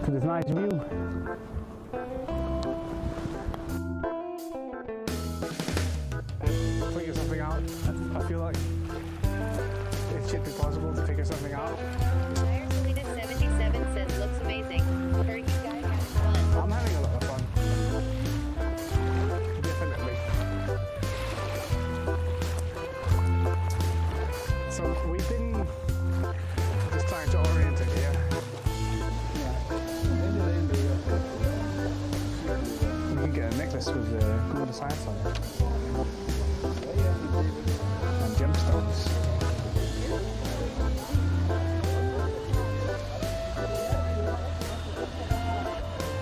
to this nice view. Figure something out. I feel like it should be possible to figure something out. Selena77 says looks amazing. Heard you guys having fun. I'm having a lot of fun. Definitely. So we've been just trying to orient it here. You can get a necklace with cool designs on it. And gemstones.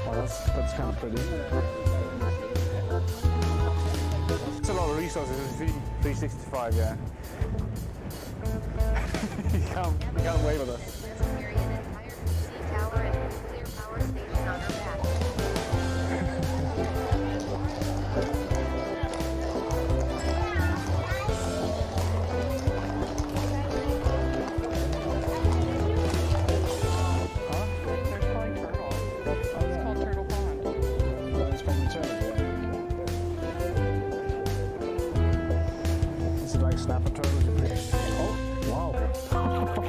Oh, that's kind of pretty. It's a lot of resources in 365, yeah. you can't wave at us. Carry an entire PC tower and a nuclear power station on her back. Snapper turtle. Oh, wow.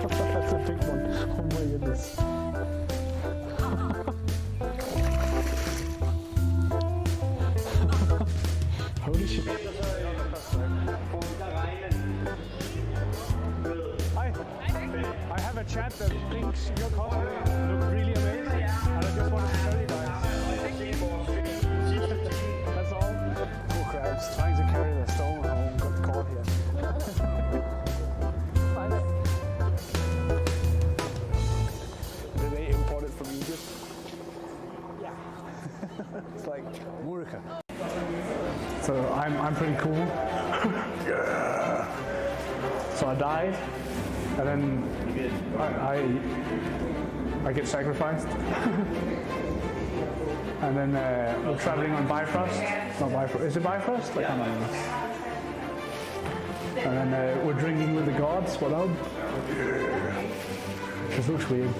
That's a big one. Oh my goodness. Holy shit. Hi. I have a chat that thinks your cosplay looks really amazing. And I just wanted to tell you guys. That's all. Poor crabs trying to carry their stone home got caught here. Did they import it from Egypt? Yeah. It's like Murica. So I'm pretty cool. Yeah. So I died, and then I get sacrificed. And then we're traveling on Bifrost. Not Bifrost. Is it Bifrost? I can't remember. And then we're drinking with the gods. What up? Yeah. This looks weird.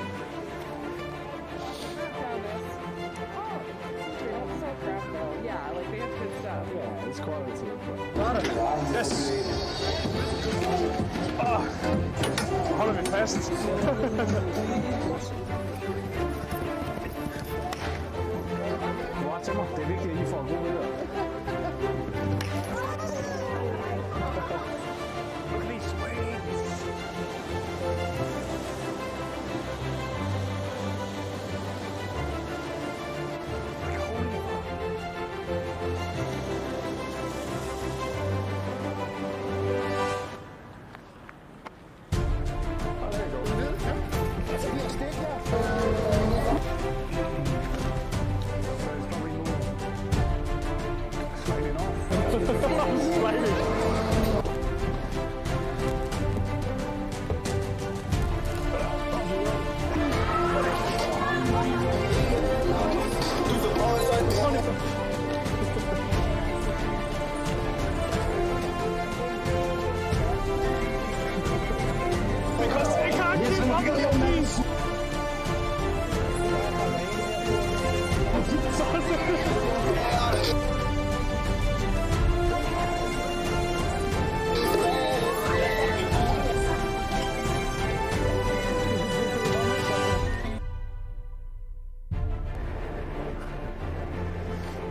Yeah, like they have good stuff. Yeah, it's quality. Yes! Holder vi fast. Hvor til mig. Det er vigtigt, at I får en god billede. Please wait.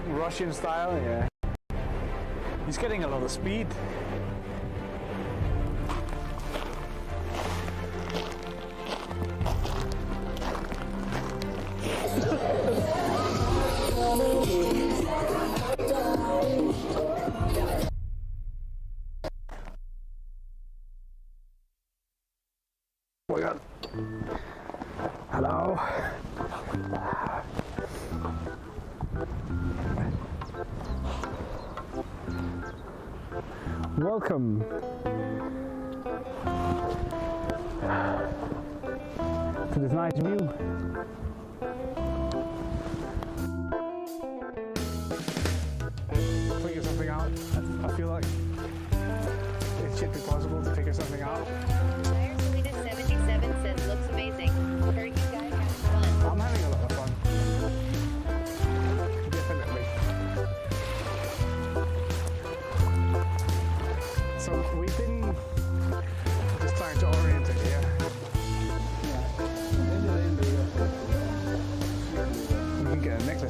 Russian style, yeah. He's getting a lot of speed. Oh my god. Hello. Welcome to this nice view. Figure something out. I feel like it should be possible to figure something out. Selena77 says looks amazing. Heard you guys having fun. I'm having a lot of fun.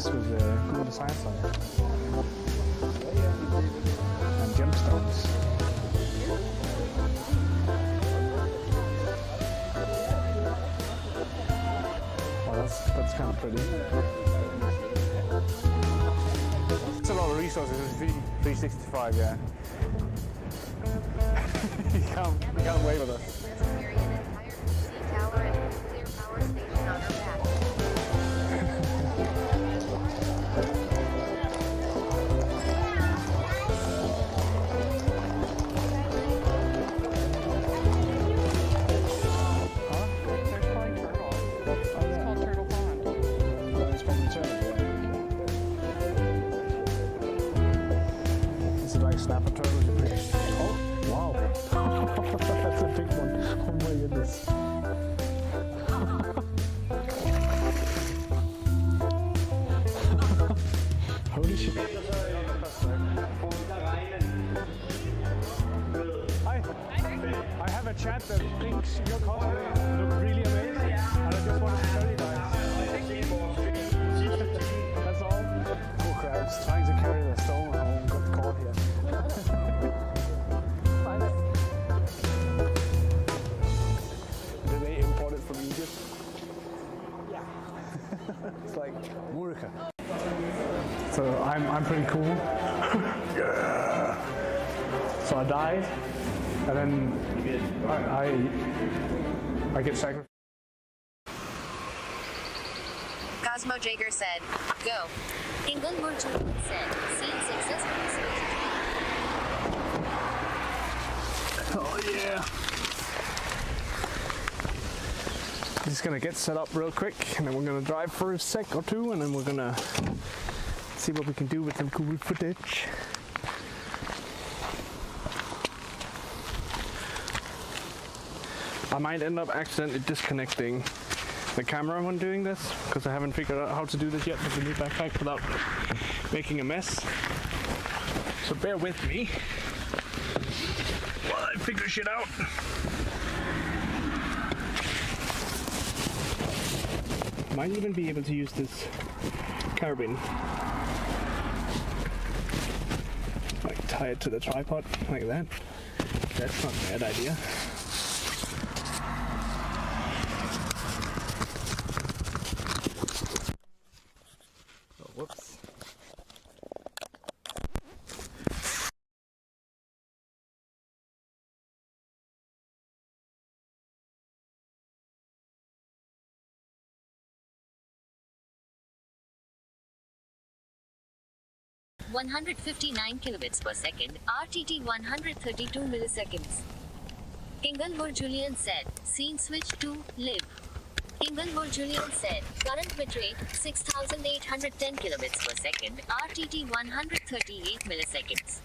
impressed with the cool designs on it. And gemstones. Well, that's kind of pretty. It's a lot of resources. It's 365, yeah. you can't wait with us. Carry an entire PC tower and a nuclear power station on her back. It's called Turtle Pond. It's probably turtle, yeah. Is it like snapper turtles? Oh, wow. That's a big one. Oh my goodness. Holy shit. Hi. I have a chat that thinks your cosplay look really amazing. And I just wanted to tell you guys. That's all. Poor crabs trying to carry their stone home, got caught here. Did they import it from Egypt? Yeah. It's like Murica. So I'm pretty cool. Yeah. So I died, and then I get sacrificed. CosmoJaeger said, go. Inglewood said, scene successfully switched. Oh yeah. Just gonna get set up real quick, and then we're gonna drive for a sec or two, and then we're gonna see what we can do with some cool footage. I might end up accidentally disconnecting the camera when doing this, because I haven't figured out how to do this yet with the new backpack without making a mess. So bear with me while I figure shit out. Might even be able to use this carabiner. Like tie it to the tripod like that. That's not a bad idea. Oh, whoops. $159 kilobits per second, RTT 132 milliseconds. Inglewood Julian said, scene switch to live. Inglewood Julian said, current bitrate 6810 kilobits per second, RTT 138 milliseconds.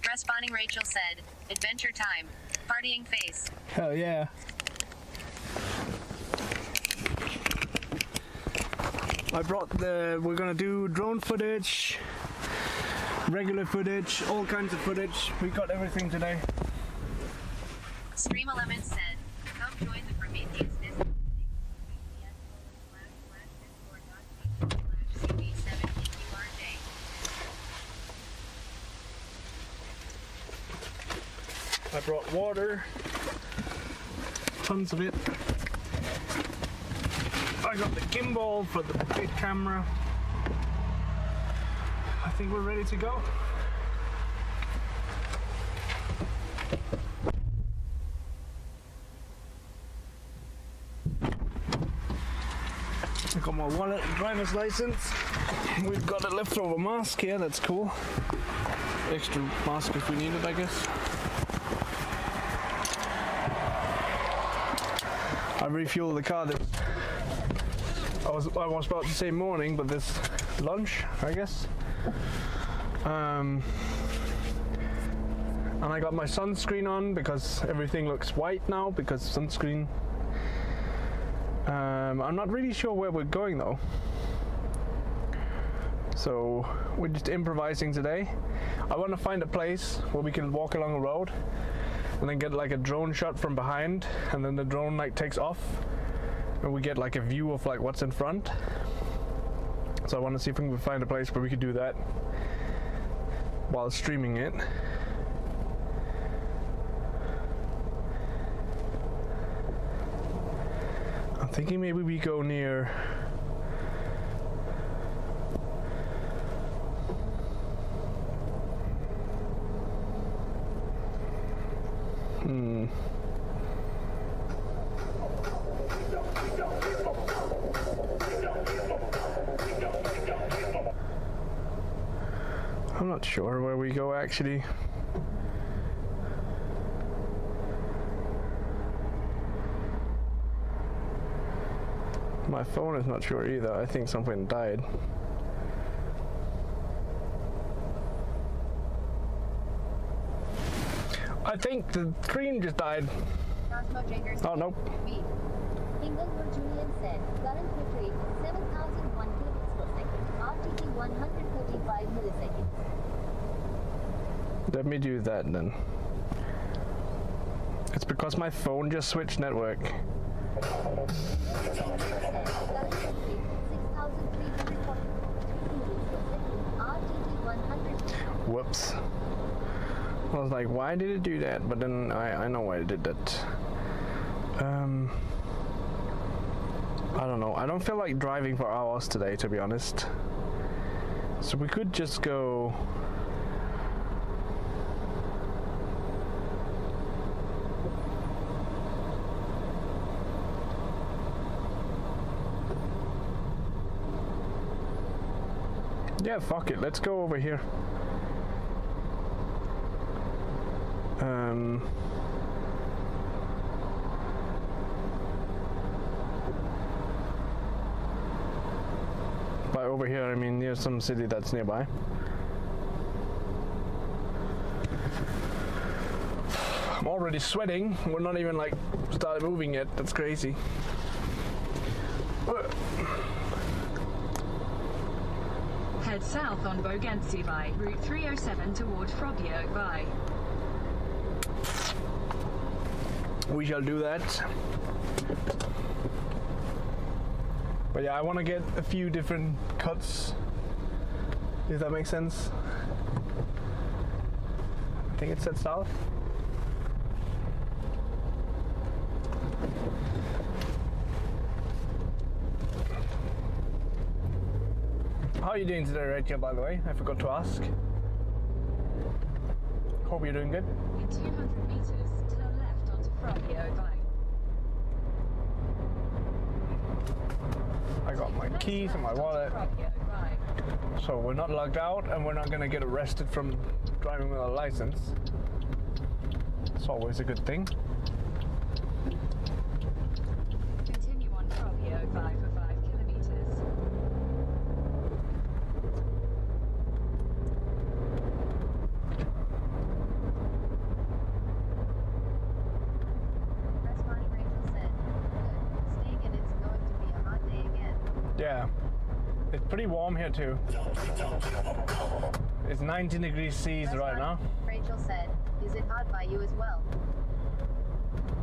Responding Rachel said, adventure time, partying face. Hell yeah. I brought we're gonna do drone footage, regular footage, all kinds of footage. We got everything today. Stream Element said, come join the Prometheus Disney. I brought water, tons of it. I got the gimbal for the big camera. I think we're ready to go. I got my wallet and driver's license. We've got a leftover mask here, that's cool. Extra mask if we need it, I guess. I refueled the car that I was about to say morning, but this lunch, I guess. And I got my sunscreen on because everything looks white now because sunscreen. I'm not really sure where we're going though. So we're just improvising today. I want to find a place where we can walk along a road and then get like a drone shot from behind, and then the drone like takes off and we get like a view of like what's in front. So I want to see if we can find a place where we could do that while streaming it. I'm thinking maybe we go near I'm not sure where we go actually. My phone is not sure either. I think something died. I think the screen just died. CosmoJaeger. Oh, nope. Inglewood Julian said, current bit rate 7001 kilobits per second, RTT 135 milliseconds. Let me do that then. It's because my phone just switched network. Whoops. I was like, why did it do that? But then I know why it did that. I don't know. I don't feel like driving for hours today, to be honest. So we could just go. Yeah, fuck it. Let's go over here. By over here, I mean near some city that's nearby. I'm already sweating. We're not even like started moving yet. That's crazy. Head south on Bogensivai, Route 307 toward Frobjorg. We shall do that. But yeah, I want to get a few different cuts, if that makes sense. I think it said south. How are you doing today, Rachel, by the way? I forgot to ask. Hope you're doing good. In 200 meters, turn left onto Frobjorg. I got my keys and my wallet. So we're not logged out and we're not going to get arrested from driving without a license. It's always a good thing. Continue on Frobjorg for 5 kilometers. Responding Rachel said, good. Staying in, it's going to be a hot day again. Yeah, it's pretty warm here too. It's 19 degrees C's right now. Rachel said, is it hot by you as well?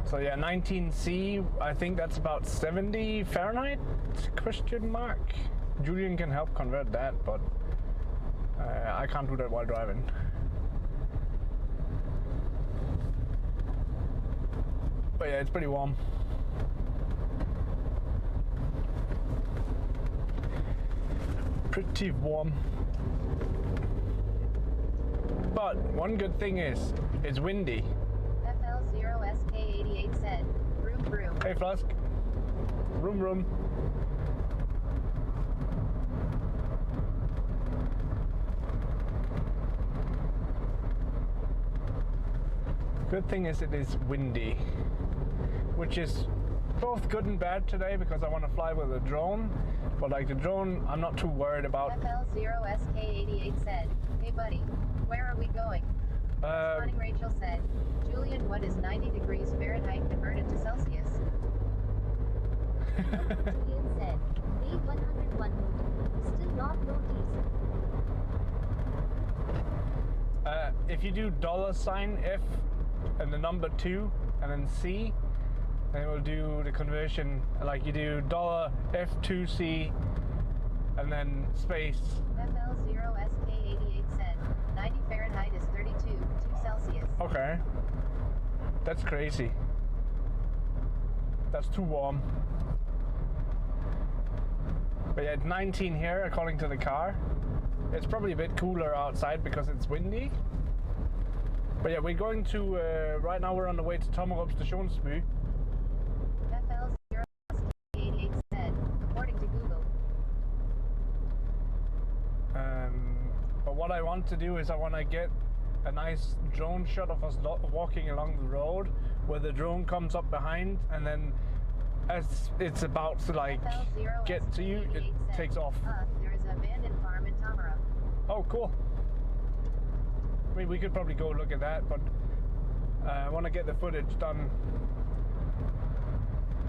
So yeah, 19 C, I think that's about 70 Fahrenheit, question mark. Julian can help convert that, but I can't do that while driving. But yeah, it's pretty warm. Pretty warm. But one good thing is, it's windy. FL0SK88 said, vroom vroom. Hey Flask. Room room. Good thing is it is windy, which is both good and bad today because I want to fly with a drone. But like the drone, I'm not too worried about. FL0SK88 said, hey buddy, where are we going? Responding Rachel said, Julian, what is 90 degrees Fahrenheit converted to Celsius? Julian said, day 101, still not noticed. If you do $F and the number 2 and then C, then it will do the conversion. Like you do $F2C and then space. FL0SK88 said 90 Fahrenheit is 32, 2 Celsius. Okay. That's crazy. That's too warm. But yeah, it's 19 here according to the car. It's probably a bit cooler outside because it's windy. But yeah, we're going to, right now we're on the way to Tommerup Stationsby. FL0SK88 said, according to Google. But what I want to do is I want to get a nice drone shot of us walking along the road where the drone comes up behind, and then as it's about to like get to you, it takes off. There is an abandoned farm in Tommerup. Oh, cool. I mean, we could probably go look at that, but I want to get the footage done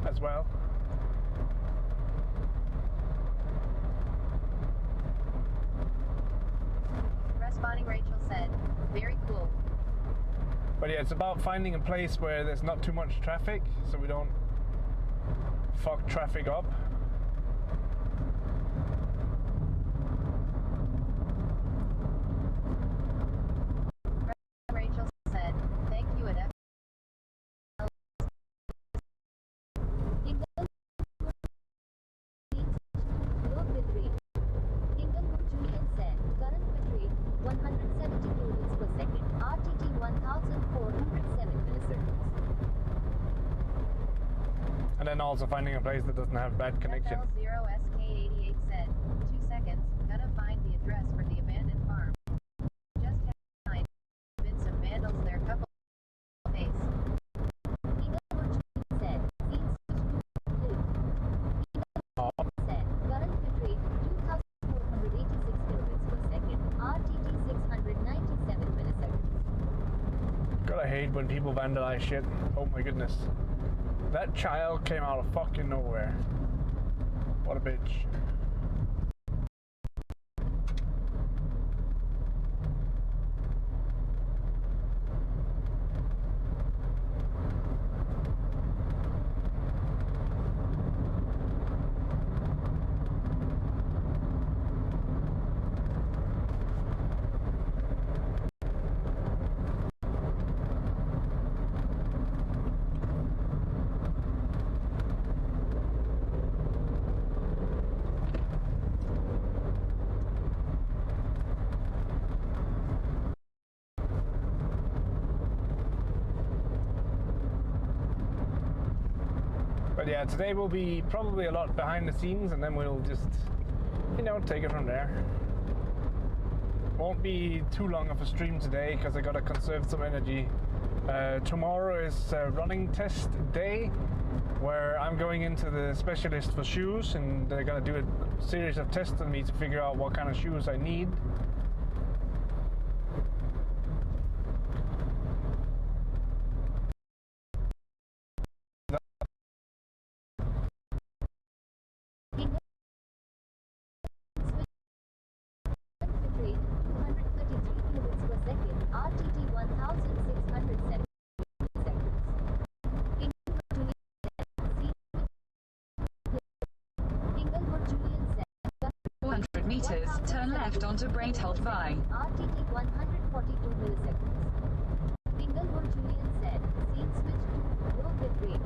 as well. Responding Rachel said, very cool. But yeah, it's about finding a place where there's not too much traffic, so we don't fuck traffic up. Rachel said, thank you at Julian said, current bit rate 170 kilobits per second, RTT 1407 milliseconds. And then also finding a place that doesn't have bad connection. FL0SK88 said, 2 seconds, gonna find the address for the abandoned farm. Just have time. Been some vandals there, couple days. Said, scene switch to live. Said, current bit rate 2486 kilobits per second, RTT 697 milliseconds. Gotta hate when people vandalize shit. Oh my goodness. That child came out of fucking nowhere. What a bitch. But yeah, today will be probably a lot behind the scenes, and then we'll just, you know, take it from there. Won't be too long of a stream today because I gotta conserve some energy. Tomorrow is running test day where I'm going into the specialist for shoes, and they're gonna do a series of tests on me to figure out what kind of shoes I need. Turn left onto Braintheld by RTT 142 milliseconds. Inglewood Julian said, scene switch to low bit rate.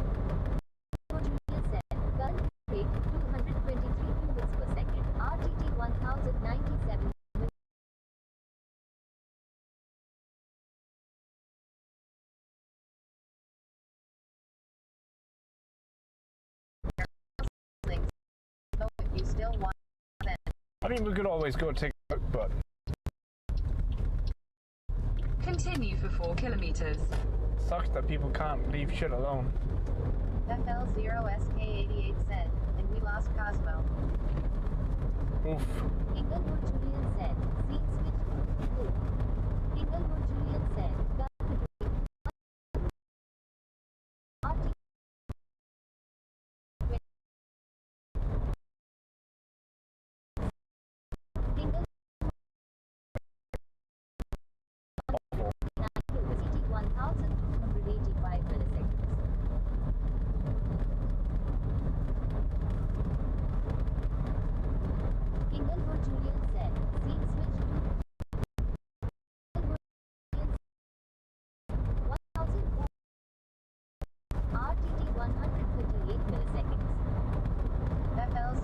Julian said, current bit rate 223 kilobits per second, RTT 1097. So if you still want I mean, we could always go take a look, but continue for 4 kilometers. sucks that people can't leave shit alone. FL0SK88 said, and we lost Cosmo. Oof. Inglewood Julian said, scene switch to low. Inglewood Julian said, current bit rate RTT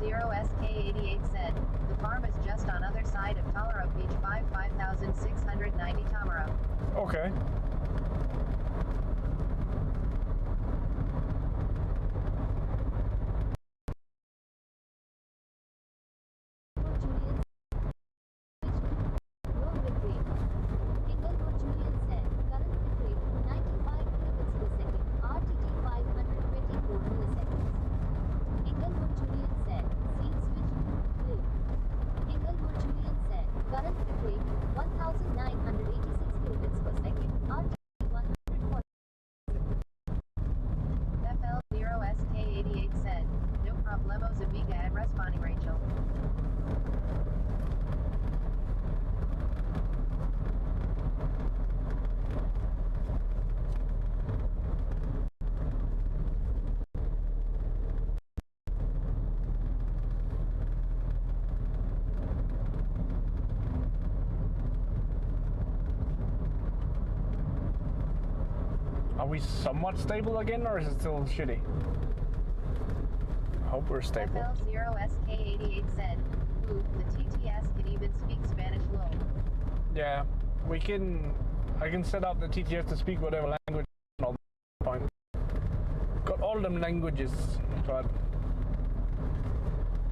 FL0SK88 said, the farm is just on other side of Tolera Beach 5690 Tamara. Okay. FL0SK88 said, no problemos amiga at responding Rachel. Are we somewhat stable again, or is it still shitty? I hope we're stable. FL0SK88 said, ooh, the TTS can even speak Spanish lol. Yeah, we can. I can set up the TTS to speak whatever language. All the point. Got all them languages, but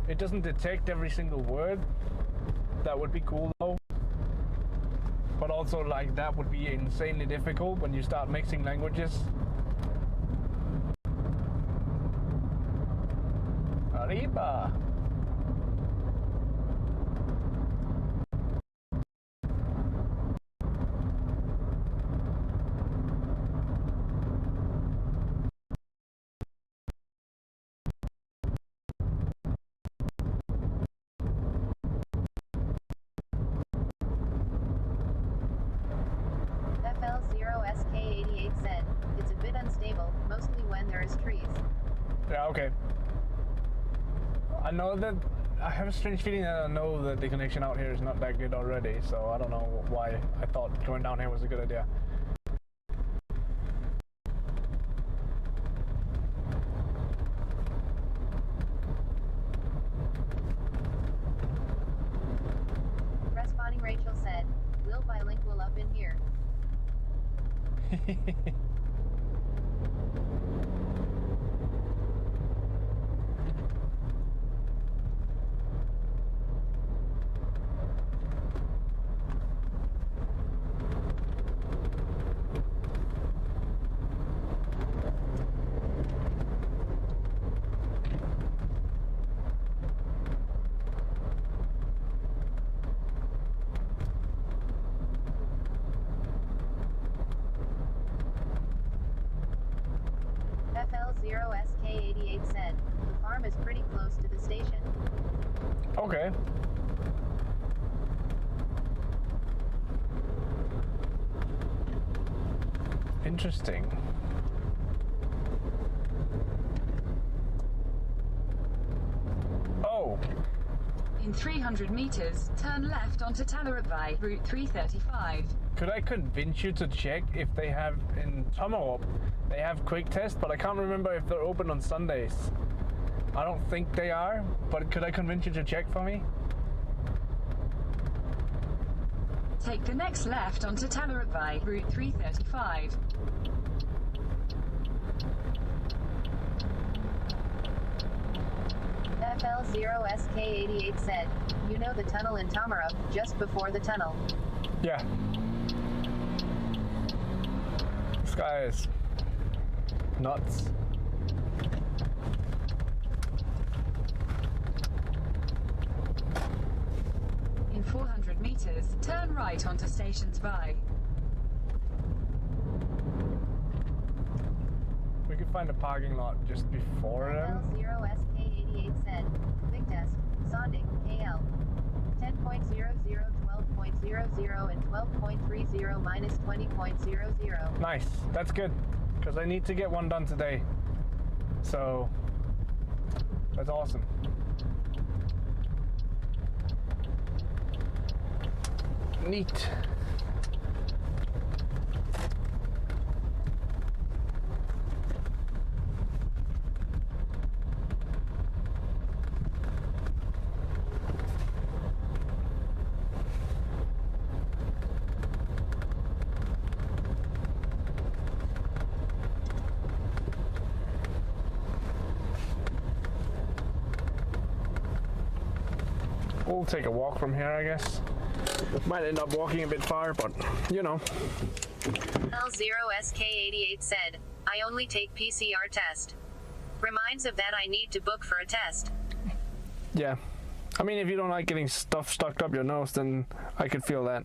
it doesn't detect every single word. That would be cool though. But also, like, that would be insanely difficult when you start mixing languages. Arriba! FL0SK88 said, it's a bit unstable, mostly when there is trees. Yeah, okay. I know that. I have a strange feeling that I know that the connection out here is not that good already, so I don't know why I thought going down here was a good idea. Responding Rachel said, Lil bilingual up in here. FL0SK88 said, the farm is pretty close to the station. Okay. Interesting. Oh. In 300 meters, turn left onto Talaravai, Route 335. Could I convince you to check if they have in TOMAHAWK, they have quick test, but I can't remember if they're open on Sundays. I don't think they are, but could I convince you to check for me? Take the next left onto Talaravai, Route 335. FL0SK88 said, you know the tunnel in Tamara, just before the tunnel. Yeah. This guy is nuts. In 400 meters, turn right onto Stations Vai. We could find a parking lot just before them. FL0SK88 said, Big Test, Sonding, KL. 10.00, 12.00, and 12.30 minus 20.00. Nice, that's good, because I need to get one done today. So, that's awesome. Neat. we'll take a walk from here, I guess. Might end up walking a bit far, but you know. L0SK88 said, I only take PCR test. Reminds of that I need to book for a test. Yeah. I mean, if you don't like getting stuff stuck up your nose, then I could feel that.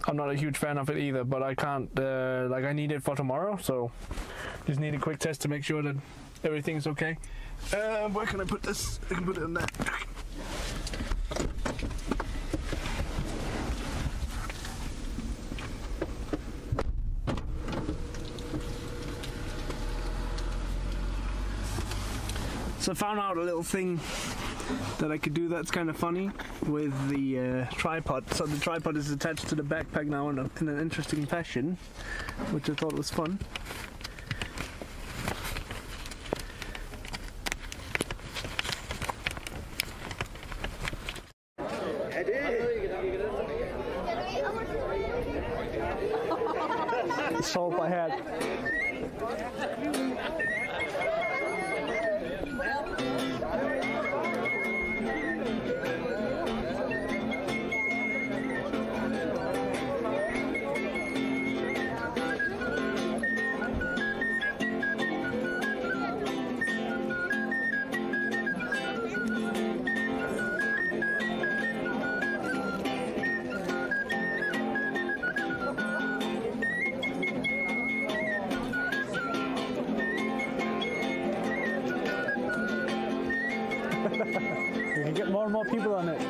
I'm not a huge fan of it either, but I can't, like I need it for tomorrow, so just need a quick test to make sure that everything's okay. Where can I put this? I can put it in that. So I found out a little thing that I could do that's kind of funny with the tripod. So the tripod is attached to the backpack now in an interesting fashion, which I thought was fun. Soap I had. You can get more and more people on it.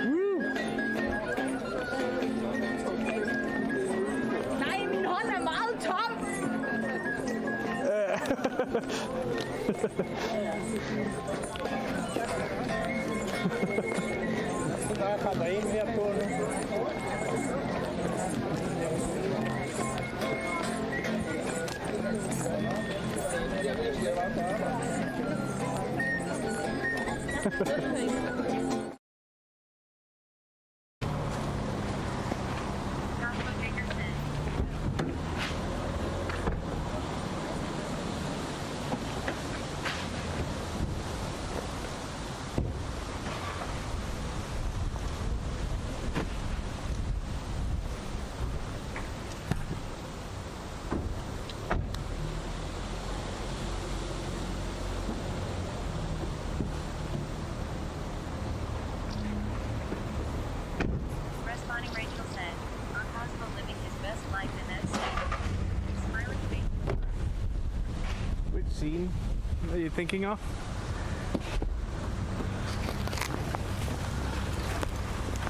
Woo! Nej, min hånd er meget tom! Der kommer en her på nu. CosmoJaeger said. Responding Rachel said, our Cosmo living his best life in that state. Smiling face. Which scene are you thinking of?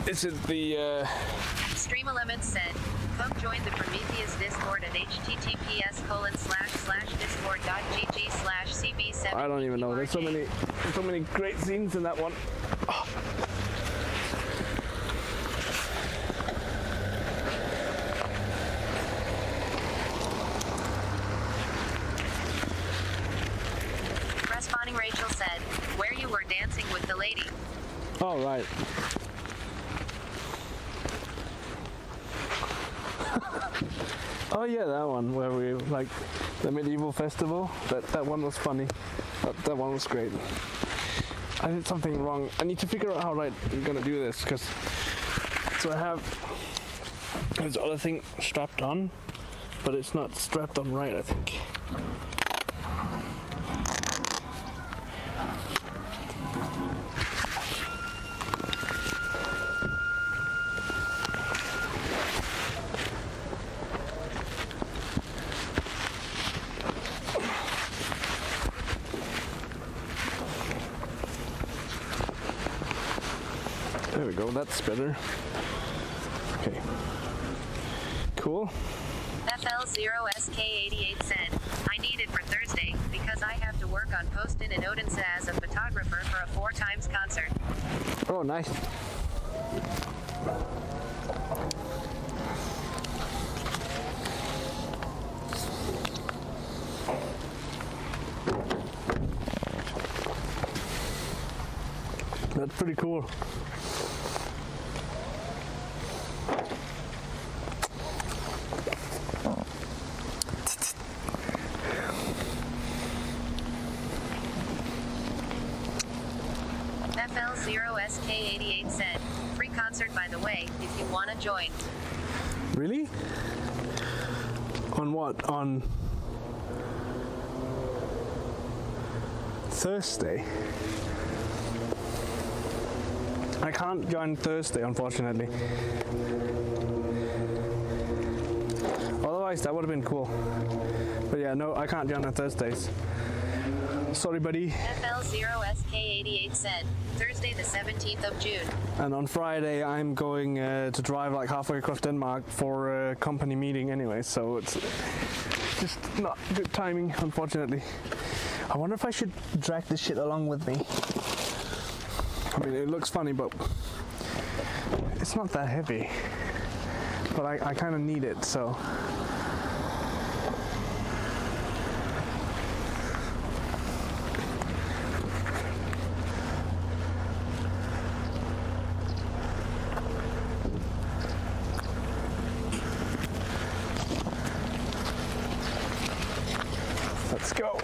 Is it the Stream Elements said, come join the Prometheus Discord at https://discord.gg/cb7. I don't even know. There's so many great scenes in that one. Oh. Responding Rachel said, where you were dancing with the lady. Oh, right. Oh yeah, that one where we like the medieval festival. That one was funny. That one was great. I did something wrong. I need to figure out how right I'm gonna do this, because so I have this other thing strapped on, but it's not strapped on right, I think. There we go, that's better. Okay. Cool. FL0SK88 said, I need it for Thursday, because I have to work on posting in Odense as a photographer for a 4x concert. Oh, nice. That's pretty cool. FL0SK88 said, free concert by the way, if you wanna join. Really? On what? On Thursday? I can't join Thursday, unfortunately. Otherwise, that would have been cool. But yeah, no, I can't join on Thursdays. Sorry, buddy. FL0SK88 said, Thursday the 17th of June. And on Friday, I'm going to drive like halfway across Denmark for a company meeting anyway, so it's just not good timing, unfortunately. I wonder if I should drag this shit along with me. I mean, it looks funny, but it's not that heavy. But I kind of need it, so. Let's go.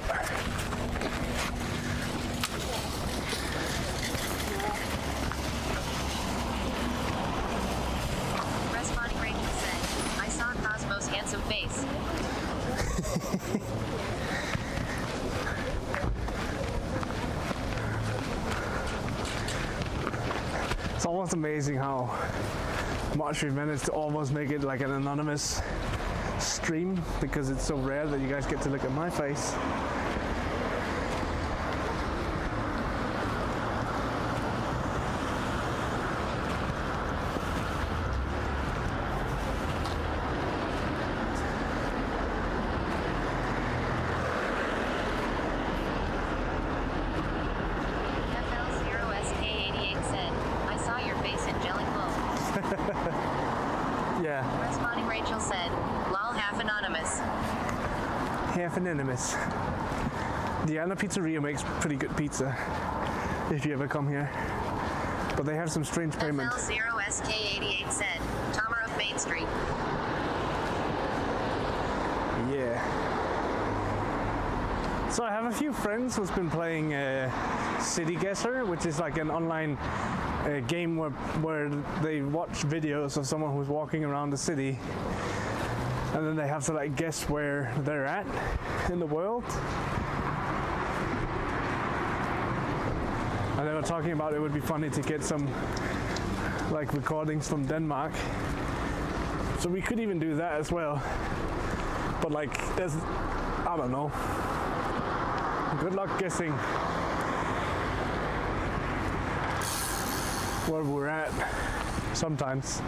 Responding Rachel said, I saw Cosmo's handsome face. It's almost amazing how much we've managed to almost make it like an anonymous stream, because it's so rare that you guys get to look at my face. FL0SK88 said, I saw your face in jelly glow. Yeah, Responding Rachel said, lol half anonymous. half anonymous. The Anna Pizzeria makes pretty good pizza, if you ever come here. But they have some strange payment. FL0SK88 said, TOMAHAWK Main Street. Yeah. So I have a few friends who's been playing City Guesser, which is like an online game where they watch videos of someone who's walking around the city, and then they have to like guess where they're at in the world. And they were talking about it would be funny to get some like recordings from Denmark. So we could even do that as well. But like, there's, I don't know. Good luck guessing where we're at sometimes.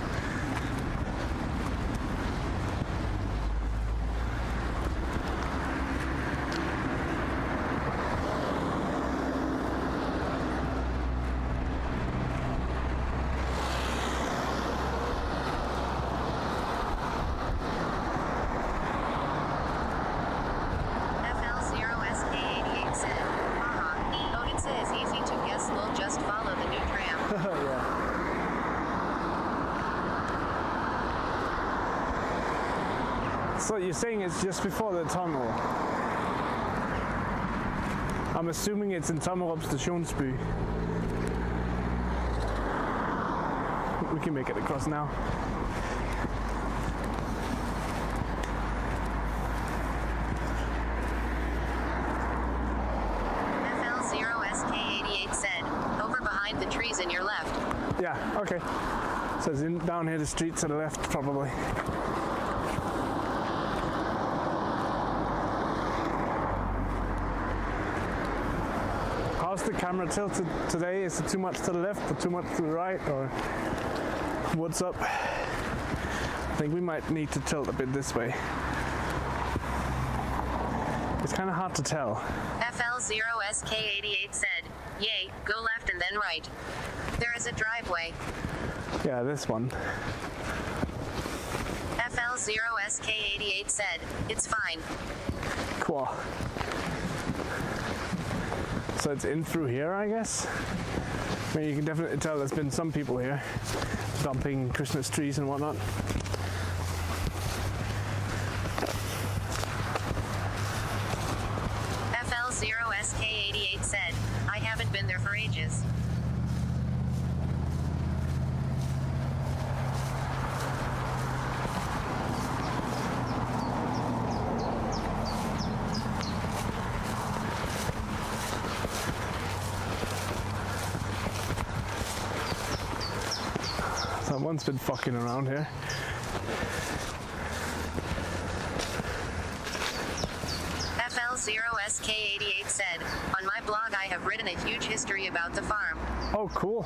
FL0SK88 said, haha, Odin says easy to guess, we'll just follow the new tram. Yeah. So you're saying it's just before the tunnel? I'm assuming it's in Tommerup Stationsby. We can make it across now. FL0SK88 said, over behind the trees in your left. Yeah, okay. So it's in, down here the street to the left, probably. How's the camera tilted today? Is it too much to the left or too much to the right, or what's up? I think we might need to tilt a bit this way. It's kind of hard to tell. FL0SK88 said, yay, go left and then right. There is a driveway. Yeah, this one. FL0SK88 said, it's fine. Cool. So it's in through here, I guess. I mean, you can definitely tell there's been some people here dumping Christmas trees and whatnot. FL0SK88 said, I haven't been there for ages. Someone's been fucking around here. FL0SK88 said, on my blog I have written a huge history about the farm. Oh, cool.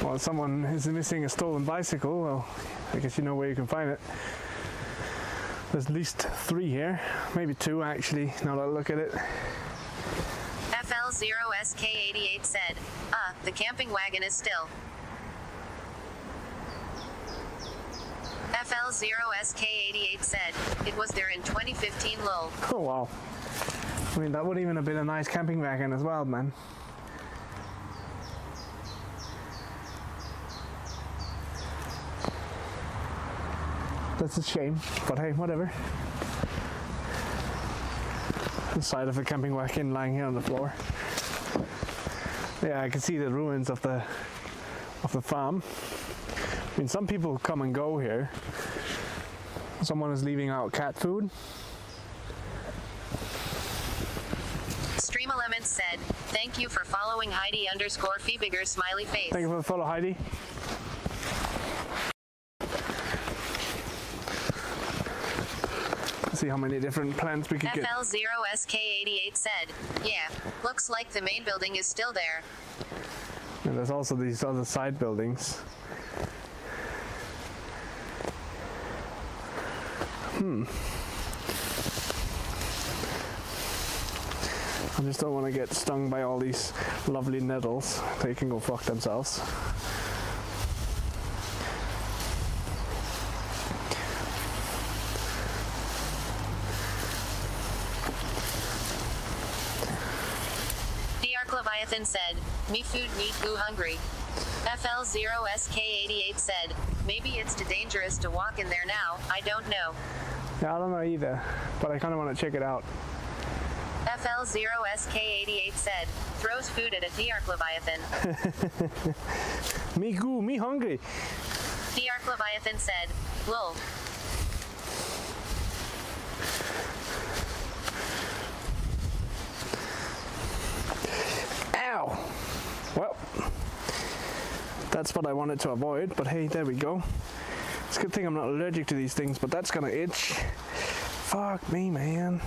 Well, if someone is missing a stolen bicycle, well, I guess you know where you can find it. There's at least 3 here, maybe 2 actually, now that I look at it. FL0SK88 said, the camping wagon is still. FL0SK88 said, it was there in 2015 lol. Oh wow. I mean, that would even have been a nice camping wagon as well, man. That's a shame, but hey, whatever. The side of a camping wagon lying here on the floor. Yeah, I can see the ruins of the farm. I mean, some people come and go here. Someone is leaving out cat food. Stream Elements said, thank you for following Heidi_Feebigger smiley face. Thank you for the follow, Heidi. Let's see how many different plants we could get. FL0SK88 said, yeah, looks like the main building is still there. And there's also these other side buildings. I just don't want to get stung by all these lovely nettles. They can go fuck themselves. Leviathan said, me food need goo hungry. FL0SK88 said, maybe it's too dangerous to walk in there now, I don't know. Yeah, I don't know either, but I kind of want to check it out. FL0SK88 said, throws food at a T-Arc Leviathan. Me goo, me hungry. T-Arc Leviathan said, lol. Ow! Well, that's what I wanted to avoid, but hey, there we go. It's a good thing I'm not allergic to these things, but that's gonna itch. Fuck me, man.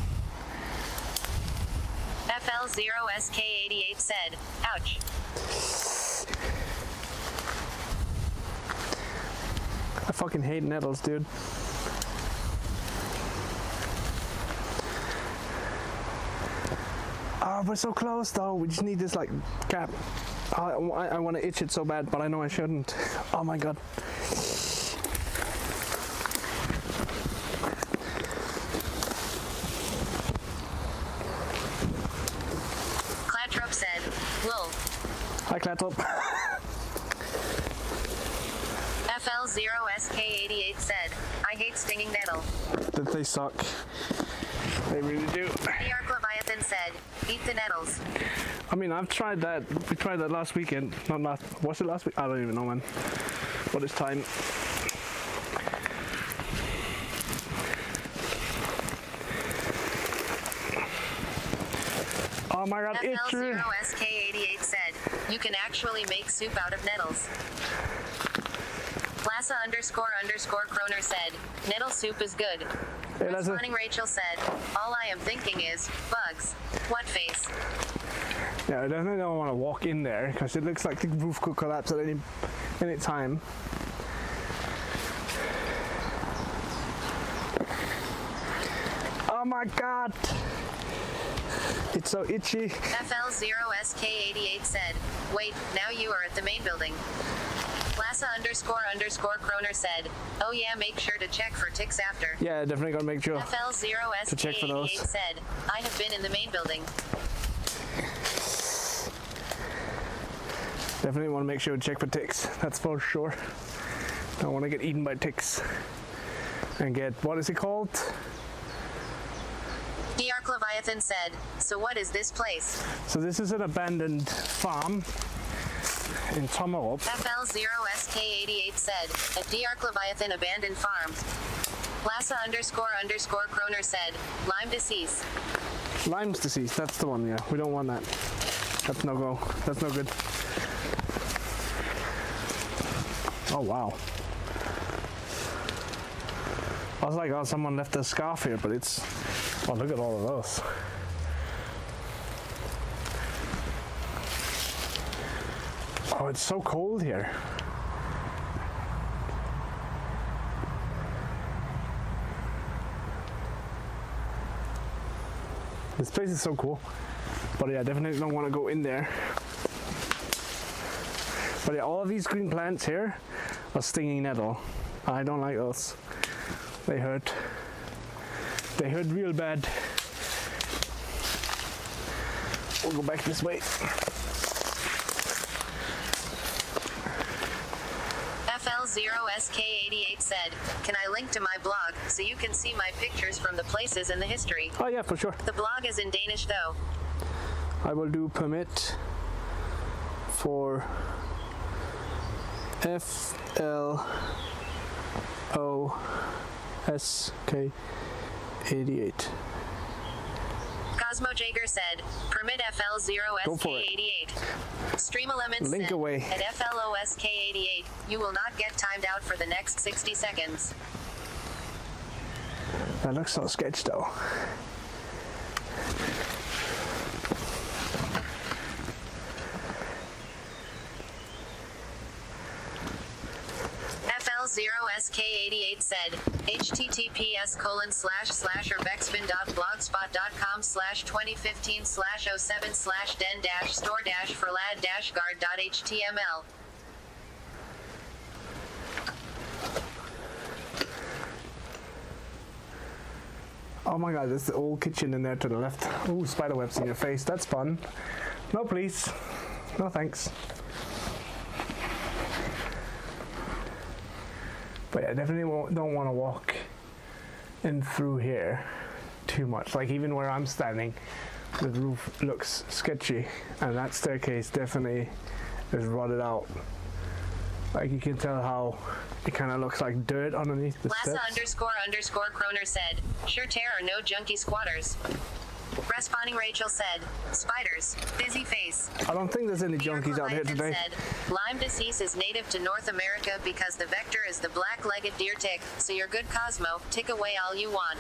FL0SK88 said, ouch. I fucking hate nettles, dude. Oh, we're so close though. We just need this like cap. I want to itch it so bad, but I know I shouldn't. Oh my god. Clatrop said, lol. Hi, Clatrop. FL0SK88 said, I hate stinging nettle. They suck. They really do. The Arc Leviathan said, eat the nettles. I mean, I've tried that. We tried that last weekend. Not last. Was it last week? I don't even know, man. What is time? Oh my god, itchy. FL0SK88 said, you can actually make soup out of nettles. Lassa__Kroner said, nettle soup is good. Hey, Responding Rachel said, all I am thinking is, bugs. What face? Yeah, I definitely don't want to walk in there because it looks like the roof could collapse at any time. Oh my god! It's so itchy. FL0SK88 said, wait, now you are at the main building. Lassa__Kroner said, oh yeah, make sure to check for ticks after. Yeah, definitely gotta make sure to check for those. FL0SK88 said, I have been in the main building. Definitely want to make sure to check for ticks. That's for sure. Don't want to get eaten by ticks and get, what is it called? The Arc Leviathan said, so what is this place? So this is an abandoned farm in TOMAHAWK. FL0SK88 said, a D-Arc Leviathan abandoned farm. Lassa__Kroner said, Lyme disease. Lyme's disease, that's the one, yeah. We don't want that. That's no go. That's no good. Oh, wow. I was like, oh, someone left a scarf here, but it's... Oh, look at all of those. Oh, it's so cold here. This place is so cool. But yeah, I definitely don't want to go in there. But yeah, all of these green plants here are stinging nettle. I don't like those. They hurt. They hurt real bad. We'll go back this way. FL0SK88 said, can I link to my blog so you can see my pictures from the places and the history? Oh yeah, for sure. The blog is in Danish though. I will do permit for FLOSK88. CosmoJaeger said, permit FL0SK88. Stream Elements Link said, away. at FLOSK88, you will not get timed out for the next 60 seconds. That looks so sketch though. FL0SK88 said, https://urbexbin.blogspot.com/2015/07/den-store-for-lad-guard.html. Oh my god, there's the old kitchen in there to the left. Ooh, spider webs in your face. That's fun. No, please. No, thanks. But yeah, I definitely don't want to walk in through here too much. Like even where I'm standing, the roof looks sketchy, and that staircase definitely is rotted out. Like you can tell how it kind of looks like dirt underneath the steps. Lassa__Kroner said, sure terror, no junkie squatters. Responding Rachel said, spiders, busy face. I don't think there's any junkies out here today. Said, Lyme disease is native to North America because the vector is the black-legged deer tick, so you're good Cosmo, tick away all you want.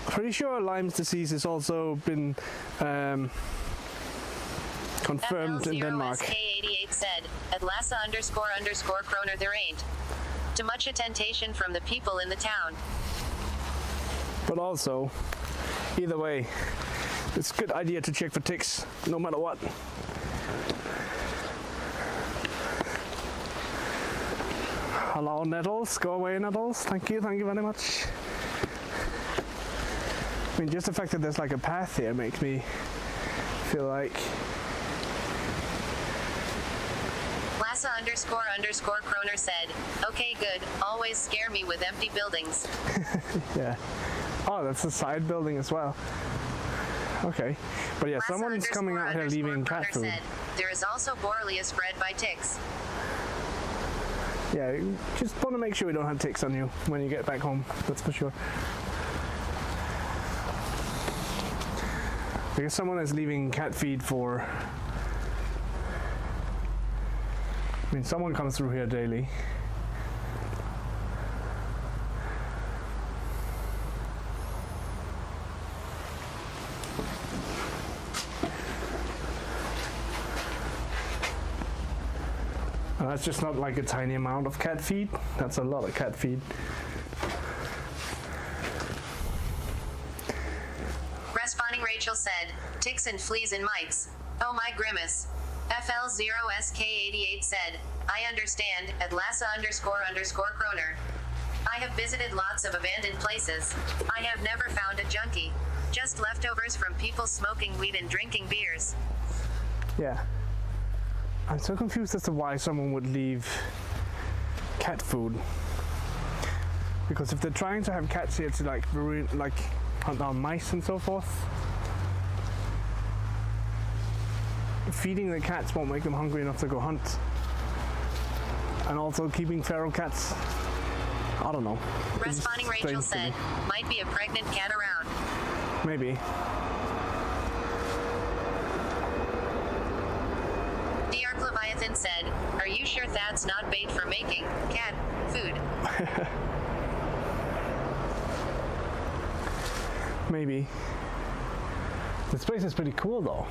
Pretty sure Lyme's disease has also been confirmed in Denmark. FL0SK88 said, at Lassa__Kroner there ain't too much attention from the people in the town. But also, either way, it's a good idea to check for ticks, no matter what. Hello, nettles. Go away, nettles. Thank you very much. I mean, just the fact that there's like a path here makes me feel like... Lassa__Kroner said, okay good, always scare me with empty buildings. Yeah. Oh, that's a side building as well. Okay. But yeah, someone's coming out here leaving cat food. Said, there is also Borrelia spread by ticks. Yeah, just want to make sure we don't have ticks on you when you get back home, that's for sure. I guess someone is leaving cat feed for... I mean, someone comes through here daily. And that's just not like a tiny amount of cat feed. That's a lot of cat feed. Responding Rachel said, ticks and fleas and mites. Oh my grimace. FL0SK88 said, I understand, at Lassa__Kroner. I have visited lots of abandoned places. I have never found a junkie. Just leftovers from people smoking weed and drinking beers. Yeah. I'm so confused as to why someone would leave cat food. Because if they're trying to have cats here to like ruin, like hunt down mice and so forth, feeding the cats won't make them hungry enough to go hunt. And also keeping feral cats I don't know. Responding Rachel said, might be a pregnant cat around. Maybe. DR Leviathan said, are you sure that's not bait for making cat food? Maybe. This place is pretty cool though.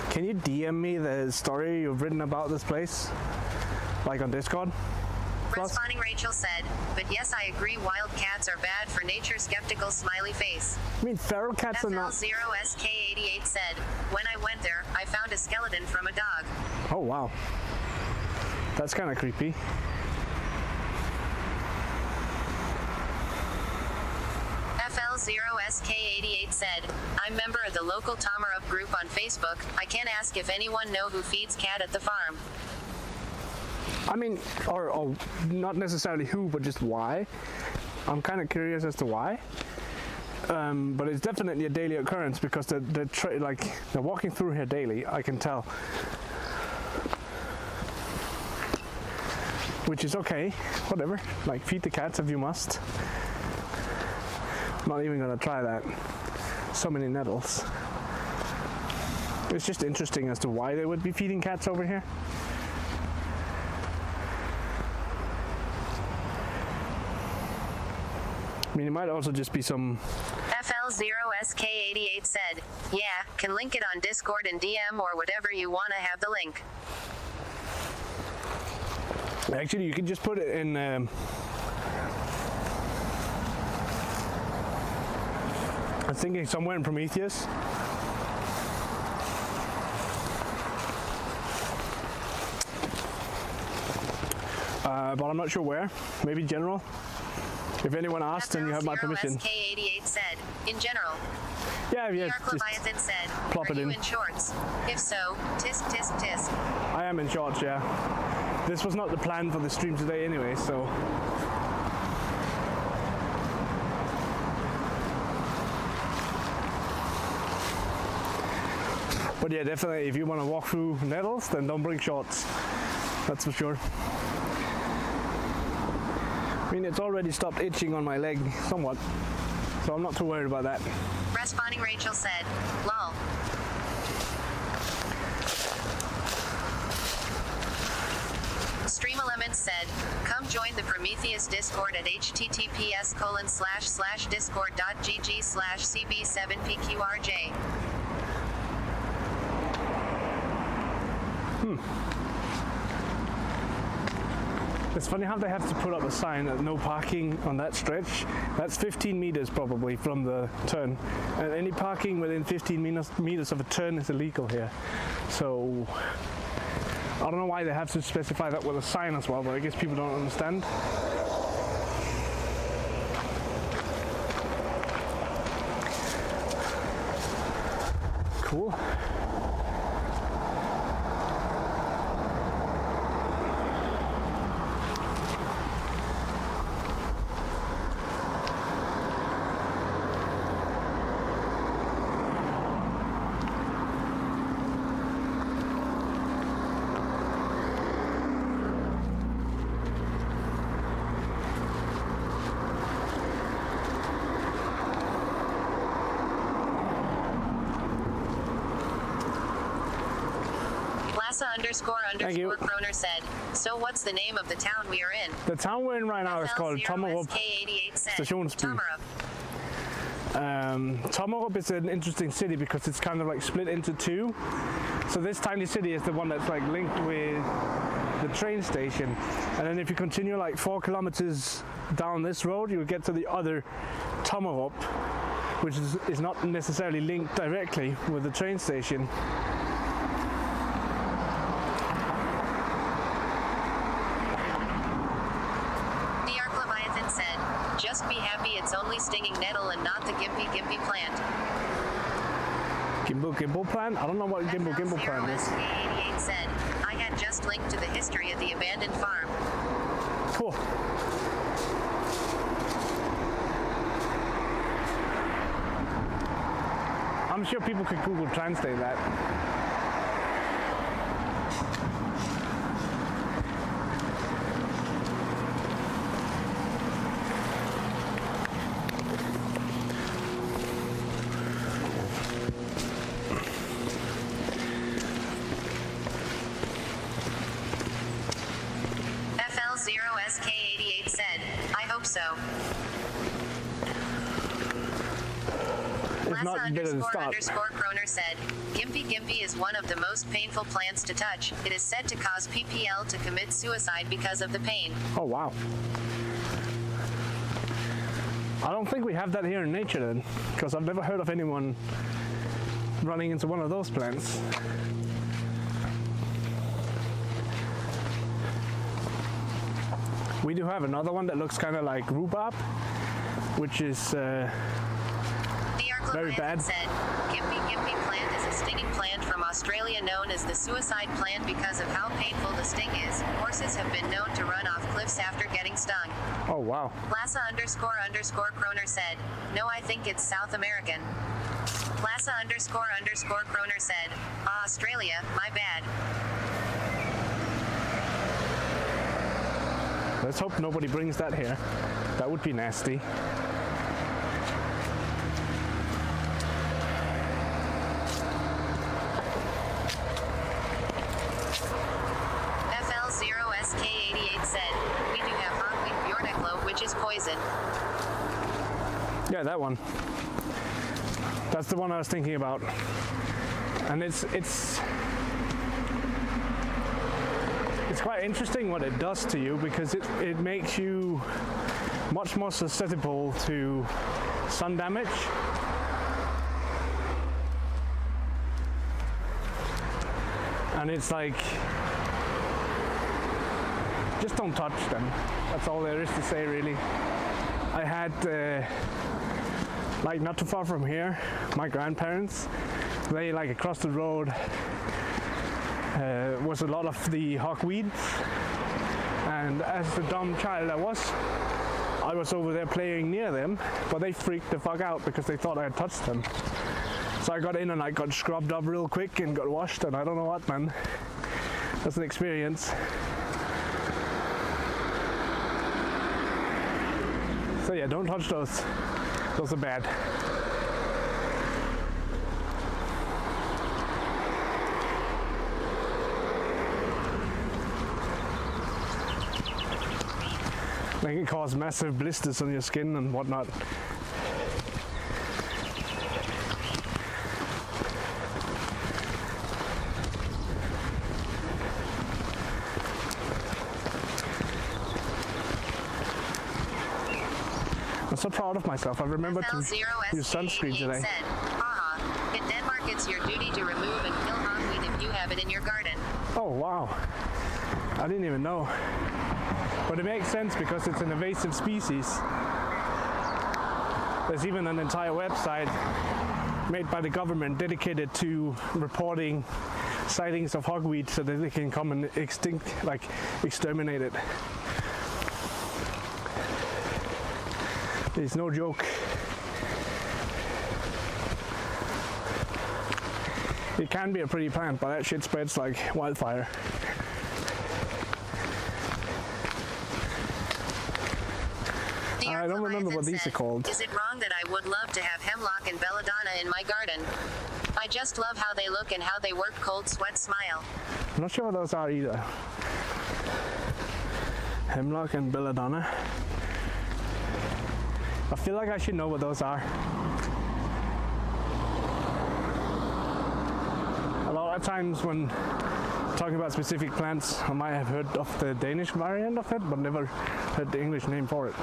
Can you DM me the story you've written about this place? Like on Discord? Responding Rachel said, but yes, I agree, wild cats are bad for nature, skeptical smiley face. I mean, feral cats are not... FL0SK88 said, when I went there, I found a skeleton from a dog. Oh wow. That's kind of creepy. FL0SK88 said, I'm member of the local TOMAHAWK group on Facebook. I can ask if anyone know who feeds cat at the farm. I mean, or not necessarily who, but just why. I'm kind of curious as to why. But it's definitely a daily occurrence because they're walking through here daily, I can tell. Which is okay, whatever. Like, feed the cats if you must. I'm not even gonna try that. So many nettles. It's just interesting as to why they would be feeding cats over here. I mean, it might also just be some... FL0SK88 said, yeah, can link it on Discord and DM or whatever you want to have the link. Actually, you can just put it in... I was thinking somewhere in Prometheus. But I'm not sure where. Maybe general. If anyone asked, then you have my permission. SK88 said, in general. Yeah, Dark Leviathan said, plop it are you in. in shorts? If so, tisk tisk tisk. I am in shorts, yeah. This was not the plan for the stream today anyway, so... But yeah, definitely, if you want to walk through nettles, then don't bring shorts. That's for sure. I mean, it's already stopped itching on my leg somewhat, so I'm not too worried about that. Responding Rachel said, lol. Stream Elements said, come join the Prometheus Discord at https://discord.gg/cb7pqrj. It's funny how they have to put up a sign that no parking on that stretch. That's 15 meters probably from the turn. And any parking within 15 meters of a turn is illegal here. So I don't know why they have to specify that with a sign as well, but I guess people don't understand. Cool. __ Kroner said, so what's the name of the town we are in? The town we're in right now is called TOMAHAWK Stationsby. TOMAHAWK is an interesting city because it's kind of like split into two. So this tiny city is the one that's like linked with the train station. And then if you continue like 4 kilometers down this road, you'll get to the other TOMAHAWK, which is not necessarily linked directly with the train station. Just be happy it's only stinging nettle and not the gimpy plant. Gimbal plant? I don't know what gimbal plant is. SK88 said, I had just linked to the history of the abandoned farm. Cool. I'm sure people could Google Translate that. FL0SK88 said, I hope so. If not, you better start. Kroner said, Gimpy is one of the most painful plants to touch. It is said to cause PPL to commit suicide because of the pain. Oh, wow. I don't think we have that here in nature then, because I've never heard of anyone running into one of those plants. We do have another one that looks kind of like rhubarb, which is very bad. Said, Gimpy plant is a stinging plant from Australia known as the suicide plant because of how painful the sting is. Horses have been known to run off cliffs after getting stung. Oh, wow. Lassa__Kroner said, no, I think it's South American. Lassa__Kroner said, Australia, my bad. Let's hope nobody brings that here. That would be nasty. FL0SK88 said, we do have hawkweed bjorneklo, which is poison. Yeah, that one. That's the one I was thinking about. And it's quite interesting what it does to you, because it makes you much more susceptible to sun damage. And it's like, just don't touch them. That's all there is to say, really. I had, like not too far from here, my grandparents, they like across the road was a lot of the hawkweed, and as the dumb child I was over there playing near them, but they freaked the fuck out because they thought I had touched them. So I got in and I got scrubbed up real quick and got washed, and I don't know what, man. That's an experience. So yeah, don't touch those. Those are bad. They can cause massive blisters on your skin and whatnot. I'm so proud of myself. I remember to use sunscreen today. Said, haha, in Denmark it's your duty to remove and kill hawkweed if you have it in your garden. Oh wow, I didn't even know. But it makes sense because it's an invasive species. There's even an entire website made by the government dedicated to reporting sightings of hawkweed so that they can come and exterminate it. It's no joke. It can be a pretty plant, but that shit spreads like wildfire. I don't remember what these are called. Is it wrong that I would love to have hemlock and belladonna in my garden? I just love how they look and how they work. Cold sweat smile. I'm not sure what those are either. Hemlock and belladonna. I feel like I should know what those are. A lot of times when talking about specific plants, I might have heard of the Danish variant of it, but never heard the English name for it.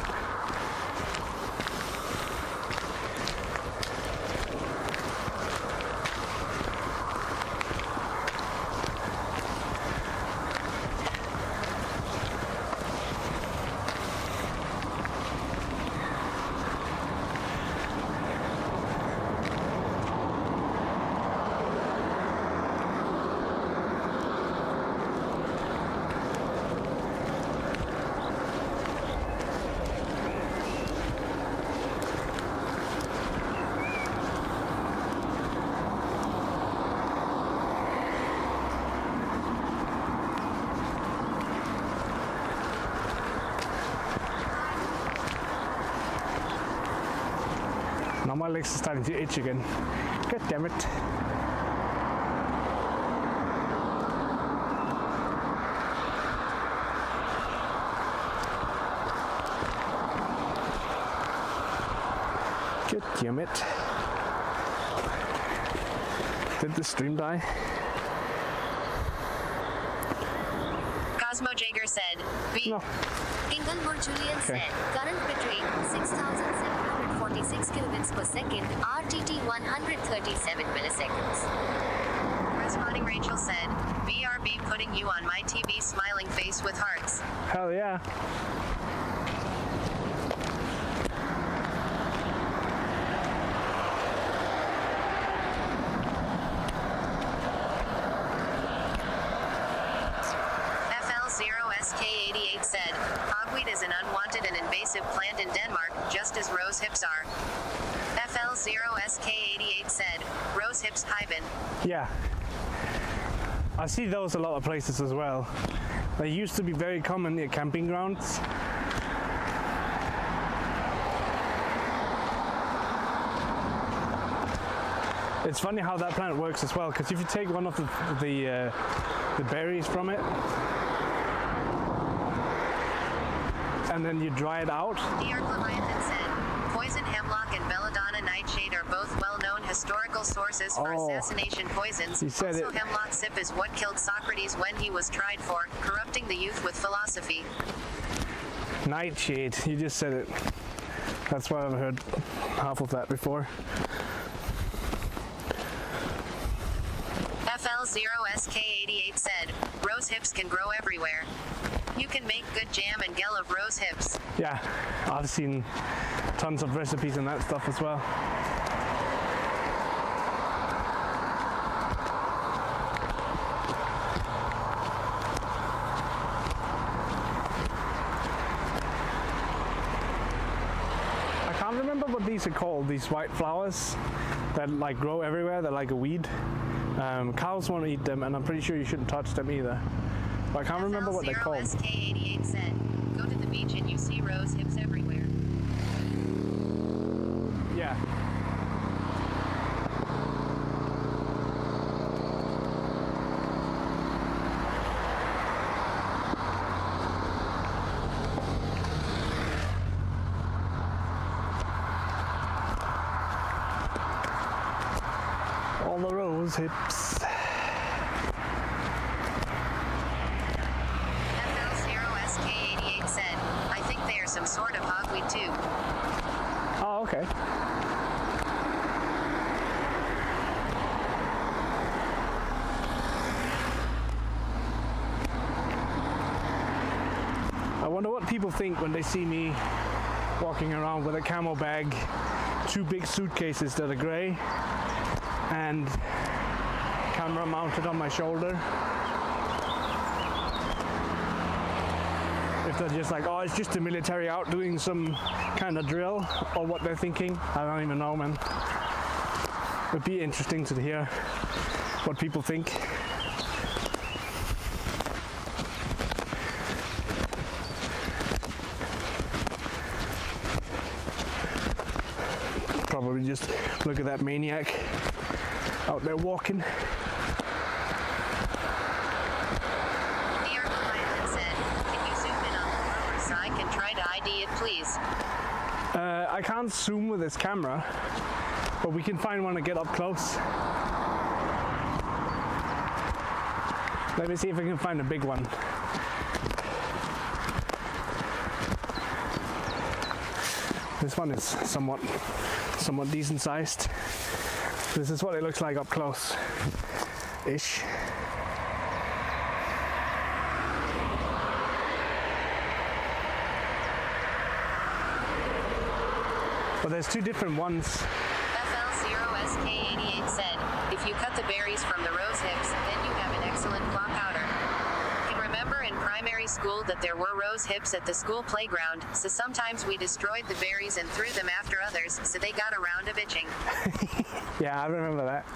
Now my legs are starting to itch again. God damn it. God damn it. Did the stream die? CosmoJaeger said, No. Inglewood Julian said, current bitrate 6,746 kilobits per second, RTT 137 milliseconds. Responding Rachel said, BRB putting you on my TV smiling face with hearts. Hell yeah. FL0SK88 said, hogweed is an unwanted and invasive plant in Denmark, just as rose hips are. FL0SK88 said, rose hips hyben. Yeah. I see those a lot of places as well. They used to be very common near camping grounds. It's funny how that plant works as well, because if you take one of the berries from it, and then you dry it out. DR Leviathan said, poison hemlock and belladonna nightshade are both well-known historical sources for assassination poisons. He said also, it. hemlock sip is what killed Socrates when he was tried for corrupting the youth with philosophy. Nightshade, you just said it. That's why I've heard half of that before. FL0SK88 said, rose hips can grow everywhere. You can make good jam and gel of rose hips. Yeah, I've seen tons of recipes and that stuff as well. I can't remember what these are called, these white flowers that like grow everywhere, they're like a weed. Cows won't eat them, and I'm pretty sure you shouldn't touch them either. But I can't remember what they're called. FL0SK88 said, go to the beach and you see rose hips everywhere. Yeah. All the rose hips. FL0SK88 said, I think they are some sort of hogweed too. Oh, okay. I wonder what people think when they see me walking around with a camo bag, 2 big suitcases that are grey, and camera mounted on my shoulder. If they're just like, oh, it's just the military out doing some kind of drill, or what they're thinking. I don't even know, man. It'd be interesting to hear what people think. Probably just look at that maniac out there walking. Please. I can't zoom with this camera, but we can find one to get up close. Let me see if I can find a big one. This one is somewhat decent sized. This is what it looks like up close-ish. But there's 2 different ones. FL0SK88 said, if you cut the berries from the rose hips, then you have an excellent claw powder. Can remember in primary school that there were rose hips at the school playground, so sometimes we destroyed the berries and threw them after others, so they got a round of itching. Yeah, I remember that.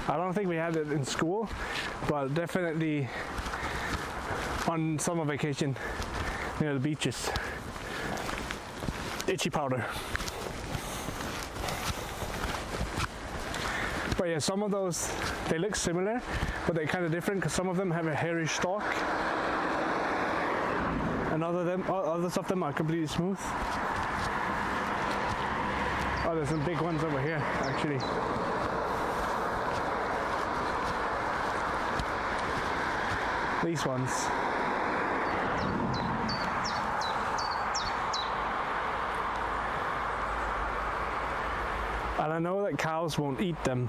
I don't think we had it in school, but definitely on summer vacation near the beaches. Itchy powder. But yeah, some of those, they look similar, but they're kind of different because some of them have a hairy stalk. And others of them are completely smooth. Oh, there's some big ones over here, actually. These ones. And I know that cows won't eat them.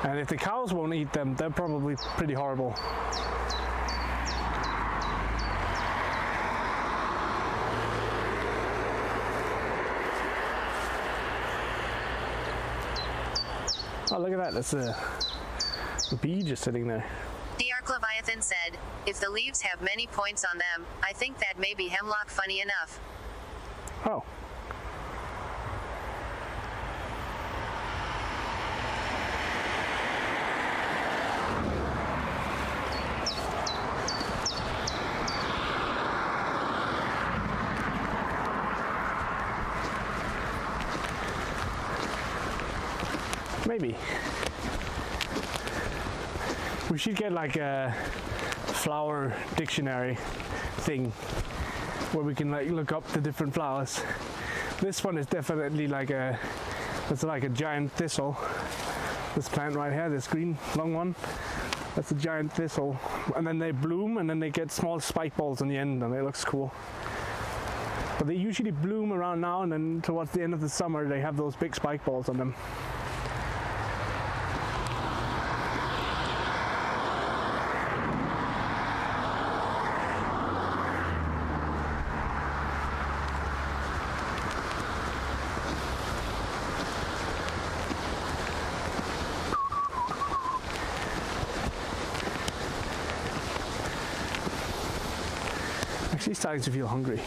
And if the cows won't eat them, they're probably pretty horrible. Oh, look at that. That's a bee just sitting there. The Arc Leviathan said, if the leaves have many points on them, I think that may be hemlock funny enough. Oh. Maybe. We should get like a flower dictionary thing where we can like look up the different flowers. This one is definitely like it's like a giant thistle. This plant right here, this green long one, that's a giant thistle. And then they bloom and then they get small spike balls on the end and it looks cool. But they usually bloom around now and then towards the end of the summer they have those big spike balls on them. Actually starting to feel hungry.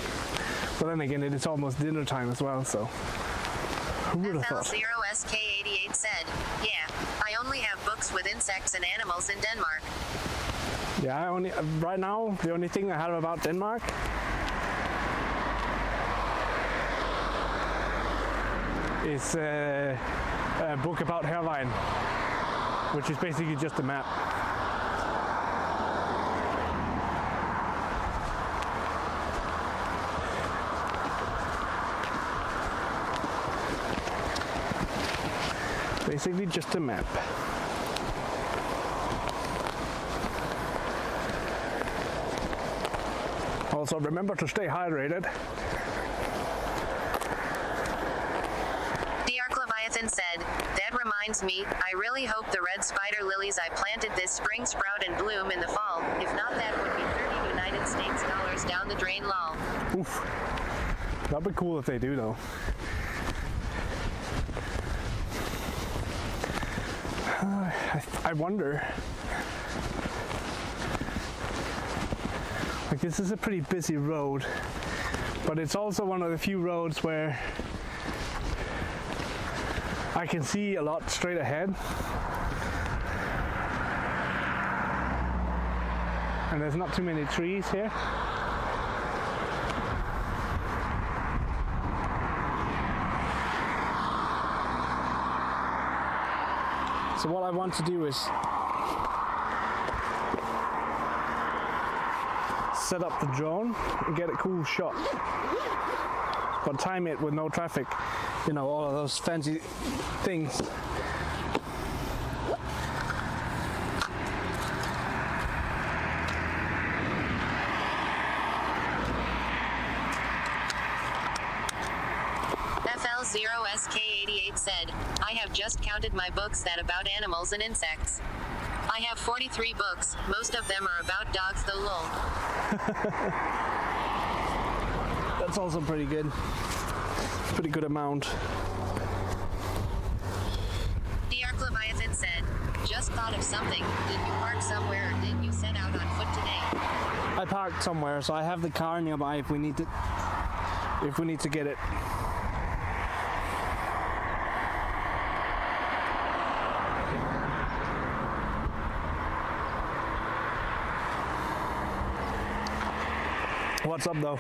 But then again, it's almost dinner time as well, so who would have thought? FL0SK88 said, yeah, I only have books with insects and animals in Denmark. Yeah, right now, the only thing I have about Denmark is a book about Hairline, which is basically just a map. Basically just a map. Also remember to stay hydrated. The Arc Leviathan said, that reminds me, I really hope the red spider lilies I planted this spring sprout and bloom in the fall. If not, that would be 30 United States dollars down the drain, lol. Oof. That'd be cool if they do though. I wonder, like this is a pretty busy road, but it's also one of the few roads where I can see a lot straight ahead. And there's not too many trees here. So what I want to do is set up the drone and get a cool shot, but time it with no traffic, you know, all of those fancy things. FL0SK88 said, I have just counted my books that about animals and insects. I have 43 books, most of them are about dogs though, lol. That's also pretty good. Pretty good amount. The Arc Leviathan said, just thought of something. Did you park somewhere or did you set out on foot today? I parked somewhere, so I have the car nearby if we need to get it. What's up though?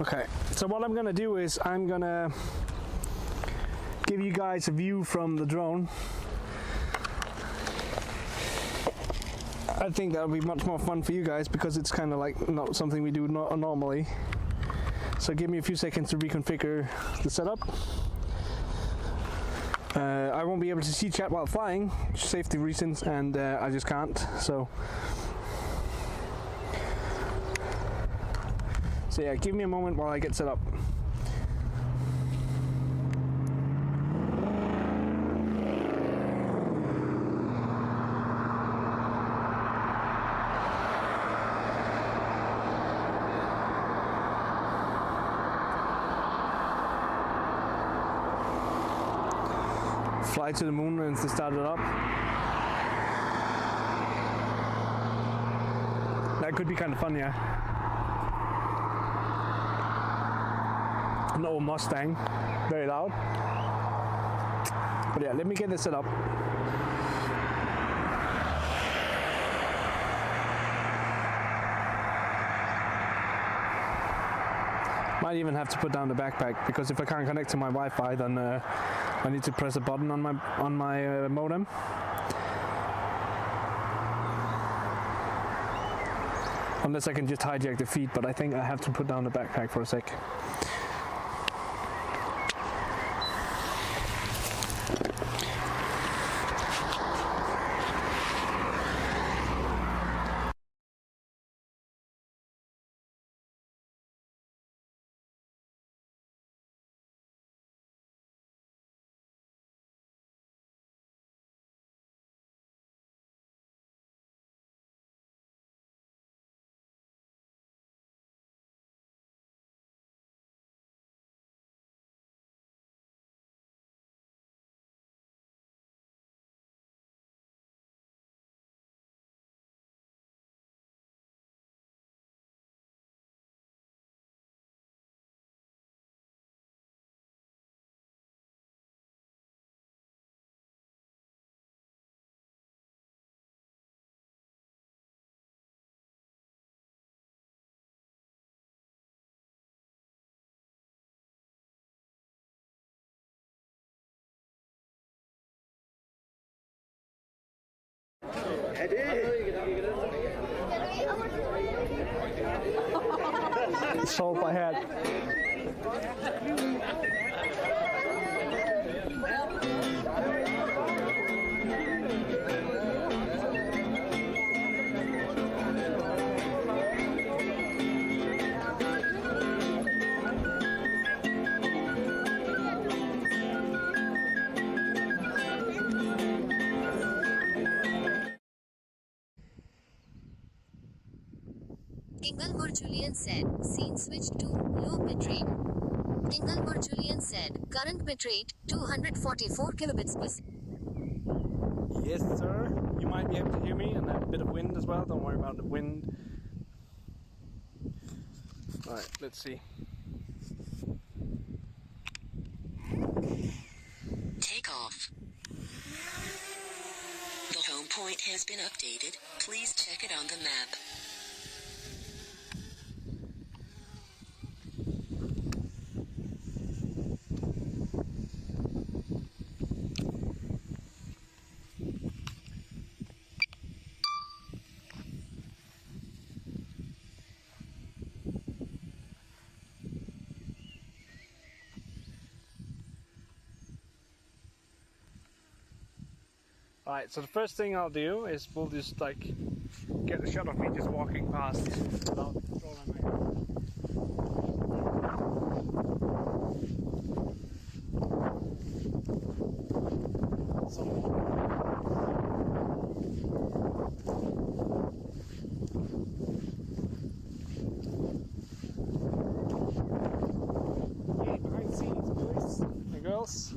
Okay, so what I'm gonna do is I'm gonna give you guys a view from the drone. I think that'll be much more fun for you guys because it's kind of like not something we do normally. So give me a few seconds to reconfigure the setup. I won't be able to see chat while flying, safety reasons, and I just can't. So yeah, give me a moment while I get set up. Fly to the moon and to start it up. That could be kind of fun, yeah. An old Mustang, very loud. But yeah, let me get this set up. Might even have to put down the backpack because if I can't connect to my Wi-Fi, then I need to press a button on my modem. Unless I can just hijack the feed, but I think I have to put down the backpack for a sec. Let's hope I had. Julian said, scene switch to low bitrate. Inglewood Julian said, current bitrate 244 kilobits per second. Yes, sir. You might be able to hear me, and a bit of wind as well. Don't worry about the wind. Alright, let's see. Takeoff. The home point has been updated. Please check it on the map. Alright, so the first thing I'll do is we'll just like get a shot of me just walking past without controlling my hand. Okay, behind the scenes, boys and girls.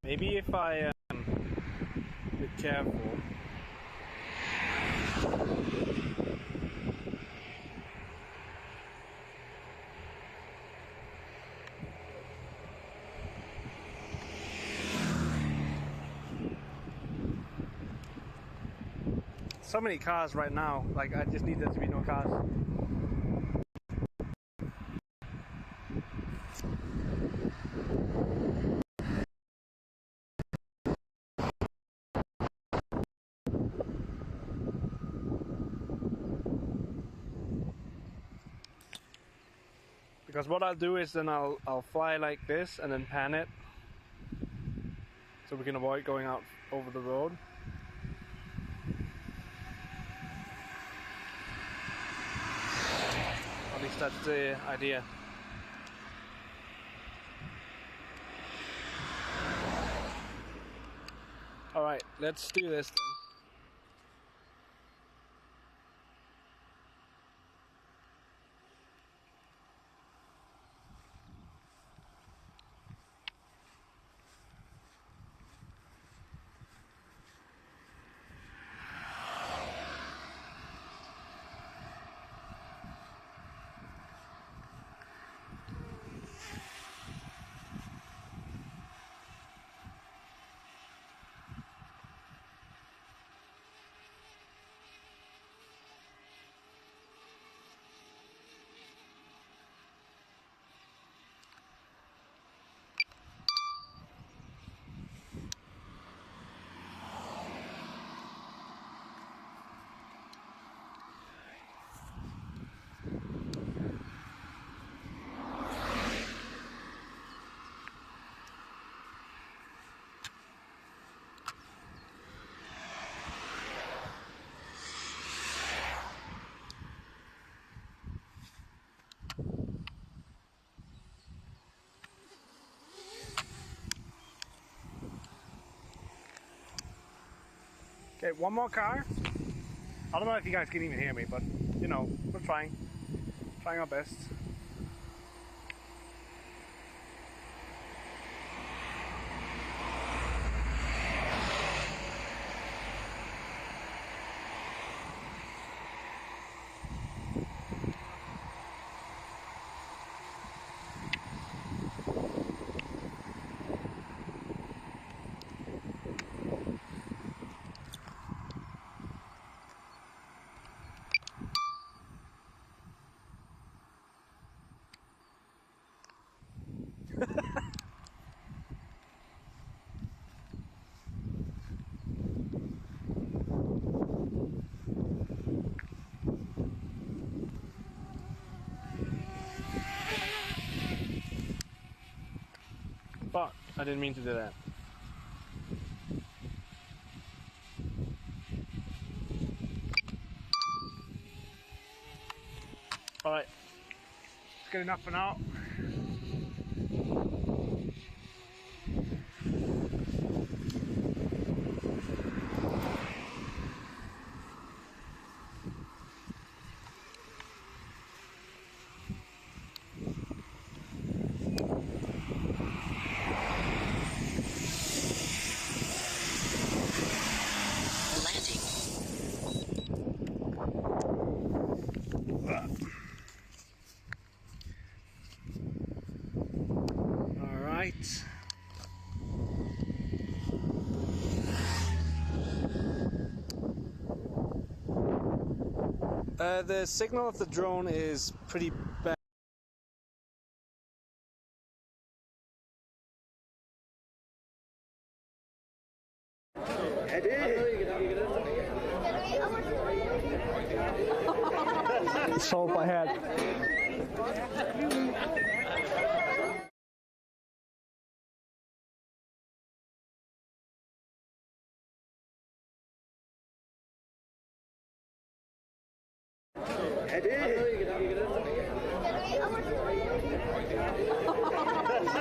Maybe if I be careful. So many cars right now, like I just need there to be no cars. Because what I'll do is then I'll fly like this and then pan it so we can avoid going out over the road. At least that's the idea. Alright, let's do this then. Okay, one more car. I don't know if you guys can even hear me, but you know, we're trying our best. Fuck, I didn't mean to do that. Alright, it's good enough for now. The signal of the drone is pretty bad. Let's hope I had.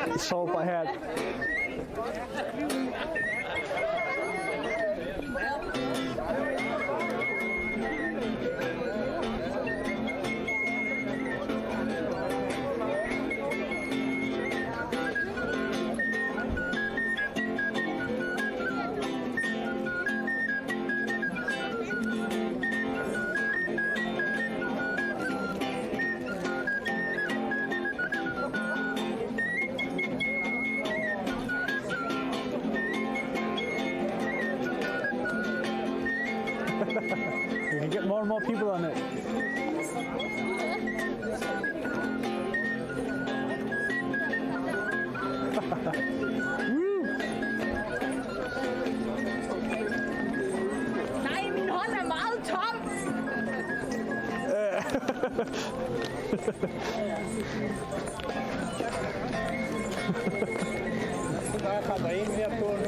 Let's hope I had. We can get more and more people on it. Nej, min hånd er meget tom. Der kommer en her på nu.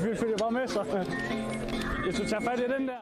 Vi følger bare med, så. Jeg skal tage fat i den der.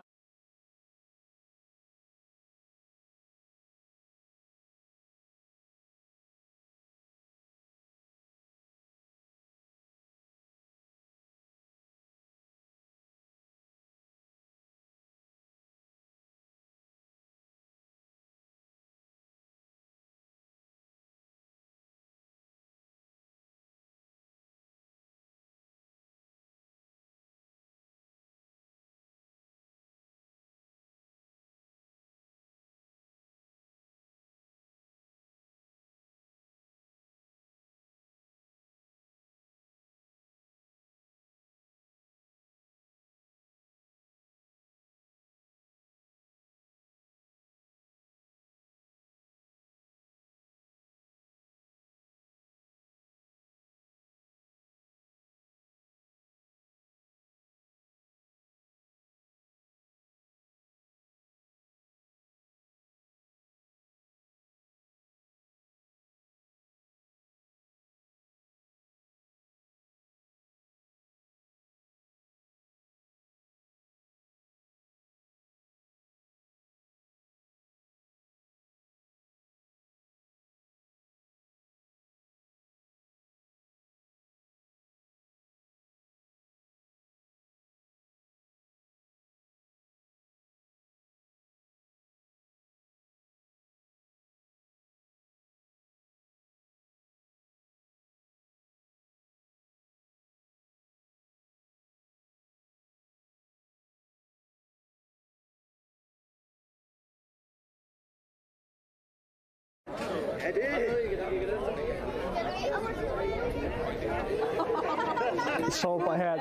Sårbar her.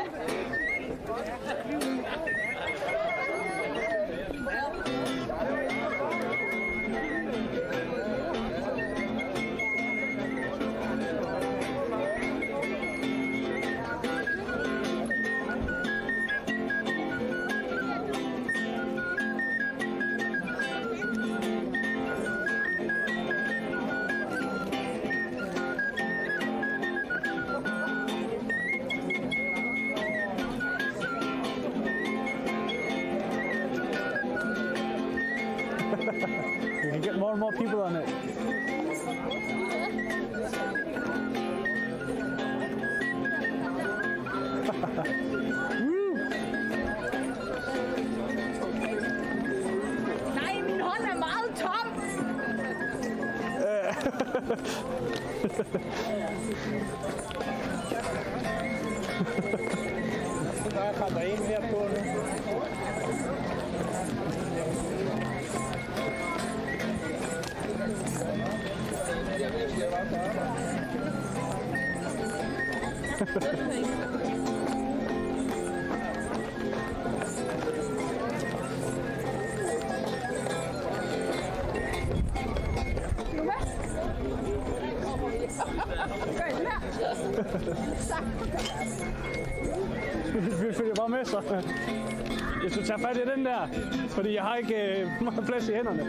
We can get more and more people on it. Nej, min hånd er meget tom. Der kommer en her på nu. Vi følger bare med, så. Jeg skal tage fat i den der, fordi jeg har ikke meget plads i hænderne.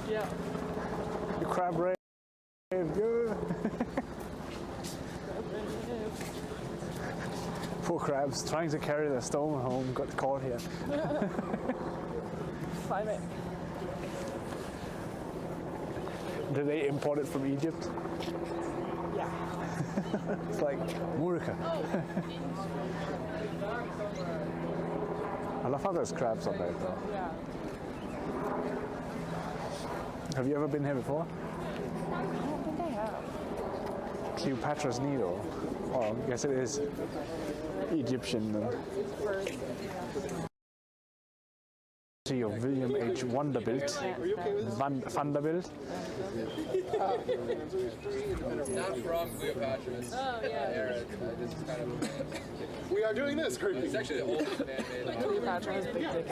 Yeah. The crab rave. Poor crabs trying to carry their stone home got caught here. Find it. Did they import it from Egypt? Yeah. It's like Murica. I love how there's crabs on there though. Yeah. Have you ever been here before? I don't think I have. Cleopatra's Needle. Oh, I guess it is Egyptian then. See of William H. Vanderbilt. Vanderbilt. Not from Cleopatra's. Oh, yeah. We are doing this. It's actually the oldest man-made. Cleopatra has big dick.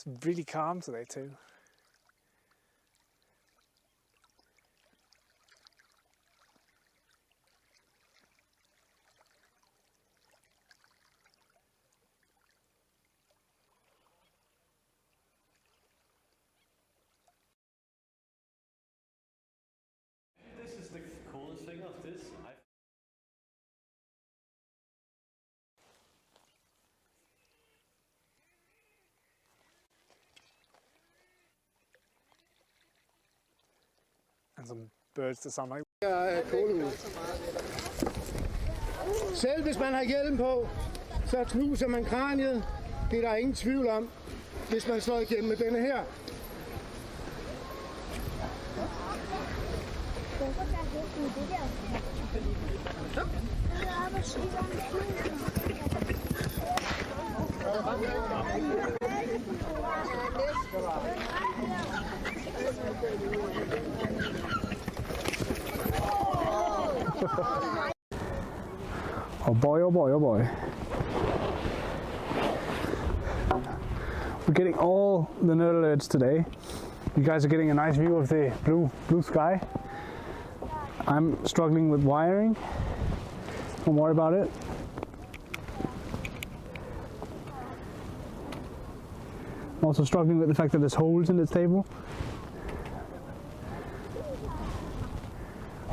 It's really calm today too. This is the coolest thing of this. And some birds that sound like. Selv hvis man har hjelm på, så knuser man kraniet. Det er der ingen tvivl om, hvis man slår igennem med denne her. Oh boy, oh boy, oh boy. We're getting all the nerd alerts today. You guys are getting a nice view of the blue sky. I'm struggling with wiring. Don't worry about it. I'm also struggling with the fact that there's holes in the table.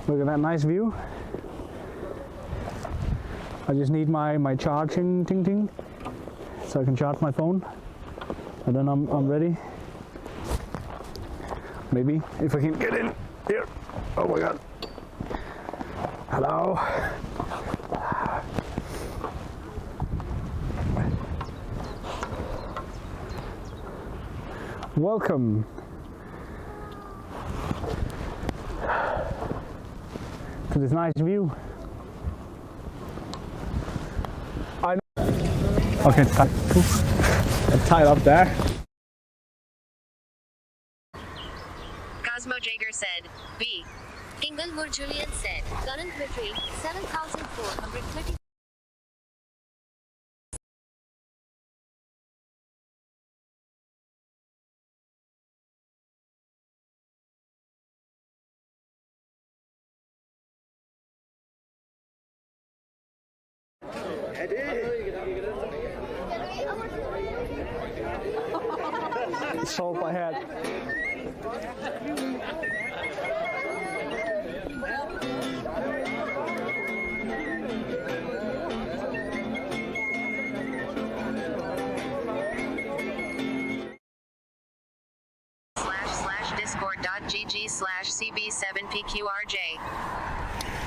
Look at that nice view. I just need my charging ting so I can charge my phone, and then I'm ready. Maybe if I can get in here. Oh my god. Hello. Welcome to this nice view. Okay, it's tight. It's tied up there. CosmoJaeger said, B. Inglewood Julian said, current bit rate 7,430. Salt I had. //discord.gg/cb7pqrj.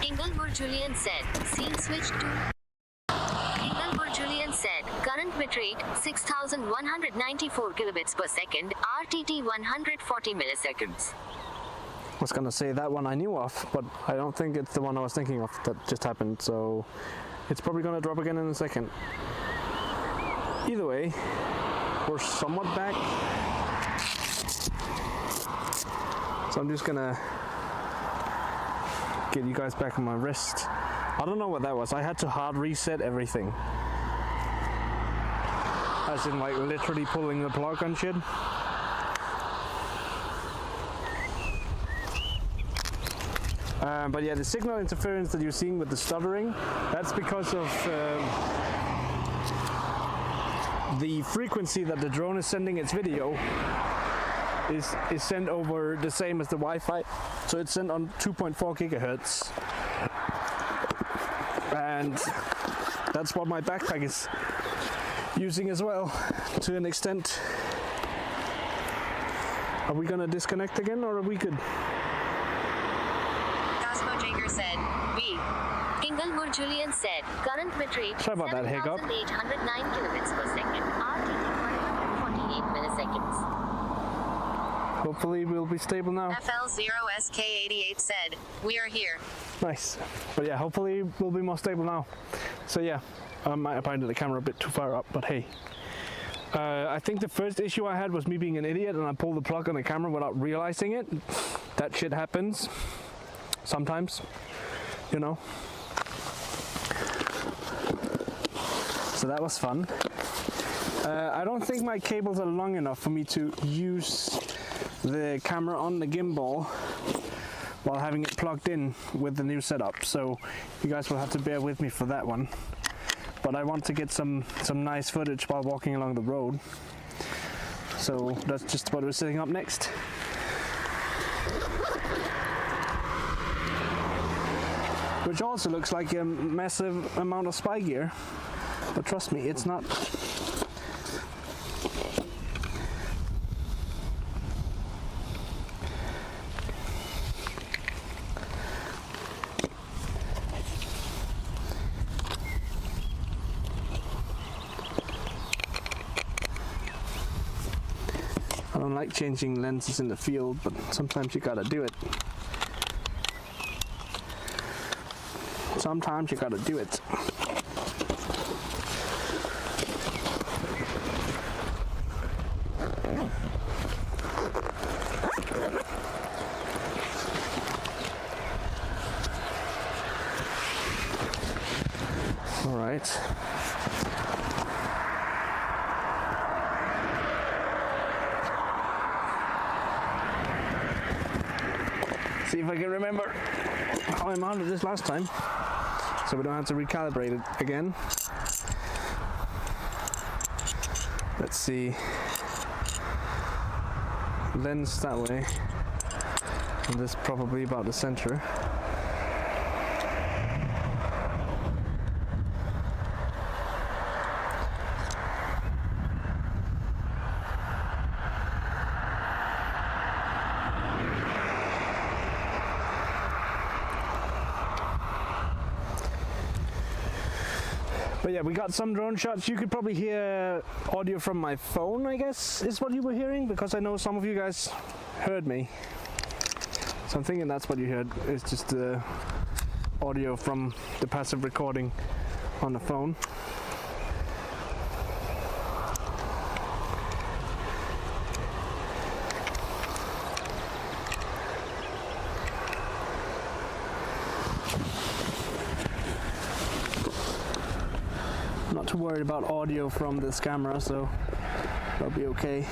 Inglewood Julian said, scene switch to. Inglewood Julian said, current bit rate 6,194 kilobits per second, RTT 140 milliseconds. I was gonna say that one I knew of, but I don't think it's the one I was thinking of that just happened, so it's probably gonna drop again in a second. Either way, we're somewhat back. So I'm just gonna get you guys back on my wrist. I don't know what that was. I had to hard reset everything. As in like literally pulling the plug and shit. But yeah, the signal interference that you're seeing with the stuttering, that's because of the frequency that the drone is sending its video is sent over the same as the Wi-Fi. So it's sent on 2.4 gigahertz. And that's what my backpack is using as well, to an extent. Are we gonna disconnect again, or are we good? CosmoJaeger said, B. Inglewood Julian said, current bit rate Sorry about that hiccup. 7,809 kilobits per second, RTT 148 milliseconds. Hopefully we'll be stable now. FL0SK88 said, we are here. Nice. But yeah, hopefully we'll be more stable now. So yeah, I might have pointed the camera a bit too far up, but hey. I think the first issue I had was me being an idiot and I pulled the plug on the camera without realizing it. That shit happens sometimes, you know. So that was fun. I don't think my cables are long enough for me to use the camera on the gimbal while having it plugged in with the new setup, so you guys will have to bear with me for that one. But I want to get some nice footage while walking along the road, so that's just what we're setting up next. Which also looks like a massive amount of spy gear, but trust me, it's not. I don't like changing lenses in the field, but sometimes you gotta do it. Sometimes you gotta do it. All right. See if I can remember how I mounted this last time, so we don't have to recalibrate it again. Let's see. Lens that way, and this probably about the center. But But yeah, we got some drone shots. You could probably hear audio from my phone, I guess, is what you were hearing, because I know some of you guys heard me. So I'm thinking that's what you heard, is just the audio from the passive recording on the phone. Not too worried about audio from this camera, so that'll be okay.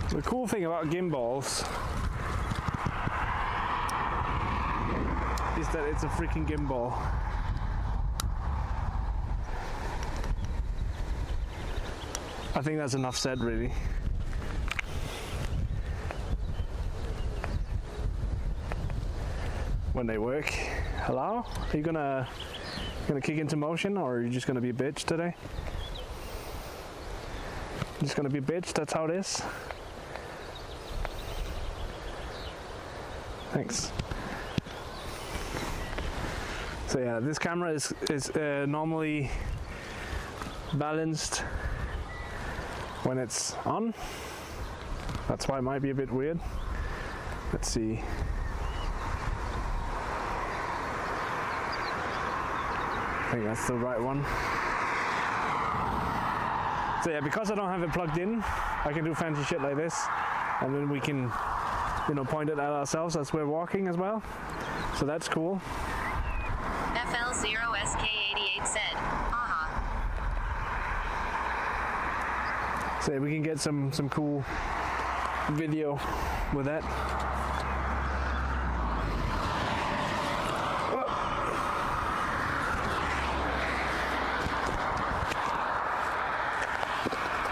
The cool thing about gimbals is that it's a freaking gimbal. I think that's enough said, really. When they work. Hello? Are you gonna kick into motion, or are you just gonna be a bitch today? Just gonna be a bitch, that's how it is? Thanks. So yeah, this camera is normally balanced when it's on. That's why it might be a bit weird. Let's see. I think that's the right one. So yeah, because I don't have it plugged in, I can do fancy shit like this, and then we can, you know, point it at ourselves as we're walking as well. So that's cool. FL0SK88 said, haha. So yeah, we can get some cool video with that.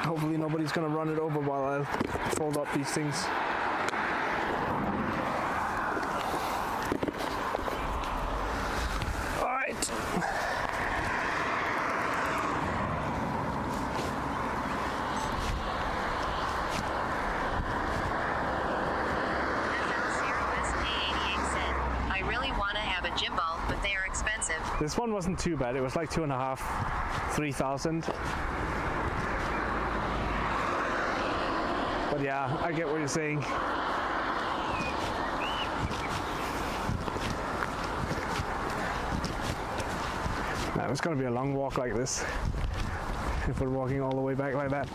Hopefully nobody's gonna run it over while I fold up these things. Alright. FL0SK88 said, I really want to have a gimbal, but they are expensive. This one wasn't too bad. It was like 2,500, 3,000. But yeah, I get what you're saying. Now it's gonna be a long walk like this if we're walking all the way back like that.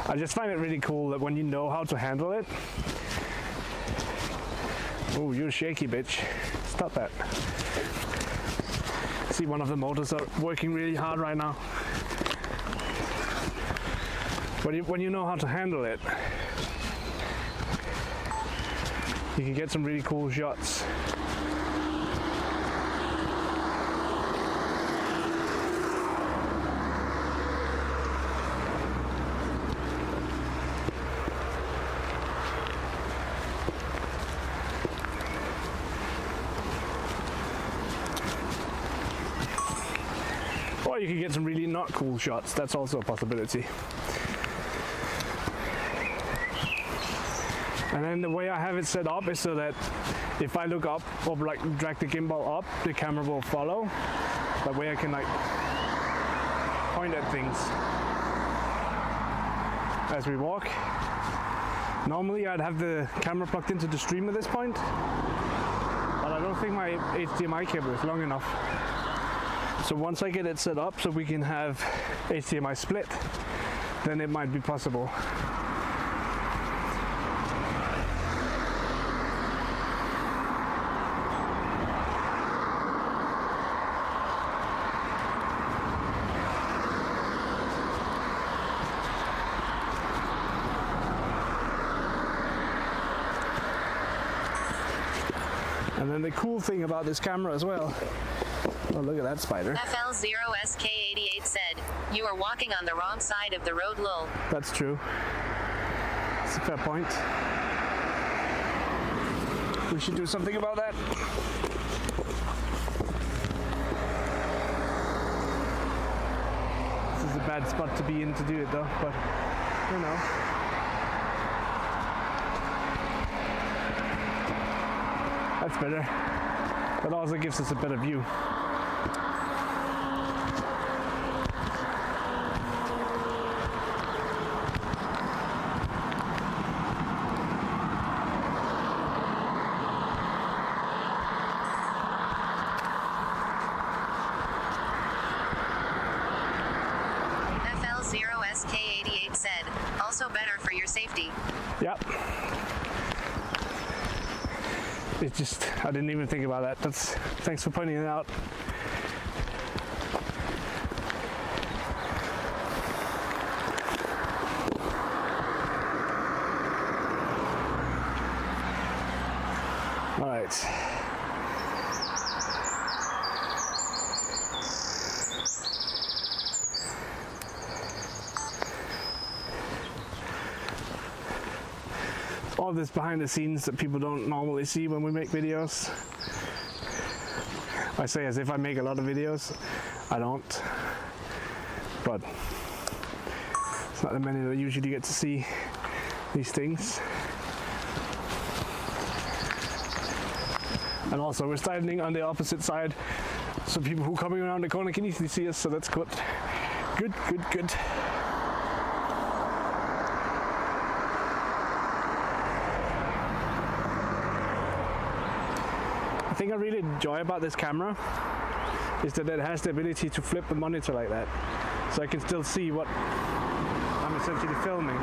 I just find it really cool that when you know how to handle it. Oh, you're shaky, bitch. Stop that. See, one of the motors are working really hard right now. When you know how to handle it, you can get some really cool shots. Or you can get some really not cool shots. That's also a possibility. And then the way I have it set up is so that if I look up or like drag the gimbal up, the camera will follow. That way I can like point at things as we walk. Normally I'd have the camera plugged into the stream at this point, but I don't think my HDMI cable is long enough. So once I get it set up so we can have HDMI split, then it might be possible. And then the cool thing about this camera as well, oh, look at that spider. FL0SK88 said, you are walking on the wrong side of the road, lol. That's true. That's a fair point. We should do something about that. This is a bad spot to be in to do it though, but you know. That's better. That also gives us a better view. FL0SK88 said, also better for your safety. Yep. It's just, I didn't even think about that. Thanks for pointing it out. All right. All this behind the scenes that people don't normally see when we make videos. I say as if I make a lot of videos. I don't. But it's not that many that usually get to see these things. And also we're standing on the opposite side, so people who are coming around the corner can easily see us, so that's good. Good, good, good. The thing I really enjoy about this camera is that it has the ability to flip the monitor like that, so I can still see what I'm essentially filming.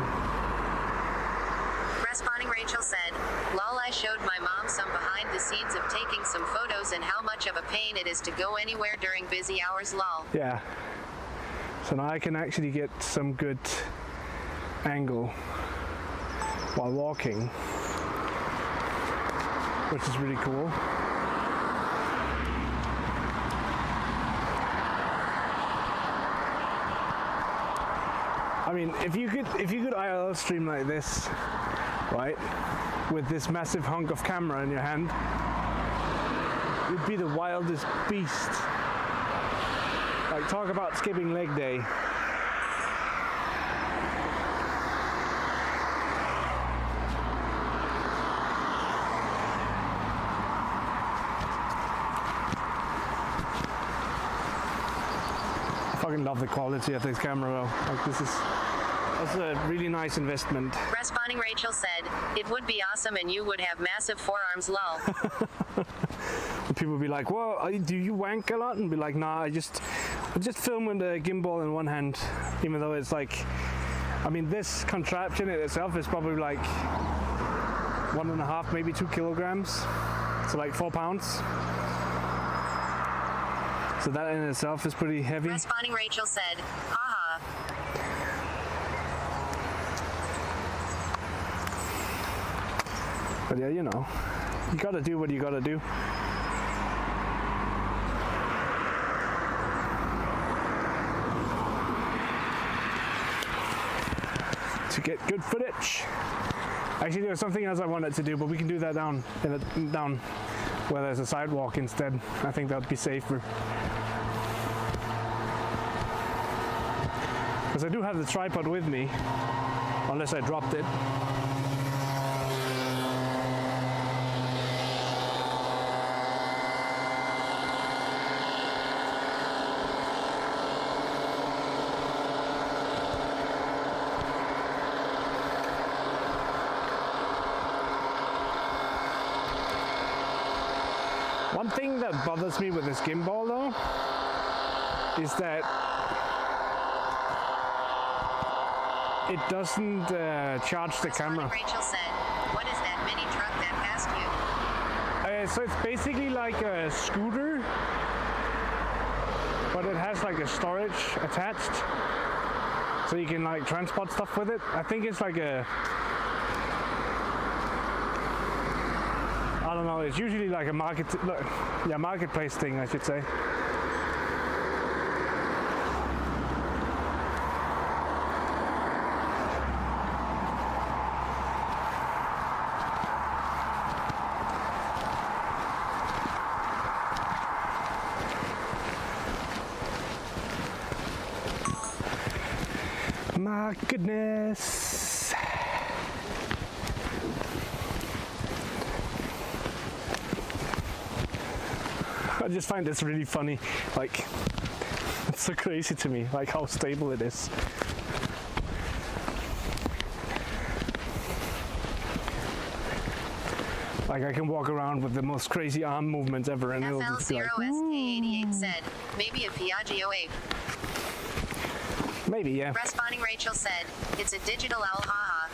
Responding Rachel said, lol, I showed my mom some behind the scenes of taking some photos and how much of a pain it is to go anywhere during busy hours, lol. Yeah, so now I can actually get some good angle while walking, which is really cool. I mean, if you could IRL stream like this, right, with this massive hunk of camera in your hand, you'd be the wildest beast. Like, talk about skipping leg day. I fucking love the quality of this camera though. Like, that's a really nice investment. Responding Rachel said, it would be awesome and you would have massive forearms, lol. People would be like, whoa, do you wank a lot? And be like, nah, I just film with the gimbal in one hand, even though it's like, I mean, this contraption in itself is probably like 1.5, maybe 2 kilograms. So like 4 pounds. So that in itself is pretty heavy. Responding Rachel said, haha. But yeah, you know, you gotta do what you gotta do. To get good footage. Actually, there was something else I wanted to do, but we can do that down where there's a sidewalk instead. I think that would be safer. Because I do have the tripod with me, unless I dropped it. One thing that bothers me with this gimbal though is that it doesn't charge the camera. Rachel said, what is that mini truck that passed you? So it's basically like a scooter, but it has like a storage attached, so you can like transport stuff with it. I think it's like a, I don't know, it's usually like a marketplace thing, I should say. My goodness. I just find this really funny. Like, it's so crazy to me, like how stable it is. Like I can walk around with the most crazy arm movements ever and it'll just be like, FL0SK88 said, maybe a Piaggio ape. Maybe, yeah. Responding Rachel said, it's a digital owl, haha.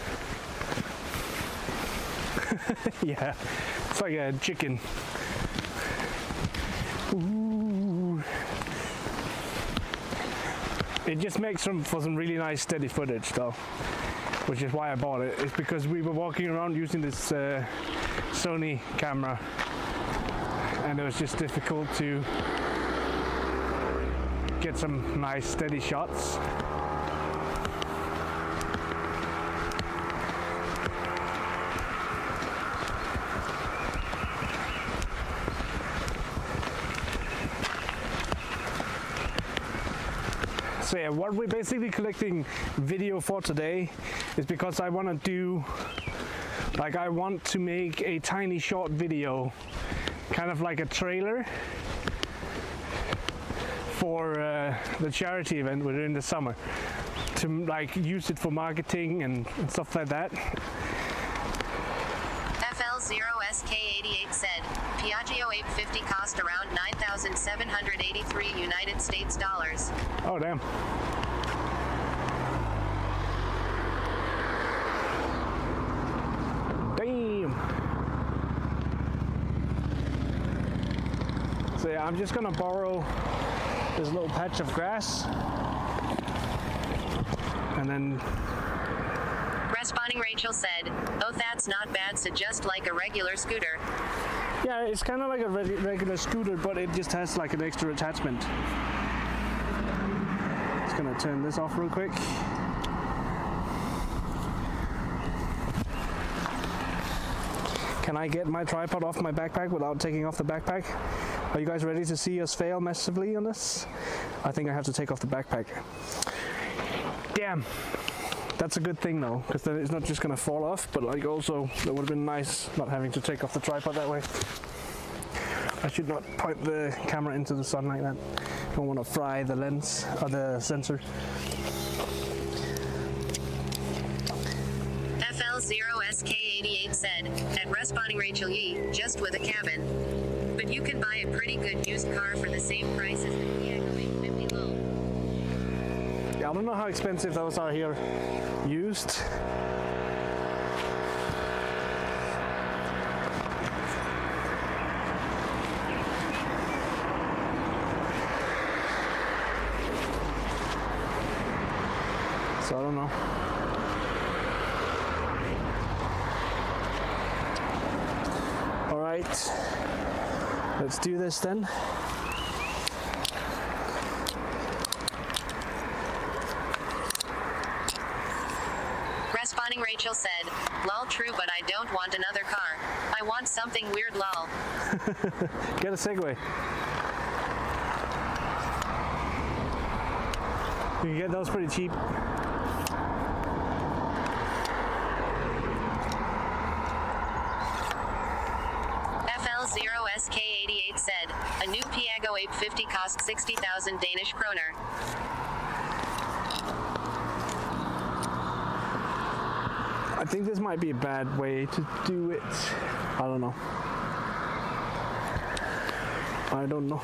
Yeah, it's like a chicken. Ooh. It just makes for some really nice steady footage though, which is why I bought it. It's because we were walking around using this Sony camera and it was just difficult to get some nice steady shots. So yeah, what we're basically collecting video for today is because I want to do, like I want to make a tiny short video, kind of like a trailer for the charity event we're doing in the summer, to like use it for marketing and stuff like that. FL0SK88 said, Piaggio Ape 50 cost around $9,783 United States dollars. Oh damn. Damn. So yeah, I'm just gonna borrow this little patch of grass and then Responding Rachel said, oh that's not bad, so just like a regular scooter. yeah, it's kind of like a regular scooter, but it just has like an extra attachment. Just gonna turn this off real quick. Can I get my tripod off my backpack without taking off the backpack? Are you guys ready to see us fail massively on this? I think I have to take off the backpack. Damn. That's a good thing though, because then it's not just gonna fall off, but like also it would have been nice not having to take off the tripod that way. I should not point the camera into the sun like that. Don't want to fry the lens or the sensor. FL0SK88 said, at Responding Rachel Yee, just with a cabin. But you can buy a pretty good used car for the same price as the Piaggio 850 low. Yeah, I don't know how expensive those are here used. So I don't know. All right, let's do this then. Responding Rachel said, lol true, but I don't want another car. I want something weird, lol. Get a Segway. You can get those pretty cheap. FL0SK88 said, a new Piaggio 850 cost 60,000 Danish kroner. I think this might be a bad way to do it. I don't know. I don't know.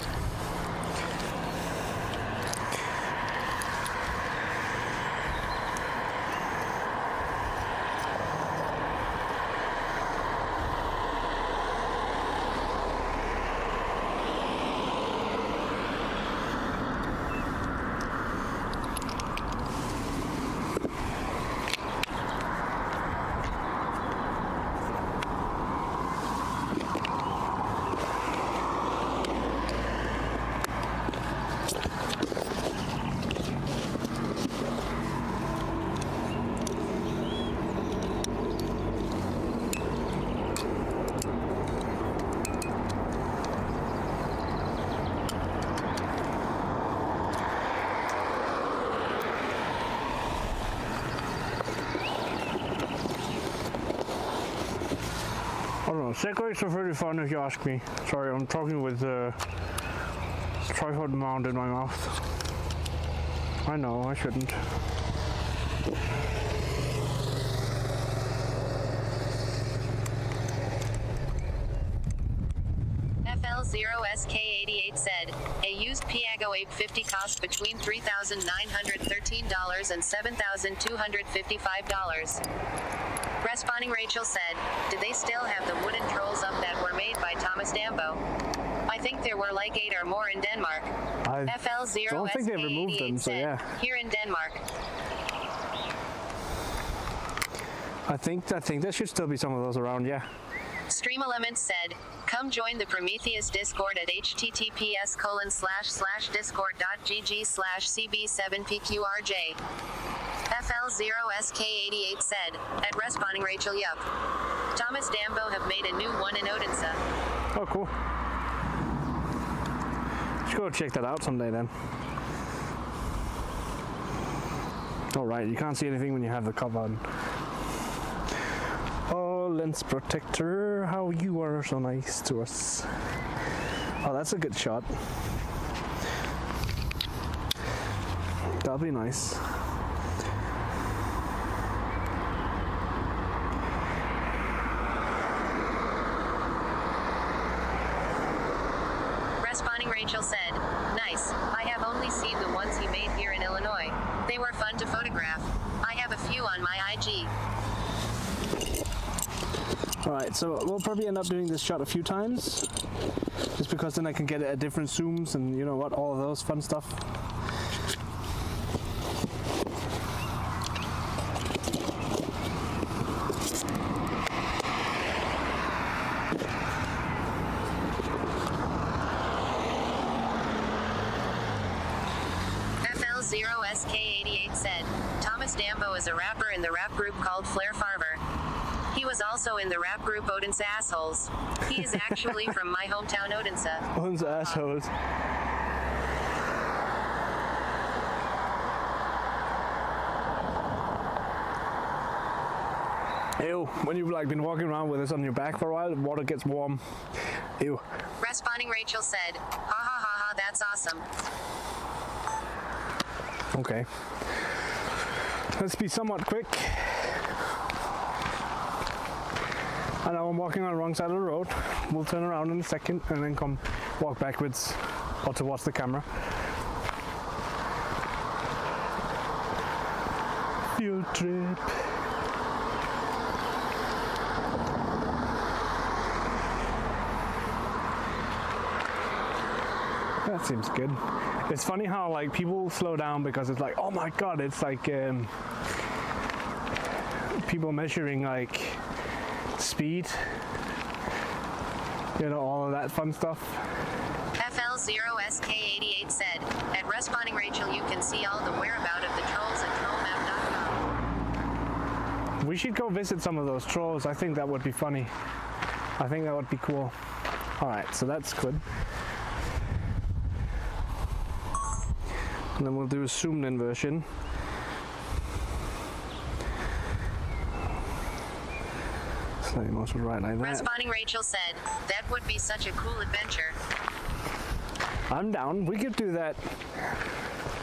know. Segways are pretty fun if you ask me. Sorry, I'm talking with the tripod mount in my mouth. I know, I shouldn't. FL0SK88 said, a used Piaggio 850 cost between $3,913 and $7,255. Responding Rachel said, did they still have the wooden trolls up that were made by Thomas Dambo? I think there were like 8 or more in Denmark. I FL0SK88 don't think they removed them, so said, yeah. here in Denmark. I think there should still be some of those around, yeah. Stream Elements said, come join the Prometheus Discord at https://discord.gg/cb7pqrj. FL0SK88 said, at Responding Rachel yup. Thomas Dambo have made a new one in Odense. Oh, cool. Let's go check that out someday then. Alright, you can't see anything when you have the cover on. Oh, lens protector, how you are so nice to us. Oh, that's a good shot. That'll be nice. Responding Rachel said, nice, I have only seen the ones he made here in Illinois. They were fun to photograph. I have a few on my IG. Alright, so we'll probably end up doing this shot a few times, just because then I can get it at different zooms and you know what, all of those fun stuff. FL0SK88 said, Thomas Dambo is a rapper in the rap group called Flair Farver. He was also in the rap group Odense Assholes. He is actually from my hometown Odense. Odense Assholes. Ew, when you've like been walking around with this on your back for a while, the water gets warm. Ew. Responding Rachel said, ha ha ha ha, that's awesome. Okay. Let's be somewhat quick. I know I'm walking on the wrong side of the road. We'll turn around in a second and then come walk backwards or towards the camera. Field trip. That seems good. It's funny how like people slow down because it's like, oh my god, it's like people measuring like speed, you know, all of that fun stuff. FL0SK88 said, at Responding Rachel you can see all the whereabout of the trolls at trollmap.com. We should go visit some of those trolls. I think that would be funny. I think that would be cool. Alright, so that's good. And then we'll do a zoomed in version. Slightly more to the right like that. Responding Rachel said, that would be such a cool adventure. I'm down. We could do that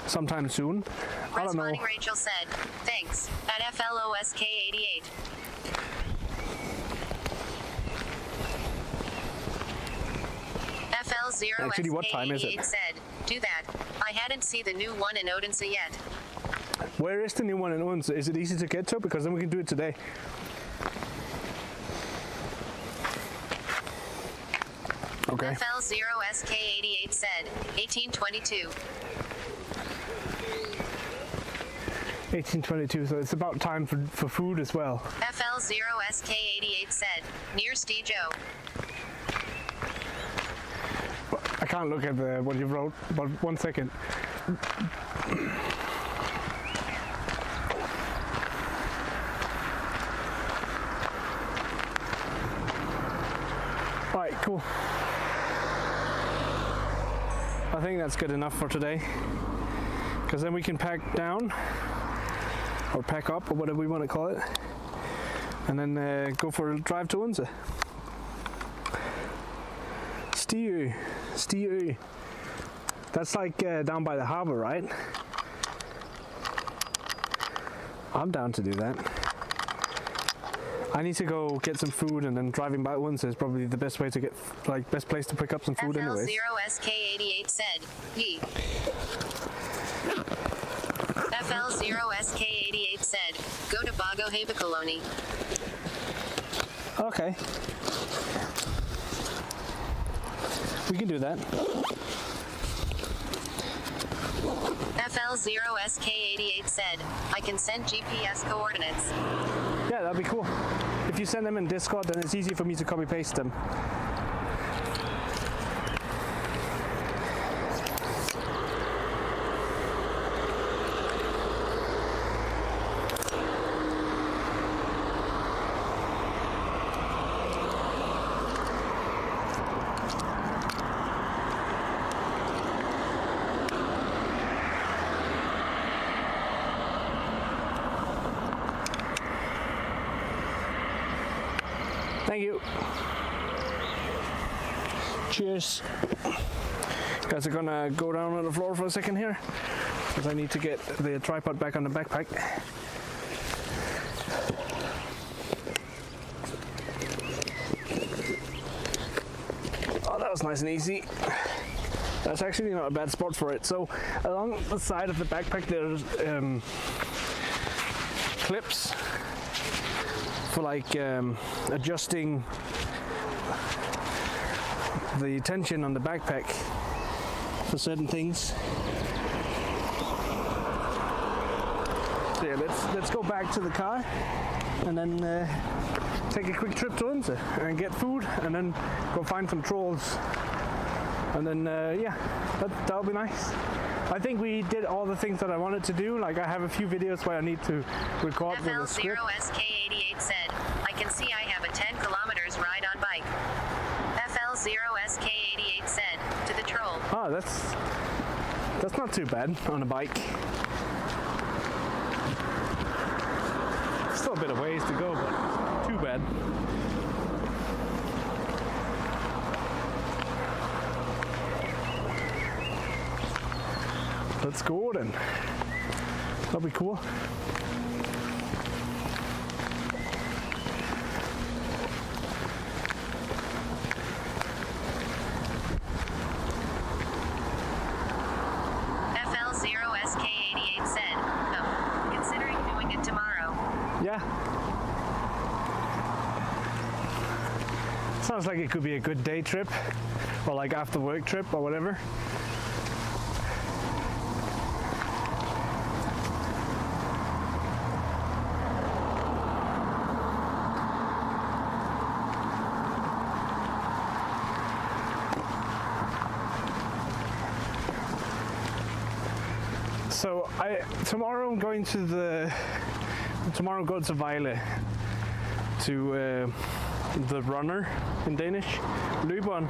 sometime soon. I don't know. Responding Rachel said, thanks, at FLOSK88. Actually, what time is it? FL0SK88 said, do that. I hadn't seen the new one in Odense yet. Where is the new one in Odense? Is it easy to get to? Because then we can do it today. Okay. FL0SK88 said, 1822. 1822, so it's about time for food as well. FL0SK88 said, near Stejo. I can't look at what you wrote, but 1 second. Alright, cool. I think that's good enough for today. Because then we can pack down, or pack up, or whatever we want to call it. And then go for a drive to Odense. Stiø. That's like down by the harbor, right? I'm down to do that. I need to go get some food, and then driving by once is probably the best way to get, like, best place to pick up some food anyways. FL0SK88 said, Ye. FL0SK88 said, go to Bago Habicoloni. Okay. We can do that. FL0SK88 said, I can send GPS coordinates. Yeah, that'd be cool. If you send them in Discord, then it's easy for me to copy paste them. Thank you. Cheers. Guys are gonna go down on the floor for a second here, because I need to get the tripod back on the backpack. Oh, that was nice and easy. That's actually not a bad spot for it. So along the side of the backpack there's clips for like adjusting the tension on the backpack for certain things. So yeah, let's go back to the car and then take a quick trip to Odense and get food, and then go find some trolls, and then yeah, that'll be nice. I think we did all the things that I wanted to do. Like, I have a few videos where I need to record with a script. FL0SK88 said, I can see I have a 10 kilometers ride on bike. FL0SK88 said, to the troll. Oh, that's not too bad on a bike. Still a bit of ways to go, but not too bad. Let's go then. That'll be cool. FL0SK88 said, considering doing it tomorrow. Yeah. Sounds like it could be a good day trip, or like after work trip or whatever. So tomorrow I'm going to go to Vejle to the runner in Danish, løberen,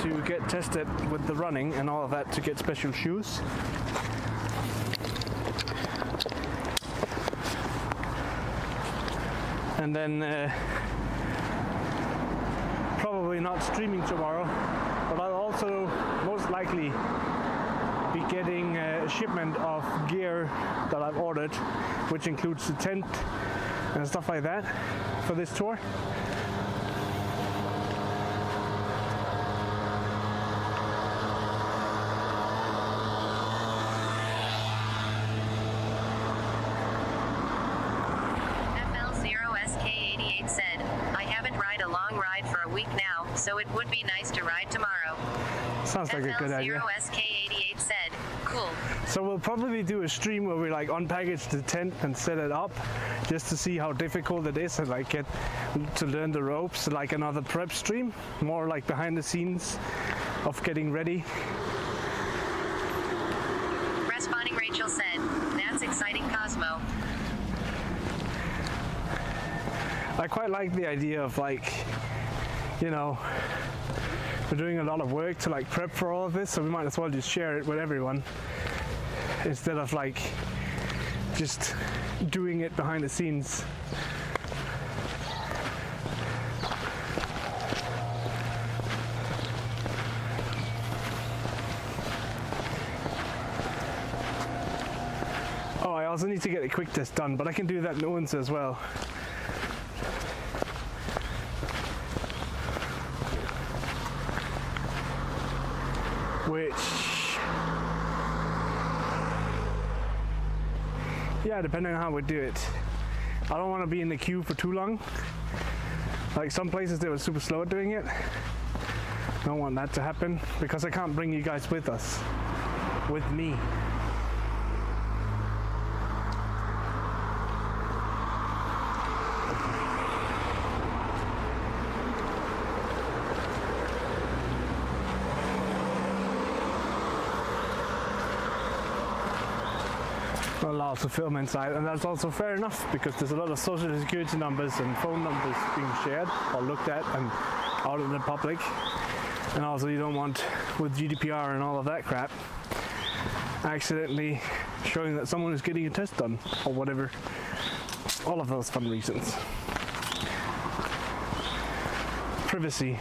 to get tested with the running and all of that, to get special shoes. And then probably not streaming tomorrow, but I'll also most likely be getting a shipment of gear that I've ordered, which includes the tent and stuff like that for this tour. FL0SK88 said, I haven't ride a long ride for a week now, so it would be nice to ride tomorrow. Sounds like a good idea. FL0SK88 said, cool. So we'll probably do a stream where we like unpackage the tent and set it up, just to see how difficult it is, and like get to learn the ropes, like another prep stream, more like behind the scenes of getting ready. Responding Rachel said, that's exciting, Cosmo. I quite like the idea of, like, you know, we're doing a lot of work to like prep for all of this, so we might as well just share it with everyone instead of like just doing it behind the scenes. also need to get a quick test done, but I can do that in Odense as well. Which, yeah, depending on how we do it. I don't want to be in the queue for too long. Like some places they were super slow at doing it. I don't want that to happen because I can't bring you guys with us, with me. Allowed to film inside, and that's also fair enough because there's a lot of social security numbers and phone numbers being shared or looked at and out in the public, and also you don't want, with GDPR and all of that crap, accidentally showing that someone is getting a test done or whatever. All of those fun reasons. Privacy.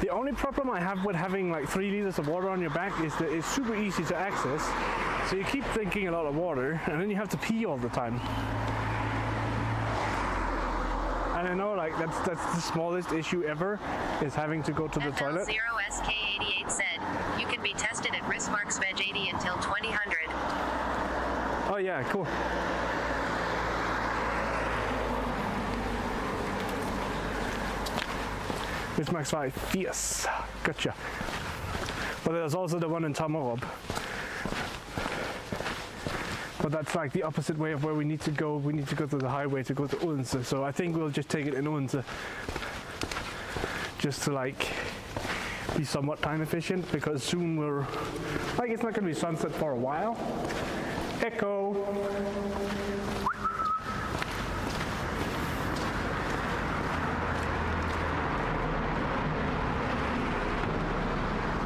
The only problem I have with having like 3 liters of water on your back is that it's super easy to access. So you keep drinking a lot of water and then you have to pee all the time. And I know like that's the smallest issue ever, is having to go to the toilet. FL0SK88 said, you can be tested at Rismark Speg 80 until 2000. Oh yeah, cool. Rismarksvej 80. Gotcha. But there's also the one in TOMAHAWK. But that's like the opposite way of where we need to go. We need to go to the highway to go to Odense. So I think we'll just take it in Odense. Just to like be somewhat time efficient, because soon we're like, it's not gonna be sunset for a while. Echo.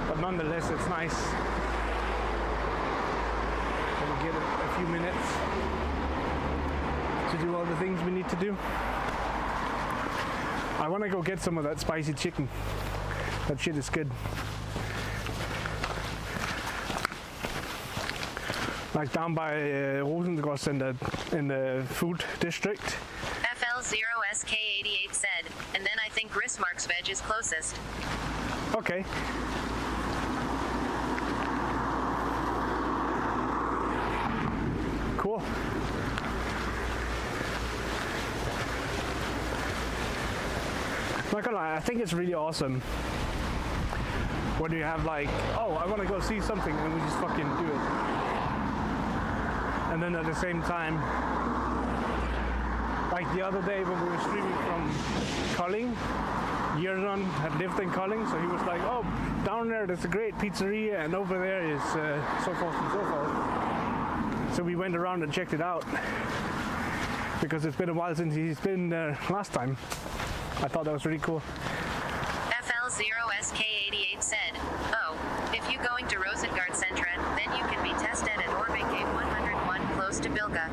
But nonetheless, it's nice. We'll get a few minutes to do all the things we need to do. I want to go get some of that spicy chicken. That shit is good. Like down by Rosengård Center in the food district. FL0SK88 said, and then I think Rismark's veg is closest. Okay. Cool. Not gonna lie, I think it's really awesome when you have like, oh, I want to go see something, and we just fucking do it. And then at the same time, like the other day when we were streaming from Kolding, Jetson had lived in Kolding, so he was like, oh, down there there's a great pizzeria, and over there is so forth and so forth. So we went around and checked it out, because it's been a while since he's been there last time. I thought that was really cool. FL0SK88 said, oh, if you going to Rosengård Center, then you can be tested at Røde Go 101 close to Bilka.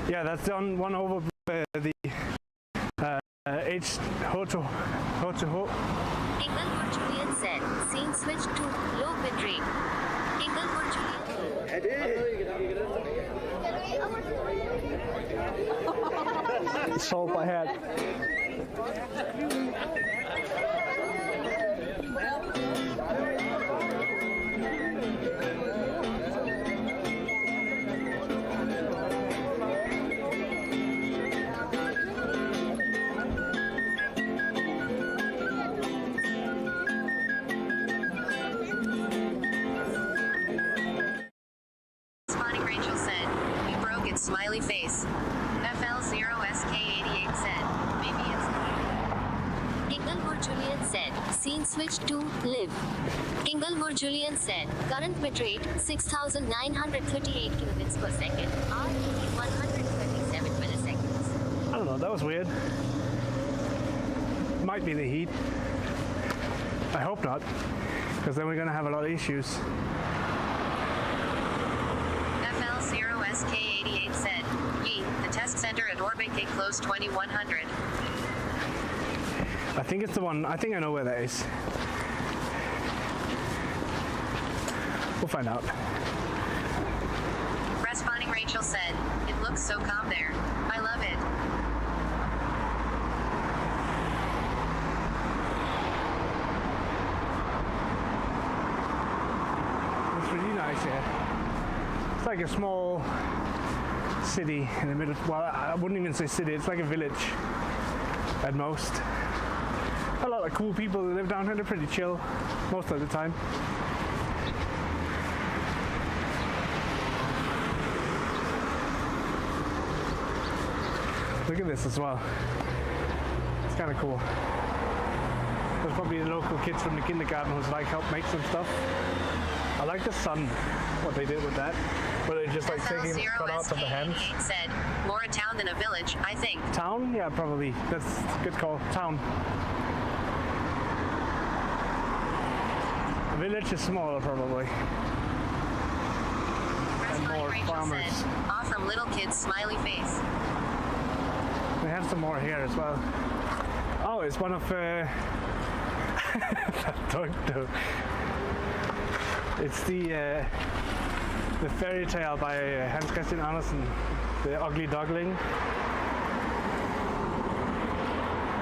Yeah, that's the one over the H2H. Inglewood Julian said, scene switch to low bit rate. Inglewood Julian. Let's hope I had. Spotting Rachel said, you broke its smiley face. FL0SK88 said, maybe it's Inglewood Julian said, scene switch to live. Inglewood Julian said, current bitrate 6,938 kilobits per second, RTT 137 milliseconds. I don't know, that was weird. Might be the heat. I hope not, because then we're gonna have a lot of issues. FL0SK88 said, Yee, the test center at Orbeke close 2100. I think it's the one, I think I know where that is. We'll find out. Responding Rachel said, "It looks so calm there. I love it." It's really nice here. It's like a small city in the middle. Well, I wouldn't even say city. It's like a village at most. A lot of cool people that live down here. They're pretty chill most of the time. Look at this as well. It's kind of cool. There's probably the local kids from the kindergarten who's like help make some stuff. I like the sun, what they did with that. But they just like taking cut out of the hands. Said, "More a town than a village, I think." Town? Yeah, probably. That's a good call. Town. Village is smaller, probably. And more Rachel farmers. said, "Off from little kid's smiley face." We have some more here as well. Oh, it's one of that dog though. It's the fairy tale by Hans Christian Andersen, The Ugly Duckling.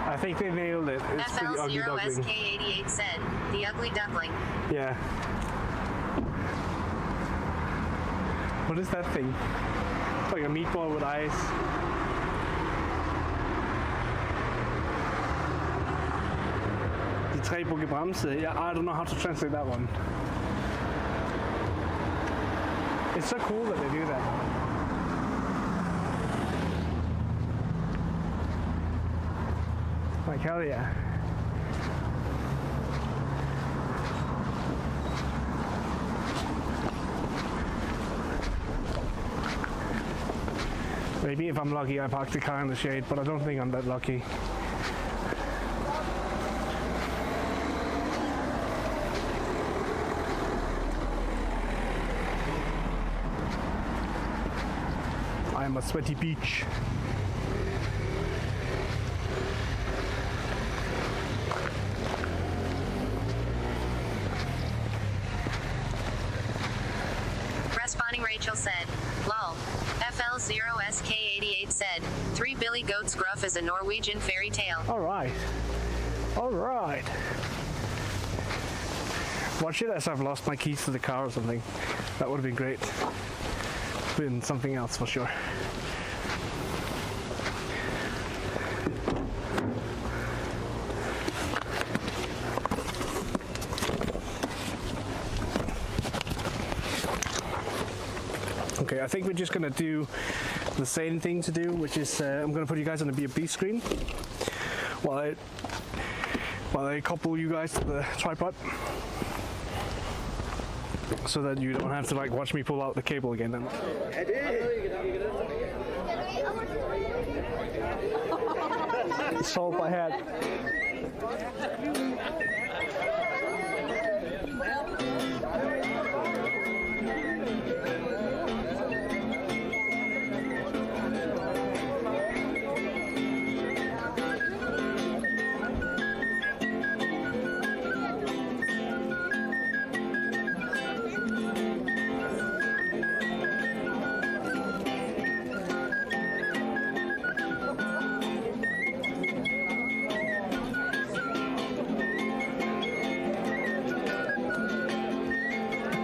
I think they nailed it. It's the Ugly Duckling. FL0SK88 said, "The Ugly Duckling." Yeah. What is that thing? It's like a meatball with eyes. De tre bukke bremse. Yeah, I don't know how to translate that one. It's so cool that they do that. Like hell yeah. Maybe if I'm lucky I park the car in the shade, but I don't think I'm that lucky. I am a sweaty beach. Responding Rachel said, "Lol." FL0SK88 said, "3 Billy Goats Gruff is a Norwegian fairy tale." Alright. Alright. Watch it as I've lost my keys to the car or something. That would have been great. Been something else for sure. Okay, I think we're just gonna do the same thing to do, which is I'm gonna put you guys on a B screen while I couple you guys to the tripod, so that you don't have to like watch me pull out the cable again. Then. Salt I had.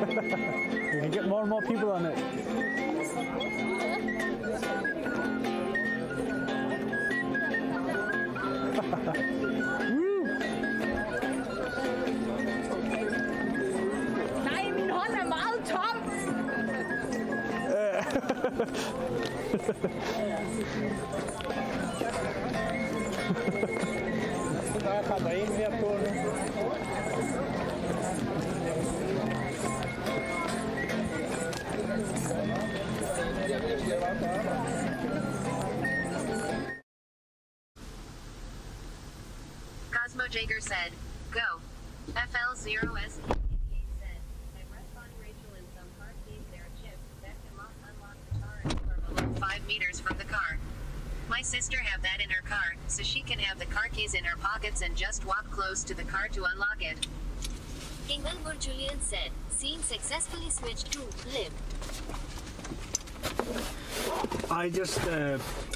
We can get more and more people on it. Nej, min hånd er meget tom. Der kommer en her på nu. CosmoJaeger said, "Go." FL0S said, "I'm responding Rachel in some car sees their chip that cannot unlock the car anywhere below 5 meters from the car. My sister have that in her car, so she can have the car keys in her pockets and just walk close to the car to unlock it." Inglewood Julian said, scene successfully switched to live. I just,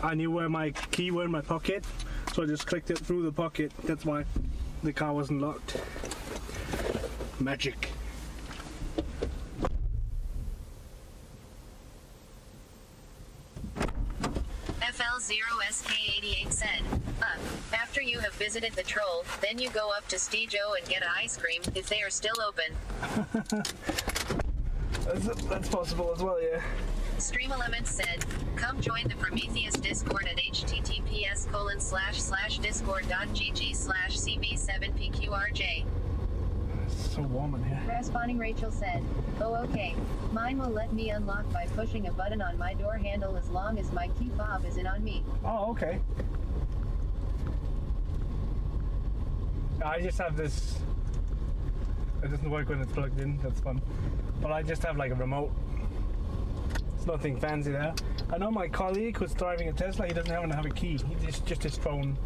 I knew where my key were in my pocket, so I just clicked it through the pocket. That's why the car wasn't locked. Magic. FL0SK88 said, after you have visited the troll, then you go up to Stejo and get an ice cream, if they are still open. That's possible as well, yeah. Stream Elements said, come join the Prometheus Discord at https://discord.gg/cb7pqrj. It's so warm in here. Responding Rachel said, oh okay. Mine will let me unlock by pushing a button on my door handle as long as my key fob isn't on me. Oh, okay. I just have this. It doesn't work when it's plugged in, that's fun. But I just have like a remote. It's nothing fancy there. I know my colleague who's driving a Tesla, he doesn't even have a key. He's just his phone.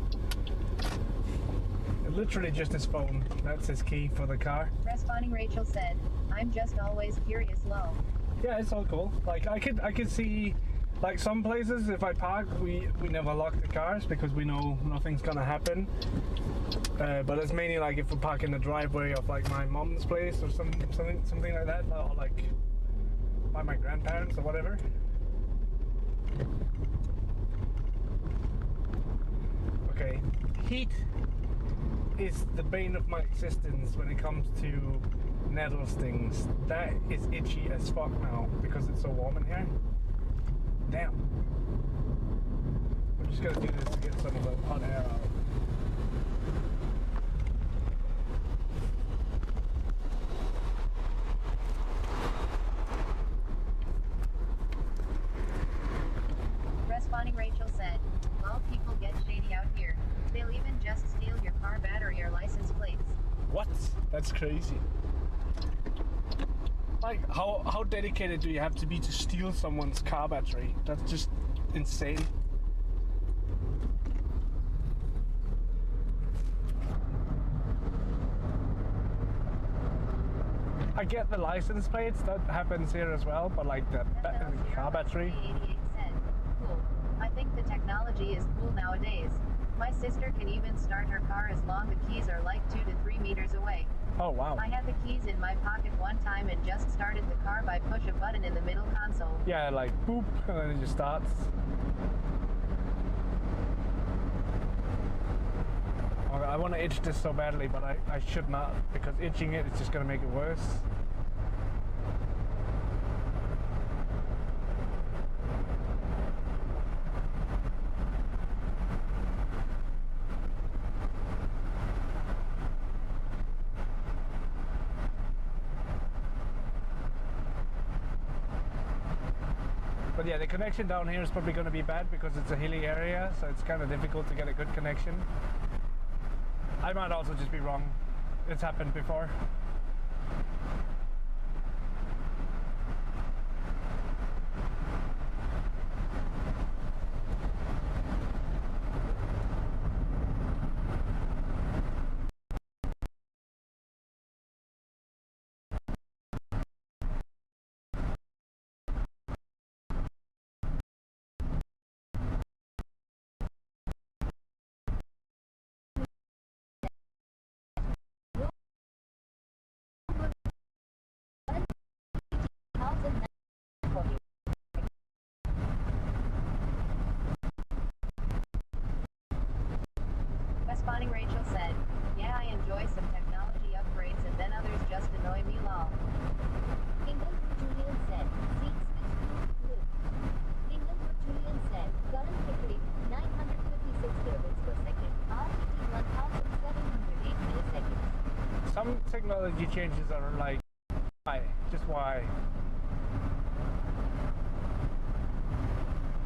Literally just his phone. That's his key for the car. Responding Rachel said, I'm just always curious lol. Yeah, it's all cool. Like I could see like some places if I park we never lock the cars because we know nothing's gonna happen. But it's mainly like if we park in the driveway of like my mom's place or something like that, or like by my grandparents or whatever. Okay, heat is the bane of my existence when it comes to nettle stings. That is itchy as fuck now because it's so warm in here. Damn. I'm just gonna do this to get some of the hot air out. Responding Rachel said, well, people get shady out here. They'll even just steal your car battery or license plates. What? That's crazy. Like, how dedicated do you have to be to steal someone's car battery? That's just insane. I get the license plates, that happens here as well, but like the car battery. Said, cool. I think the technology is cool nowadays. My sister can even start her car as long the keys are like 2 to 3 meters away. Oh wow. I had the keys in my pocket one time and just started the car by push a button in the middle console. Yeah, like boop, and then it just starts. Okay, I want to itch this so badly, but I should not, because itching it is just going to make it worse. But yeah, the connection down here is probably going to be bad because it's a hilly area, so it's kind of difficult to get a good connection. I might also just be wrong. It's happened before. Responding Rachel said, yeah, I enjoy some technology upgrades and then others just annoy me lol. Inglewood Julian said, seat switch to live. Inglewood Julian said, current hit rate 956 kilobits per second, RTT 1708 milliseconds. Some technology changes are like, why? Just why?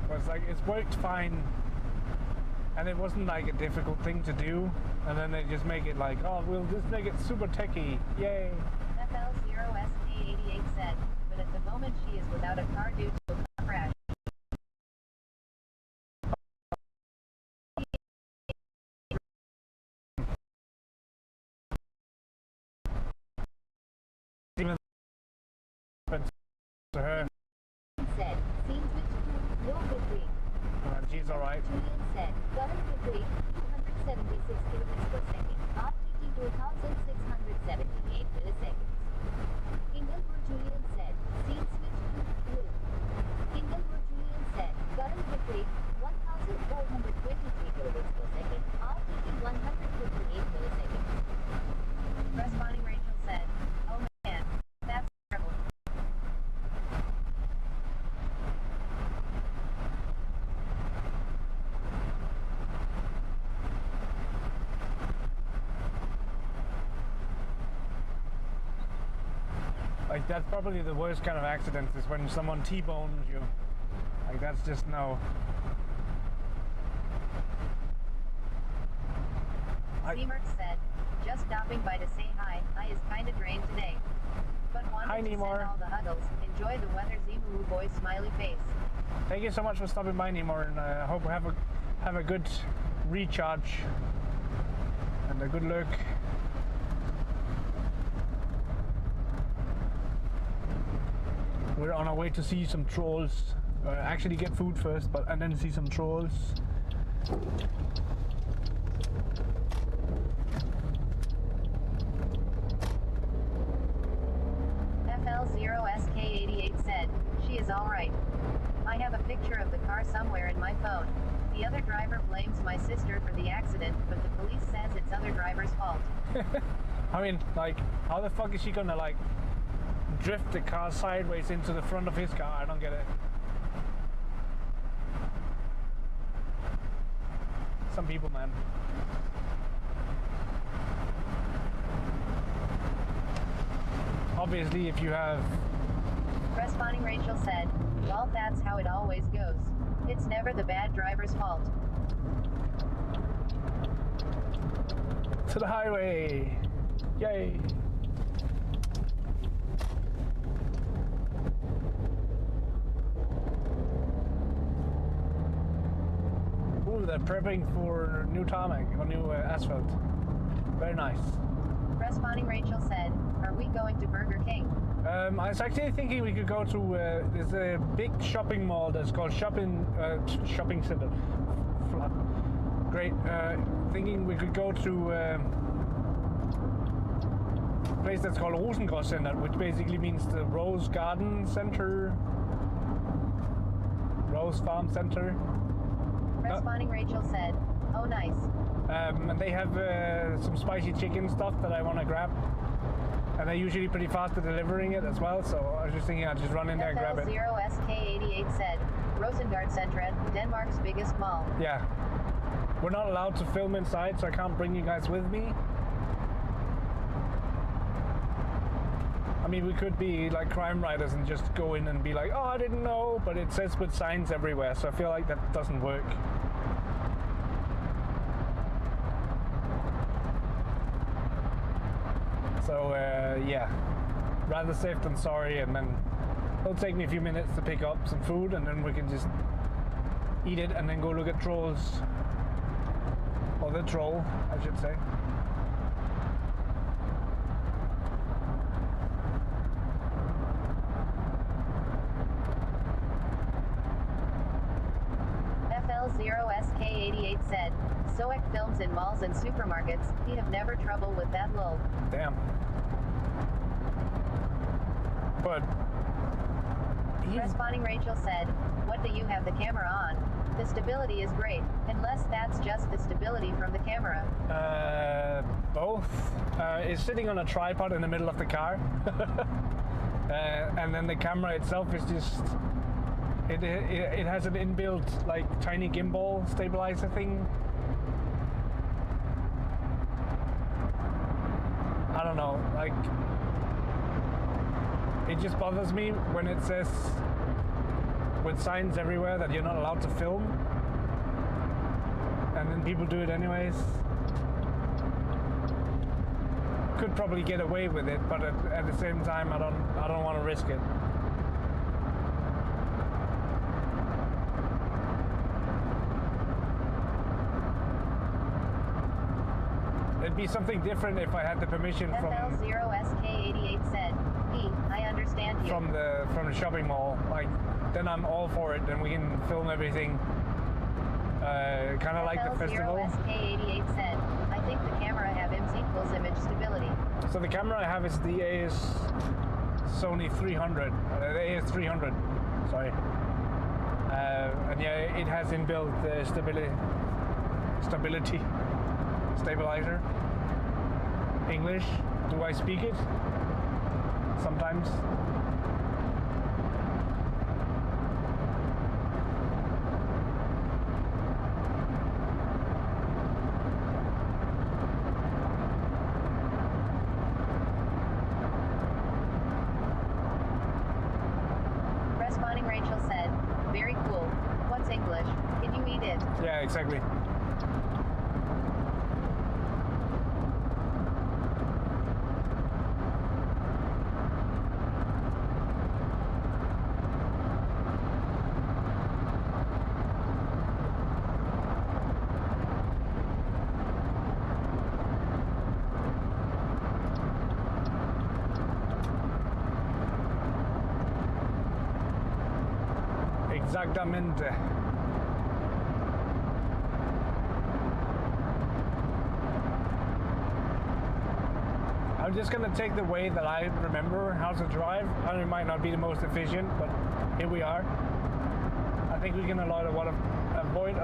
But it's like, it's worked fine. And it wasn't like a difficult thing to do, and then they just make it like, oh, we'll just make it super techy, yay. FL0SK88 said, but at the moment she is without a car due to a car crash. he's alright. Julian said, current bit rate 276 kilobits per second, RTT 2678 milliseconds. Inglewood Julian said, scene switch to live. Inglewood Julian said, current bit rate 1423 kilobits per second, RTT 158 milliseconds. Responding Rachel said, oh man, that's terrible. Like, that's probably the worst kind of accident, is when someone T-bones you. Like, that's just no. Seamerk said, just stopping by to say hi. I is kinda drained today. But wanted Hi, to send Nemor. all the huddles. Enjoy the weather, Zimu boy smiley face. Thank you so much for stopping by, Nemor, and I hope we have a good recharge and a good look. We're on our way to see some trolls. Actually get food first, and then see some trolls. FL0SK88 said, she is alright. I have a picture of the car somewhere in my phone. The other driver blames my sister for the accident, but the police says it's other driver's fault. I mean, like, how the fuck is she gonna, like, drift the car sideways into the front of his car? I don't get it. Some people, man. Obviously, if you have... Responding Rachel said, well, that's how it always goes. It's never the bad driver's fault. To the highway! Yay! Ooh, they're prepping for new tarmac or new asphalt. Very nice. Responding Rachel said, are we going to Burger King? I was actually thinking we could go to there's a big shopping mall that's called shopping center. Great. Thinking we could go to a place that's called Rosengård Center, which basically means the Rose Garden Center, Rose Farm Center. Responding Rachel said, oh nice. And they have some spicy chicken stuff that I want to grab. And they're usually pretty fast at delivering it as well, so I was just thinking I'd just run in there and grab it. FL0SK88 said, Rosengård Center, Denmark's biggest mall. Yeah. We're not allowed to film inside, so I can't bring you guys with me. I mean, we could be like crime writers and just go in and be like, oh, I didn't know, but it says with signs everywhere, so I feel like that doesn't work. So, yeah, rather safe than sorry, and then it'll take me a few minutes to pick up some food, and then we can just eat it and then go look at trolls. Or the troll, I should say. FL0SK88 said, Soek films in malls and supermarkets. He have never trouble with that lol. Damn. But Responding Rachel said, what do you have the camera on? The stability is great, unless that's just the stability from the camera. Both. It's sitting on a tripod in the middle of the car. And then the camera itself is just... It has an inbuilt, like, tiny gimbal stabilizer thing. I don't know, like... It just bothers me when it says with signs everywhere that you're not allowed to film, and then people do it anyways. Could probably get away with it, but at the same time, I don't want to risk it. It'd be something different if I had the permission from FL0SK88 said, I understand you. From the shopping mall. Like, then I'm all for it. Then we can film everything Kind of like the festival. SK88 said, I think the camera have IMS equals image stability. So the camera I have is the Sony 300, the AS300, sorry. And yeah, it has inbuilt stabilizer. English, do I speak it? Sometimes. Responding Rachel said, very cool. What's English? Can you eat it? Yeah, exactly. Exactamente. I'm just gonna take the way that I remember how to drive. And it might not be the most efficient, but here we are. I think we can avoid a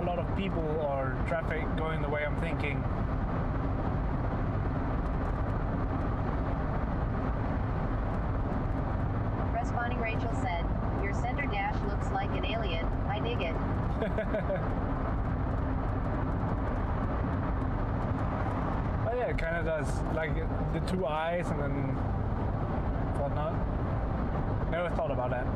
lot of people or traffic going the way I'm thinking. Responding Rachel said, your center dash looks like an alien. I dig it. Oh yeah, it kind of does, like the two eyes and then whatnot. Never thought about that.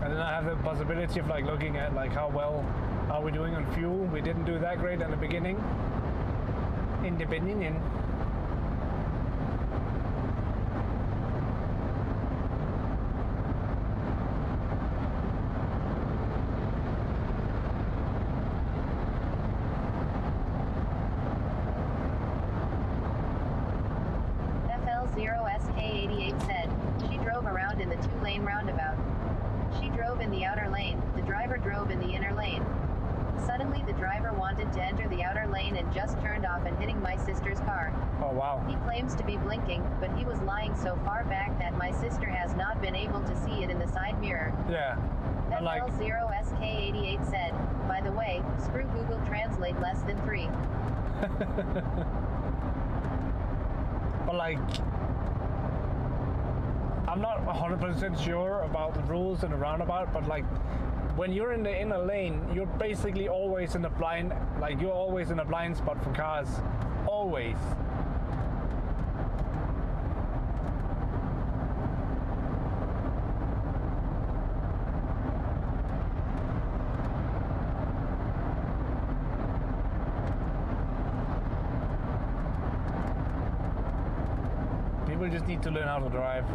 And then I have the possibility of like looking at like how well are we doing on fuel. We didn't do that great in the beginning. In the beginning. FL0SK88 said, she drove around in the two-lane roundabout. She drove in the outer lane, the driver drove in the inner lane. Suddenly the driver wanted to enter the outer lane and just turned off and hitting my sister's car. Oh wow. He claims to be blinking, but he was lying so far back that my sister has not been able to see it in the side mirror. Yeah. FL0SK88 said, by the way, screw Google Translate less than 3. But like, I'm not 100% sure about the rules in the roundabout, but like, when you're in the inner lane, you're basically always in the blind, like you're always in a blind spot for cars. Always. People just need to learn how to drive.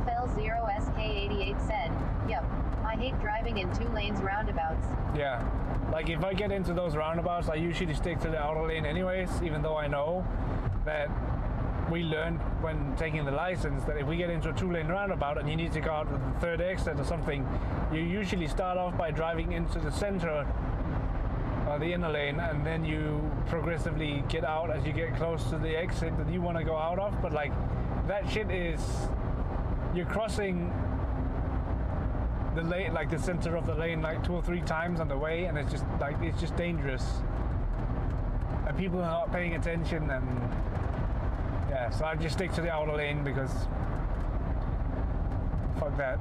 FL0SK88 said, yup, I hate driving in two lanes roundabouts. Yeah, like if I get into those roundabouts, I usually stick to the outer lane anyways, even though I know that we learned when taking the license that if we get into a two-lane roundabout and you need to go out with the third exit or something, you usually start off by driving into the center or the inner lane, and then you progressively get out as you get close to the exit that you want to go out of. But like, that shit is, you're crossing the lane, like the center of the lane, like 2 or 3 times on the way, and it's just like, it's just dangerous. And people are not paying attention, and yeah, so I just stick to the outer lane because fuck that.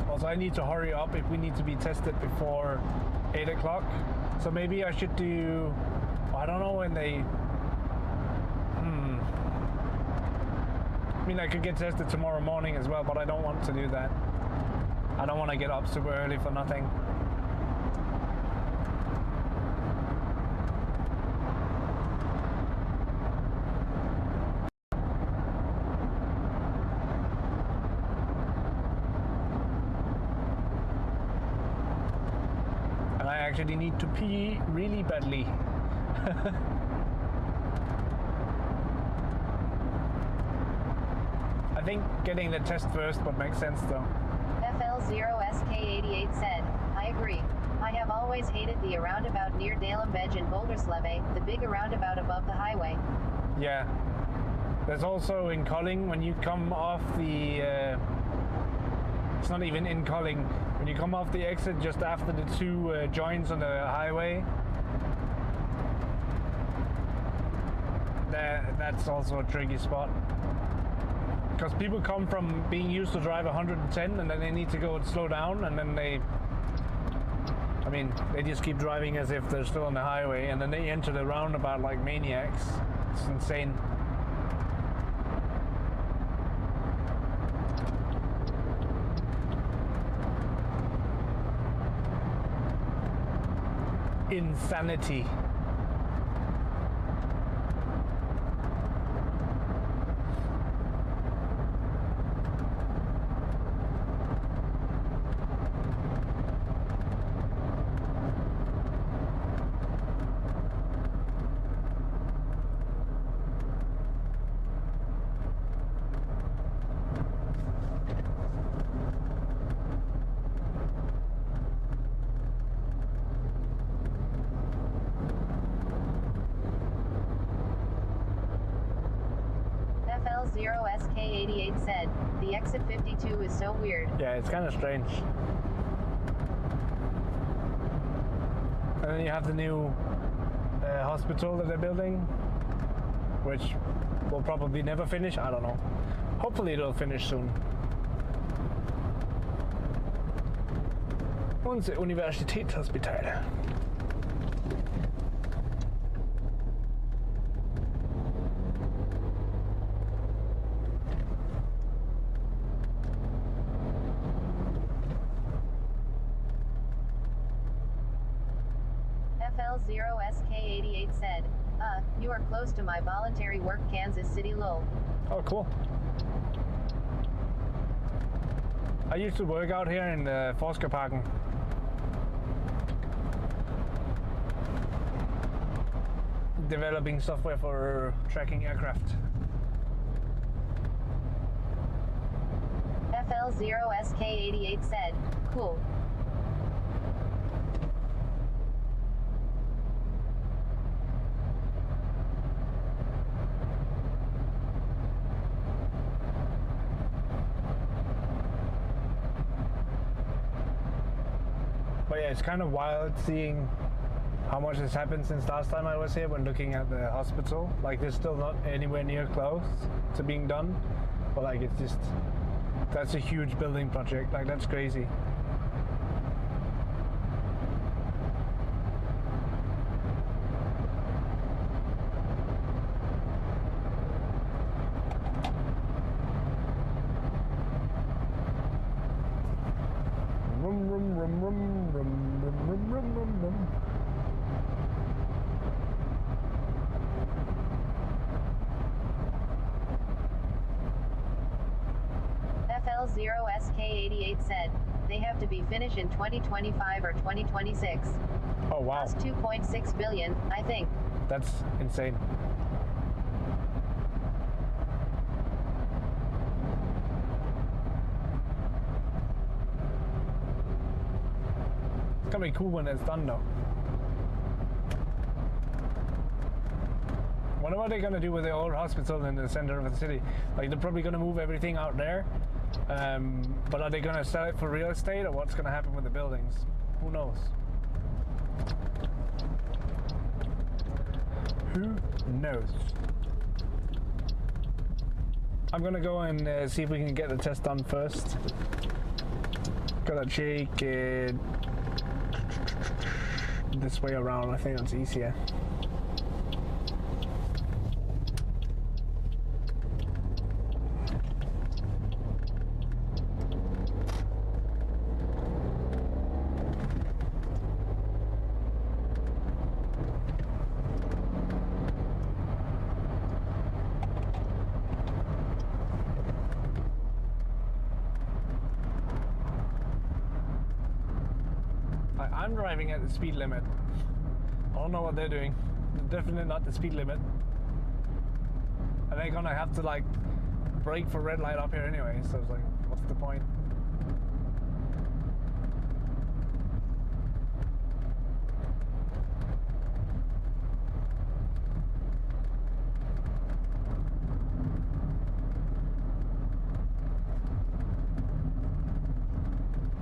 Also, I need to hurry up if we need to be tested before 8 o'clock. So maybe I should do, I don't know when they, I mean, I could get tested tomorrow morning as well, but I don't want to do that. I don't want to get up super early for nothing. actually need to pee really badly. I think getting the test first would make sense though. FL0SK88 said, I agree. I have always hated the roundabout near Dalemvej and Bouldersleve, the big roundabout above the highway. Yeah. There's also in Kolding, when you come off the... it's not even in Kolding. When you come off the exit just after the two joints on the highway, that's also a tricky spot. Because people come from being used to drive 110 and then they need to go and slow down, and then they just keep driving as if they're still on the highway, and then they enter the roundabout like maniacs. It's insane. Insanity. FL0SK88 said, the exit 52 is so weird. Yeah, it's kind of strange. And then you have the new hospital that they're building, which will probably never finish. I don't know. Hopefully it'll finish soon. Unser Universitätshospital. FL0SK88 said, you are close to my voluntary work, Kansas City lol. Oh, cool. I used to work out here in Forskerparken. Developing software for tracking aircraft. FL0SK88 said, cool. But yeah, it's kind of wild seeing how much has happened since last time I was here when looking at the hospital. Like, they're still not anywhere near close to being done. But like, it's just, that's a huge building project. Like, that's crazy. Rum, rum, rum, rum, rum, rum, rum, rum, rum, rum. FL0SK88 said, they have to be finished in 2025 or 2026. Oh wow. Cost 2.6 billion, I think. That's insane. It's gonna be cool when it's done though. Wonder what they're gonna do with the old hospital in the center of the city. Like, they're probably gonna move everything out there. But are they gonna sell it for real estate, or what's gonna happen with the buildings? Who knows? Who knows? I'm gonna go and see if we can get the test done first. Gotta check it this way around. I think that's easier. I'm driving at the speed limit. I don't know what they're doing. Definitely not the speed limit. And they're gonna have to like brake for red light up here anyway, so it's like, what's the point?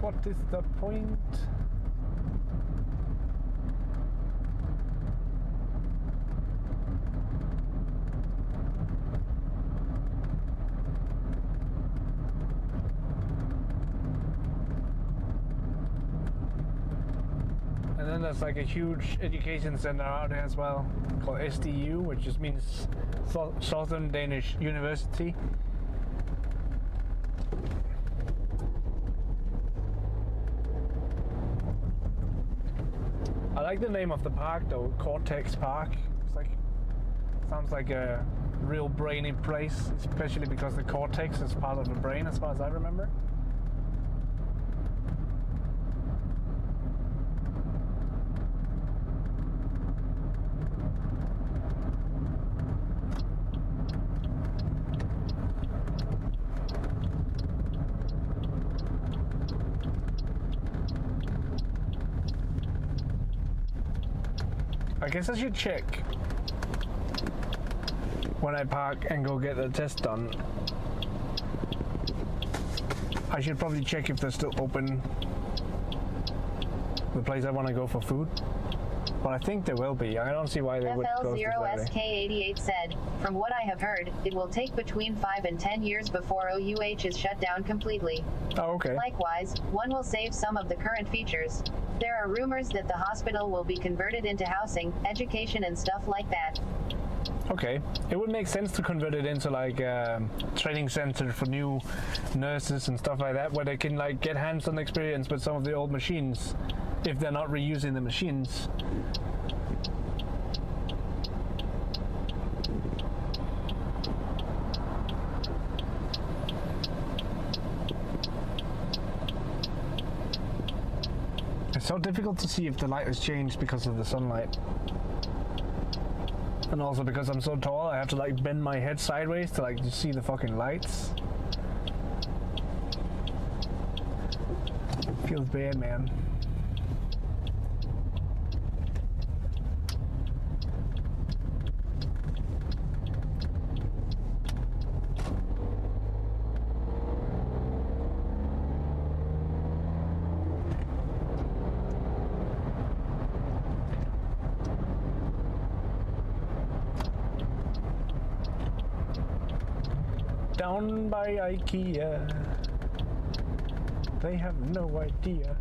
What is the point? And then there's like a huge education center out there as well, called SDU, which just means Southern Danish University. I like the name of the park though, Cortex Park. It's like, sounds like a real brainy place, especially because the cortex is part of the brain as far as I remember. I guess I should check when I park and go get the test done. I should probably check if they're still open, the place I want to go for food. But I think they will be. I don't see why they would close this Saturday. FL0SK88 said, from what I have heard, it will take between 5 and 10 years before OUH is shut down completely. Oh, okay. Likewise, one will save some of the current features. There are rumors that the hospital will be converted into housing, education and stuff like that. Okay, it would make sense to convert it into like a training center for new nurses and stuff like that, where they can like get hands-on experience with some of the old machines, if they're not reusing the machines. It's so difficult to see if the light has changed because of the sunlight. And also because I'm so tall, I have to like bend my head sideways to like just see the fucking lights. Feels bad, man. Down by IKEA, they have no idea.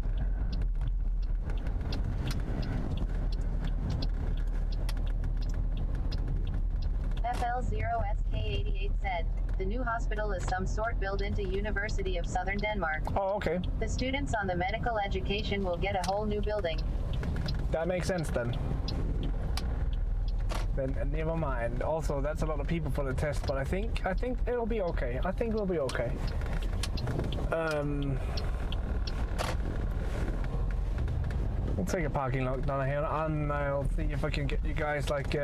FL0SK88 said, the new hospital is some sort built into University of Southern Denmark. Oh, okay. The students on the medical education will get a whole new building. That makes sense then. Then never mind. Also, that's a lot of people for the test, but I think it'll be okay. I think we'll be okay. We'll take a parking lot down here, and I'll see if I can get you guys like.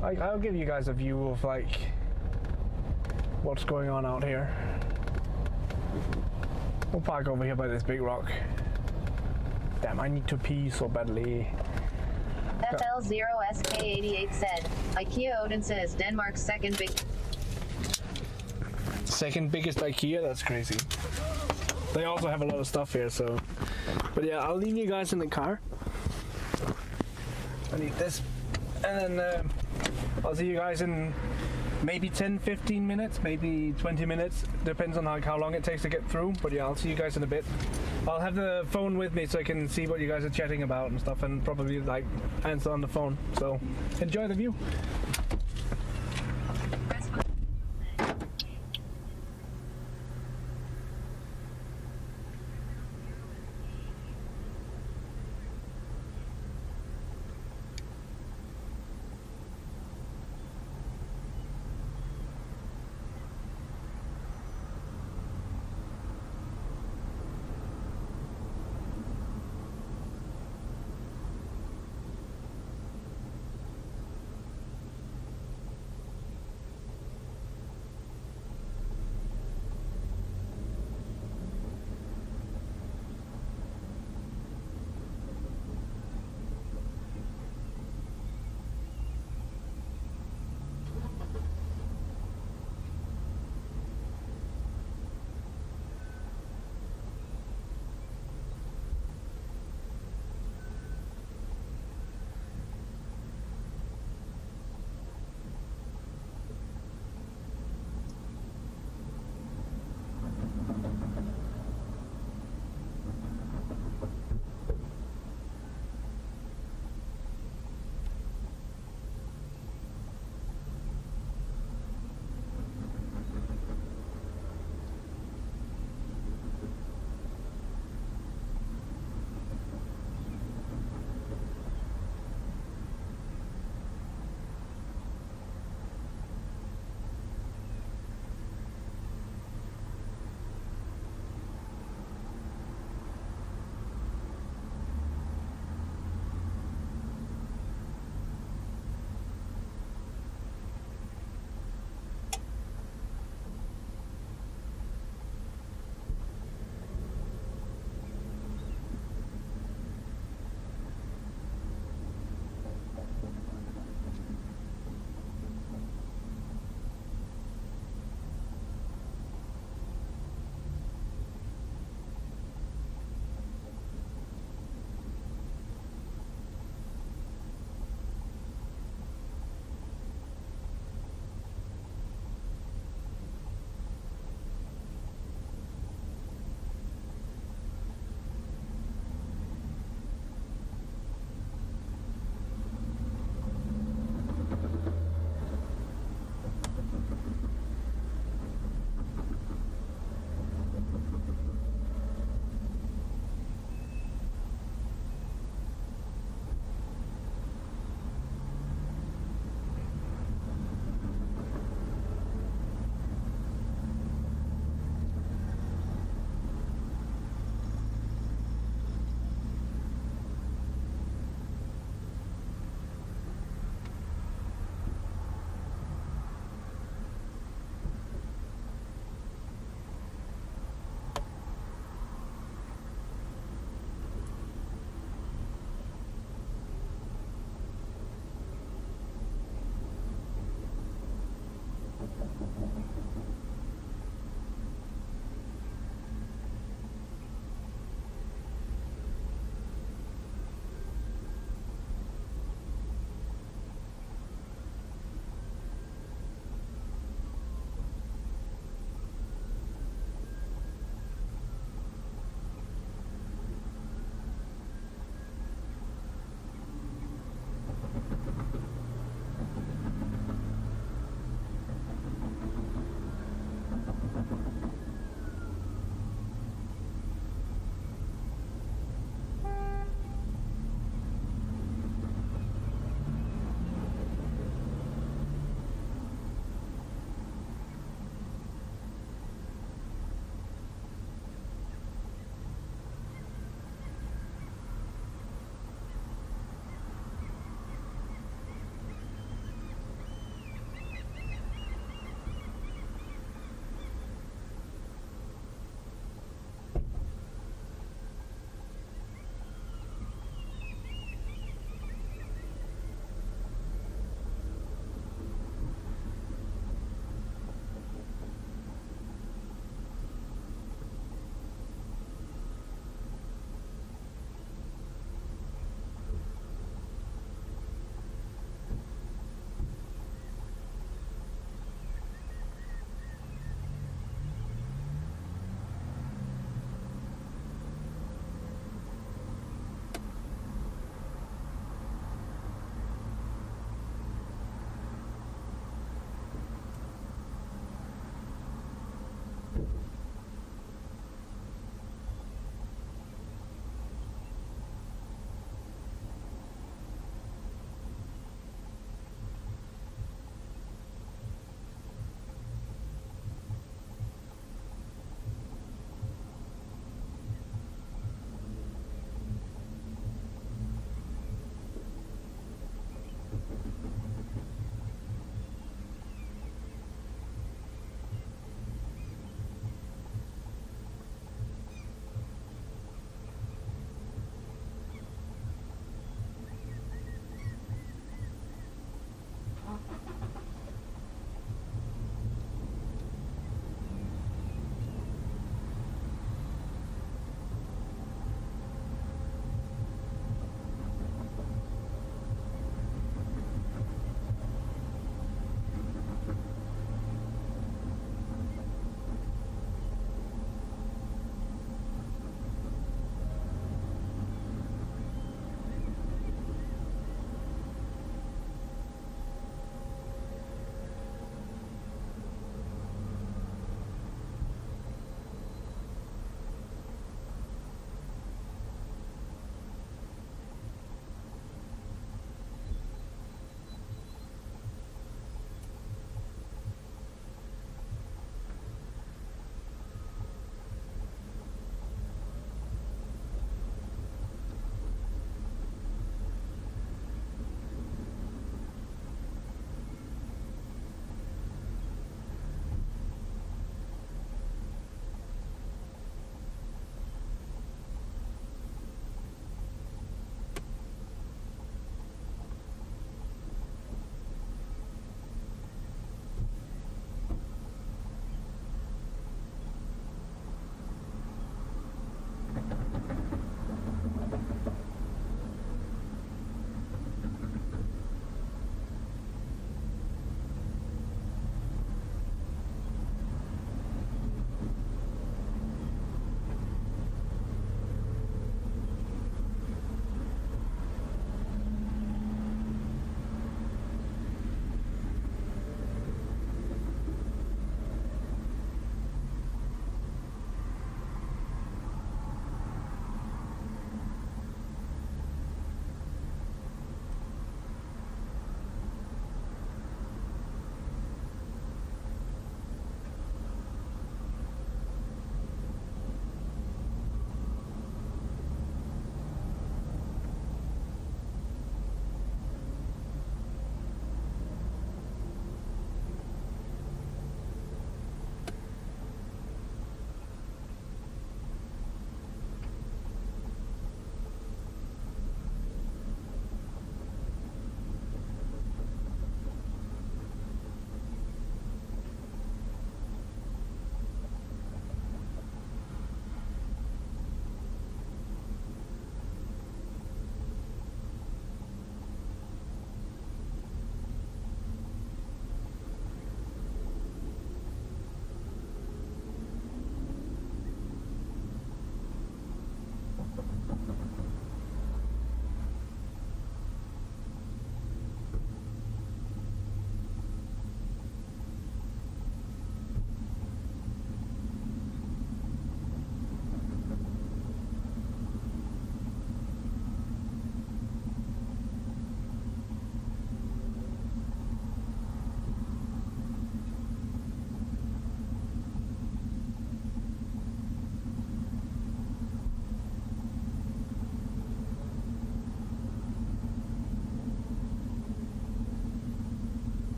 I'll give you guys a view of like what's going on out here. We'll park over here by this big rock. Damn, I need to pee so badly. FL0SK88 said, IKEA Odense is Denmark's second biggest IKEA? That's crazy. They also have a lot of stuff here, so. But yeah, I'll leave you guys in the car. I need this. And then I'll see you guys in maybe 10, 15 minutes, maybe 20 minutes. Depends on how long it takes to get through. But yeah, I'll see you guys in a bit. I'll have the phone with me so I can see what you guys are chatting about and stuff, and probably like answer on the phone. So enjoy the view.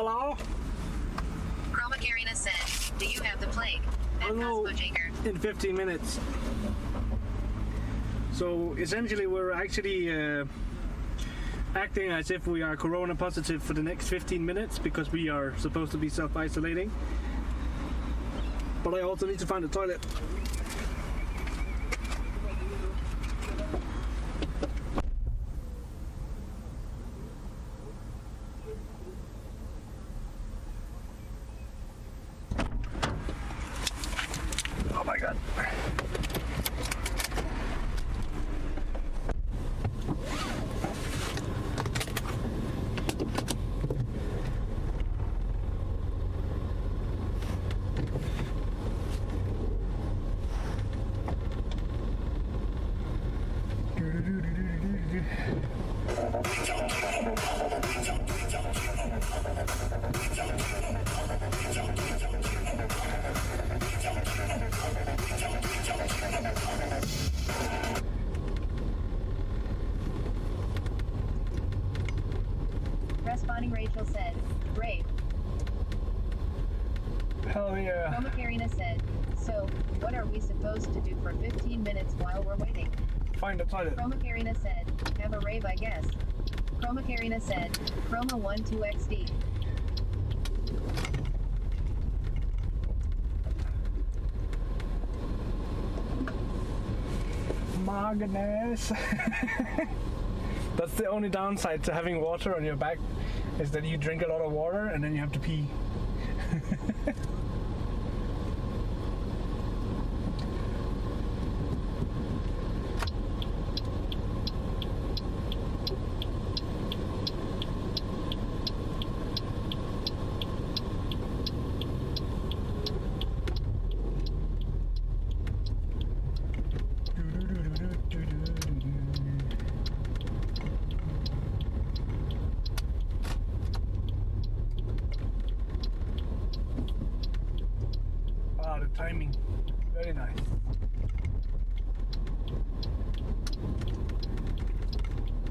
Hello? Chroma Karina said, do you have the plague? At CosmoJaeger. In 15 minutes. So essentially we're actually acting as if we are corona positive for the next 15 minutes because we are supposed to be self-isolating. But I also need to find a toilet. Oh my god. Responding Rachel said, great. Hell yeah. Chroma Karina said, so, what are we supposed to do for 15 minutes while we're waiting? Find a toilet. Chroma Karina said, have a rave I guess. Chroma Karina said, Chroma 12XD. My goodness. That's the only downside to having water on your back, is that you drink a lot of water and then you have to pee. Wow, the timing, very nice.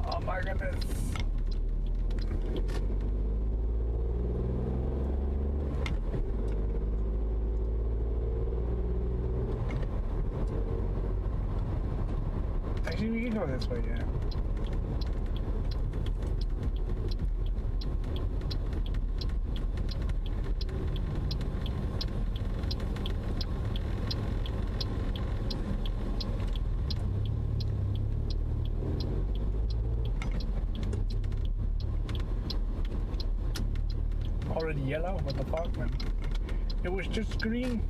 Oh my goodness. Actually, we can go this way, yeah. Already yellow? What the fuck, man? It was just green.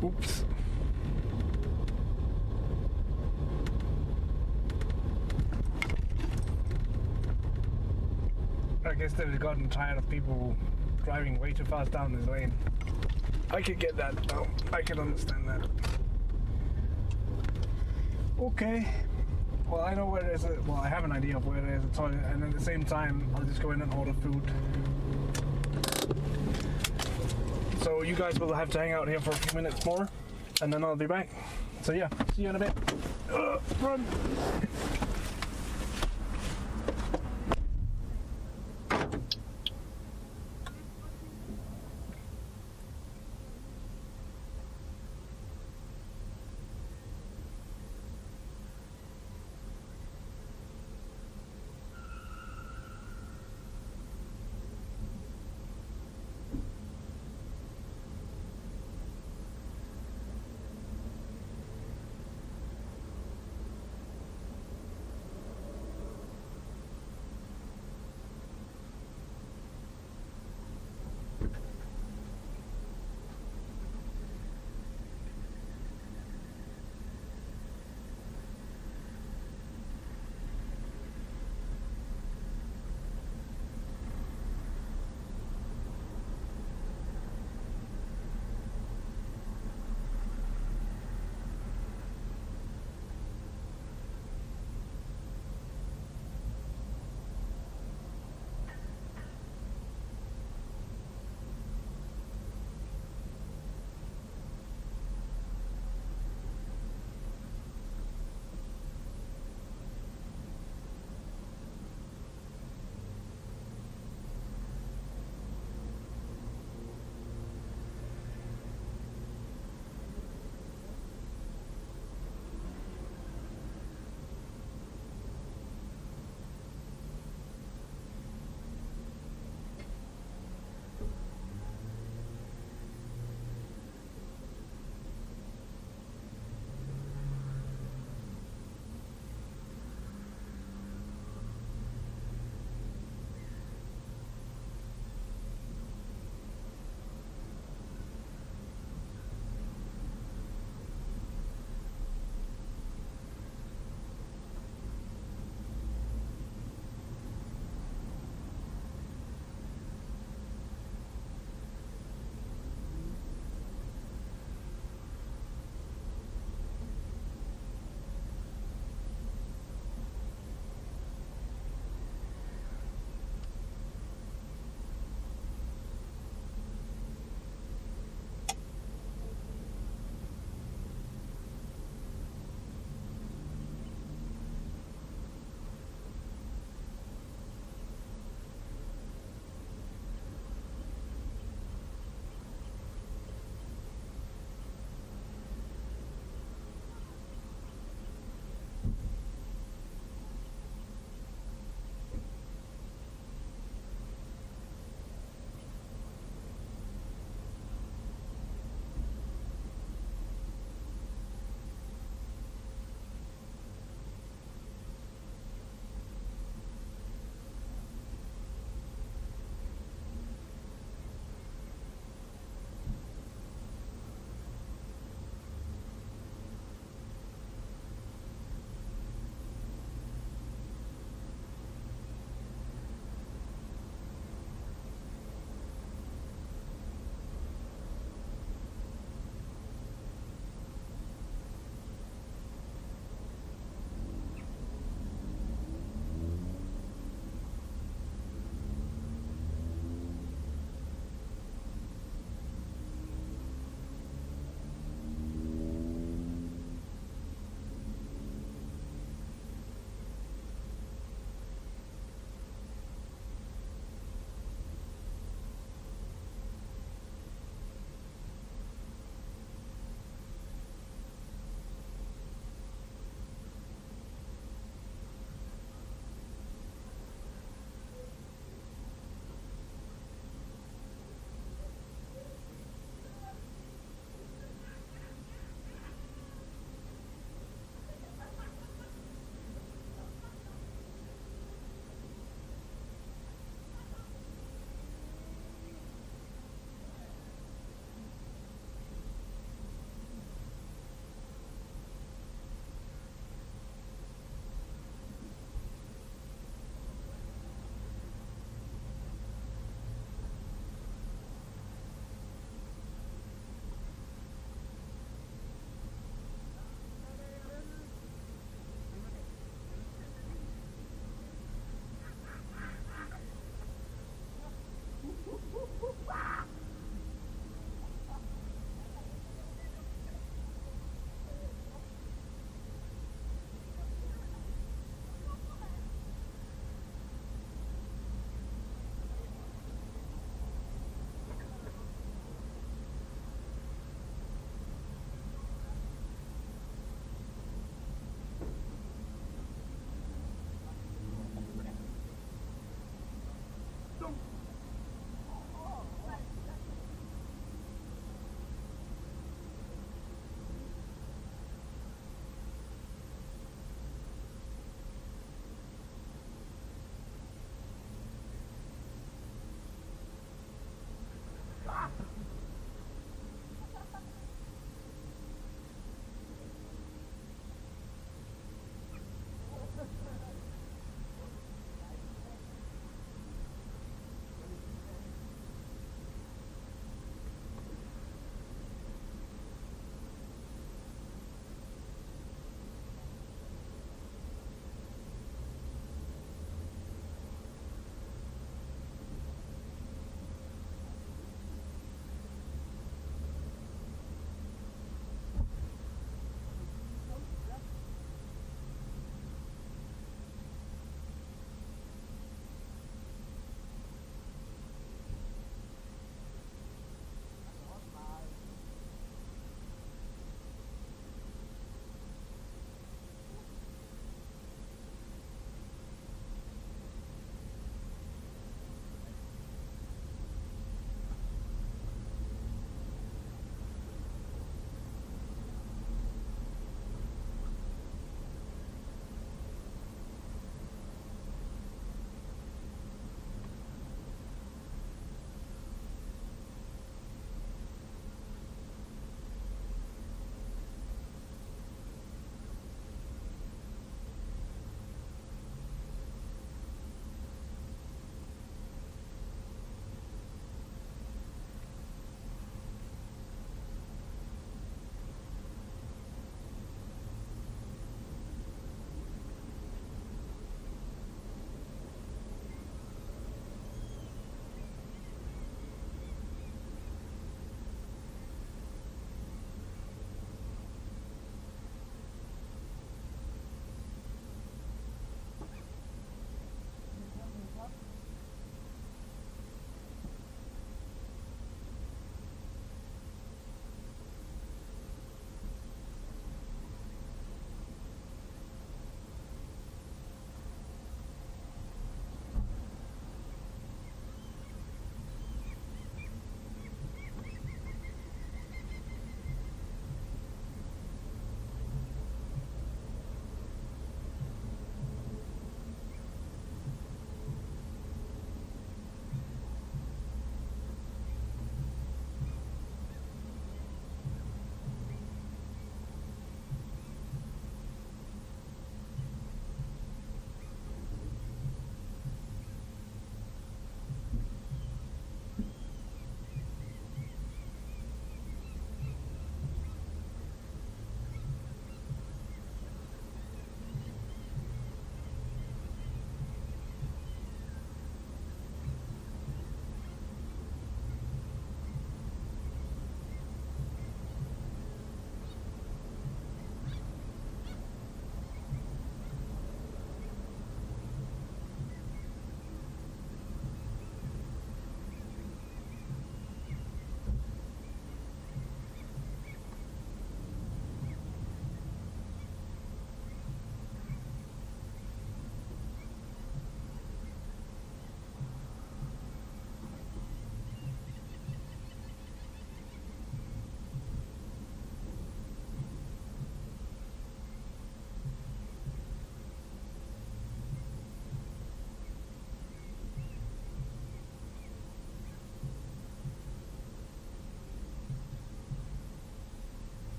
Oops. I guess they've gotten tired of people driving way too fast down this lane. I could get that though. I can understand that. Okay. Well, I know where there's a... Well, I have an idea of where there's a toilet, and at the same time, I'll just go in and order food. So you guys will have to hang out here for a few minutes more, and then I'll be back. So yeah, see you in a bit. Run!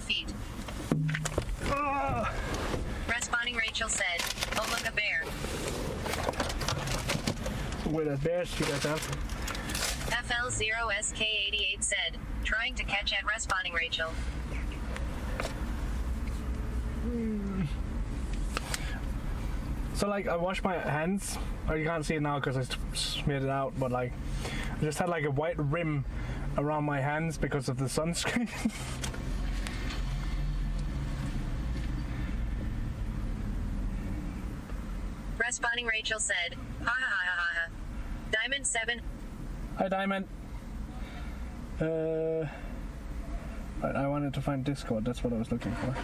feet. Responding Rachel said, oh look, a bear. Where that bear shoot at that? FL0SK88 said, trying to catch at responding Rachel. So like I washed my hands. Oh, you can't see it now because I smeared it out, but like I just had like a white rim around my hands because of the sunscreen. Responding Rachel said, ha ha ha ha ha. Diamond 7. Hi Diamond. Right, I wanted to find Discord, that's what I was looking for.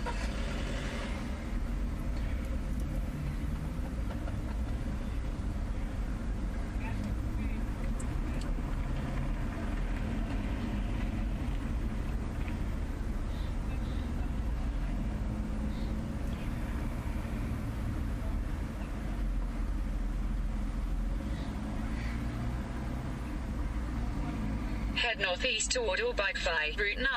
Head northeast toward Bikefly, Route 9.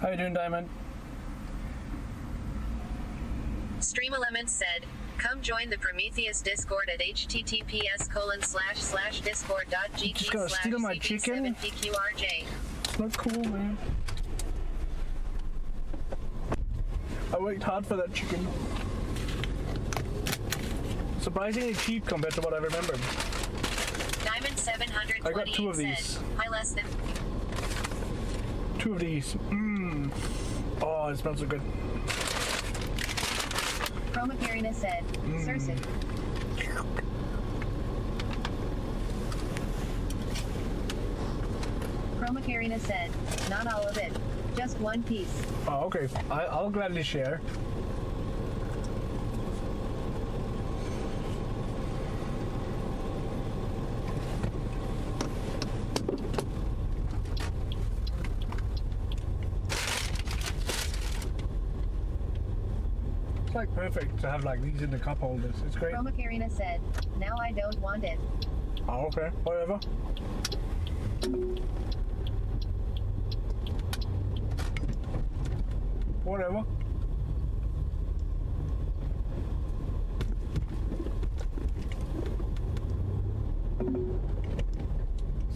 How you doing, Diamond? Stream Elements said, come join the Prometheus Discord at https://discord.gg/cb7pqrj. It's not cool, man. I worked hard for that chicken. Surprisingly cheap compared to what I remembered. Diamond 728 I got 2 of these. said, hi less than 2 of these. Oh, it smells so good. Chromacarina said, Cersei. Chromacarina said, not all of it, just one piece. Oh, okay. I'll gladly share. It's like perfect to have like these in the cup holders. It's great. Chromacarina said, now I don't want it. Oh, okay. Whatever. Whatever.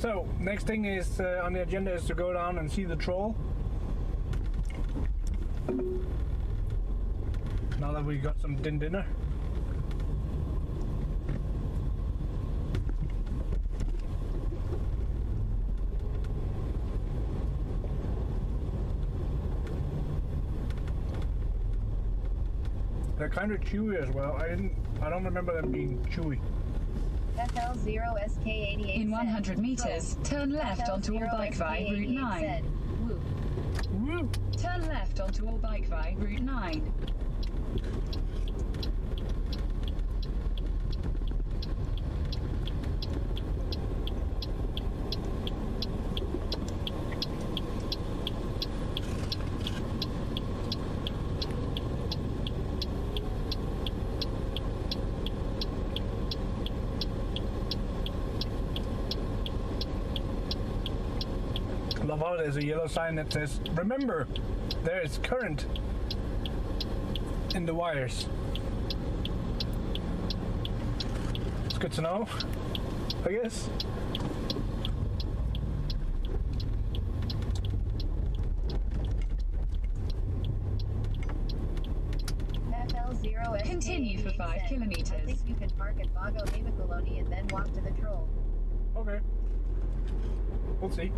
So, next thing is on the agenda is to go down and see the troll. Now that we got some dinner. They're kind of chewy as well. I don't remember them being chewy. FL0SK88 In 100 meters, turn left onto Bikefly, Route 9. said, woo. Woo! Turn left onto Bikefly, Route 9. Love how there's a yellow sign that says, remember, there is current in the wires. It's good to know, I guess. FL0SK88 Continue for 5 said, kilometers. I think you can park at Vago Haven and then walk to the troll. Okay. We'll see.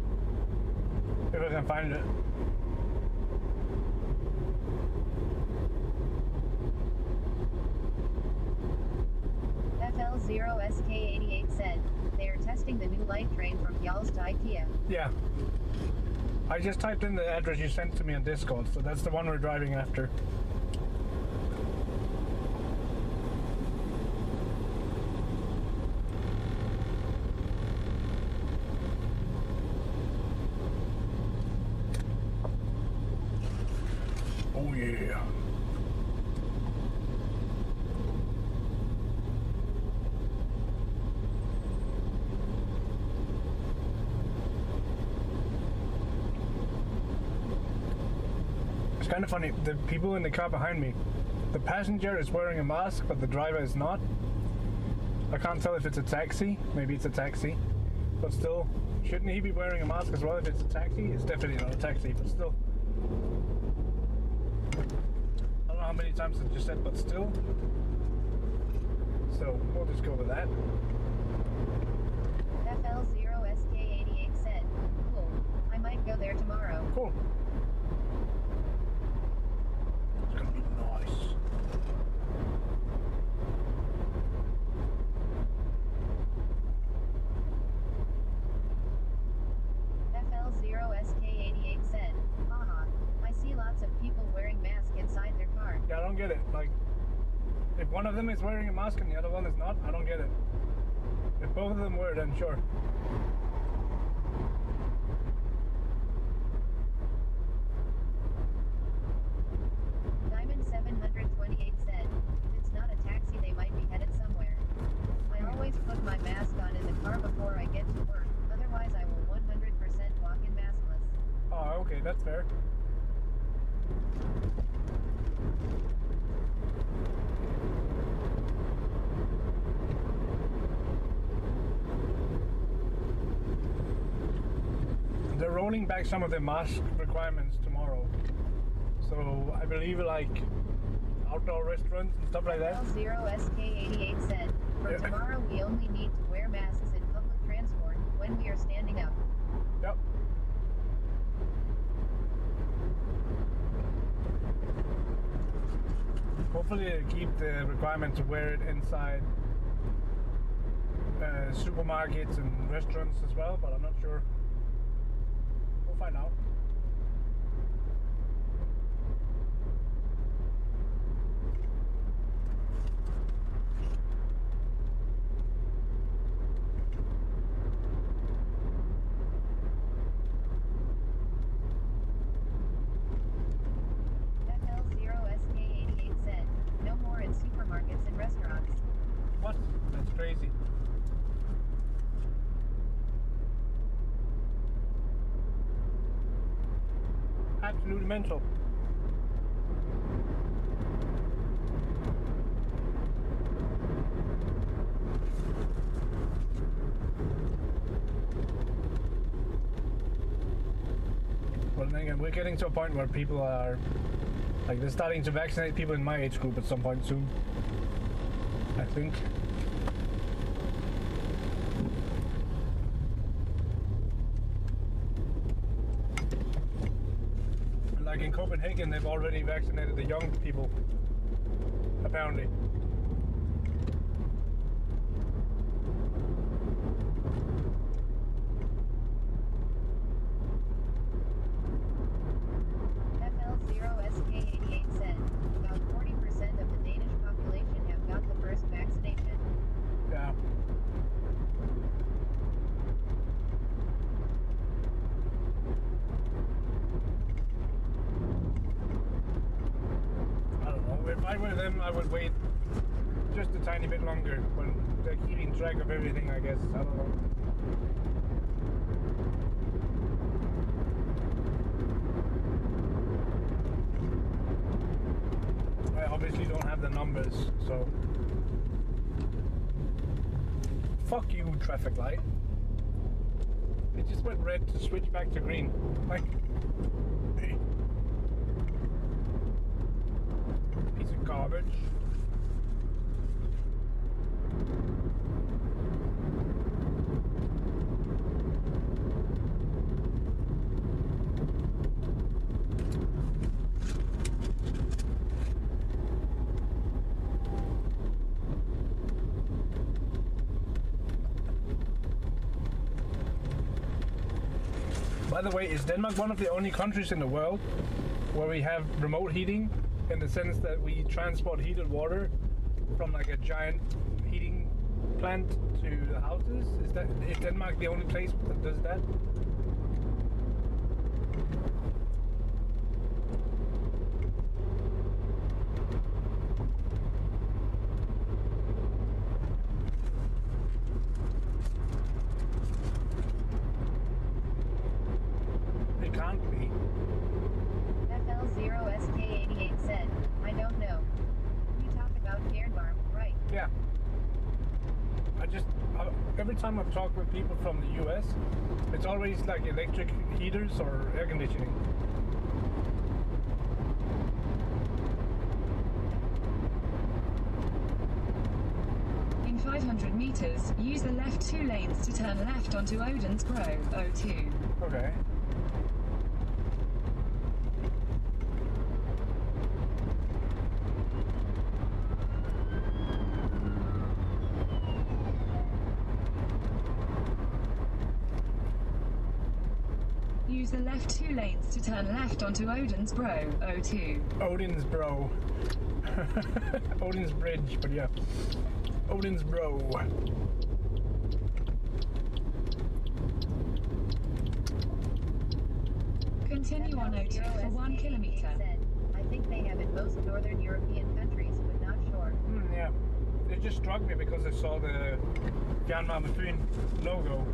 If I can find it. FL0SK88 said, they are testing the new light train from Yals to IKEA. Yeah. I just typed in the address you sent to me on Discord, so that's the one we're driving after. Oh yeah. kind of funny. The people in the car behind me, the passenger is wearing a mask, but the driver is not. I can't tell if it's a taxi. Maybe it's a taxi. But still, shouldn't he be wearing a mask as well if it's a taxi? It's definitely not a taxi, but still. I don't know how many times I just said, but still. So, we'll just go with that. FL0SK88 said, cool, I might go there tomorrow. Cool. It's gonna be nice. FL0SK88 said, haha, I see lots of people wearing masks inside their car. Yeah, I don't get it. Like, if one of them is wearing a mask and the other one is not, I don't get it. If both of them were, then sure. Diamond728 said, if it's not a taxi, they might be headed somewhere. I always put my mask on in the car before I get to work, otherwise I will 100% walk in maskless. Oh, okay, that's fair. They're rolling back some of the mask requirements tomorrow. So I believe like outdoor restaurants and stuff like that. FL0SK88 said, for tomorrow we only need to wear masks in public transport when we are standing up. Yep. Hopefully they keep the requirement to wear it inside supermarkets and restaurants as well, but I'm not sure. We'll find out. FL0SK88 said, no more in supermarkets and restaurants. What? That's crazy. Absolutely mental. Well, then again, we're getting to a point where people are like they're starting to vaccinate people in my age group at some point soon, I think. Like in Copenhagen, they've already vaccinated the young people, apparently. FL0SK88 said, about 40% of the Danish population have got the first vaccination. Yeah. I don't know. If I were them, I would wait just a tiny bit longer when they're keeping track of everything, I guess. I don't know. I obviously don't have the numbers, so fuck you, traffic light. It just went red to switch back to green. Like, piece of garbage. By the way, is Denmark one of the only countries in the world where we have remote heating, in the sense that we transport heated water from like a giant heating plant to the houses? Is Denmark the only place that does that? FL0SK88 every time I've talked with people from the US, it's always like electric heaters or air conditioning. In 500 meters, use the left 2 lanes to turn left onto Odensbro, O2. Okay. Use the left 2 lanes to turn left onto Odensbro, O2. Odensbro. Odin's Bridge, but yeah. Odensbro. Continue on O2 for 1 kilometer. I think they have in most northern European countries, but not sure. Yeah. It just struck me because I saw the Fjernvarme Fyn logo.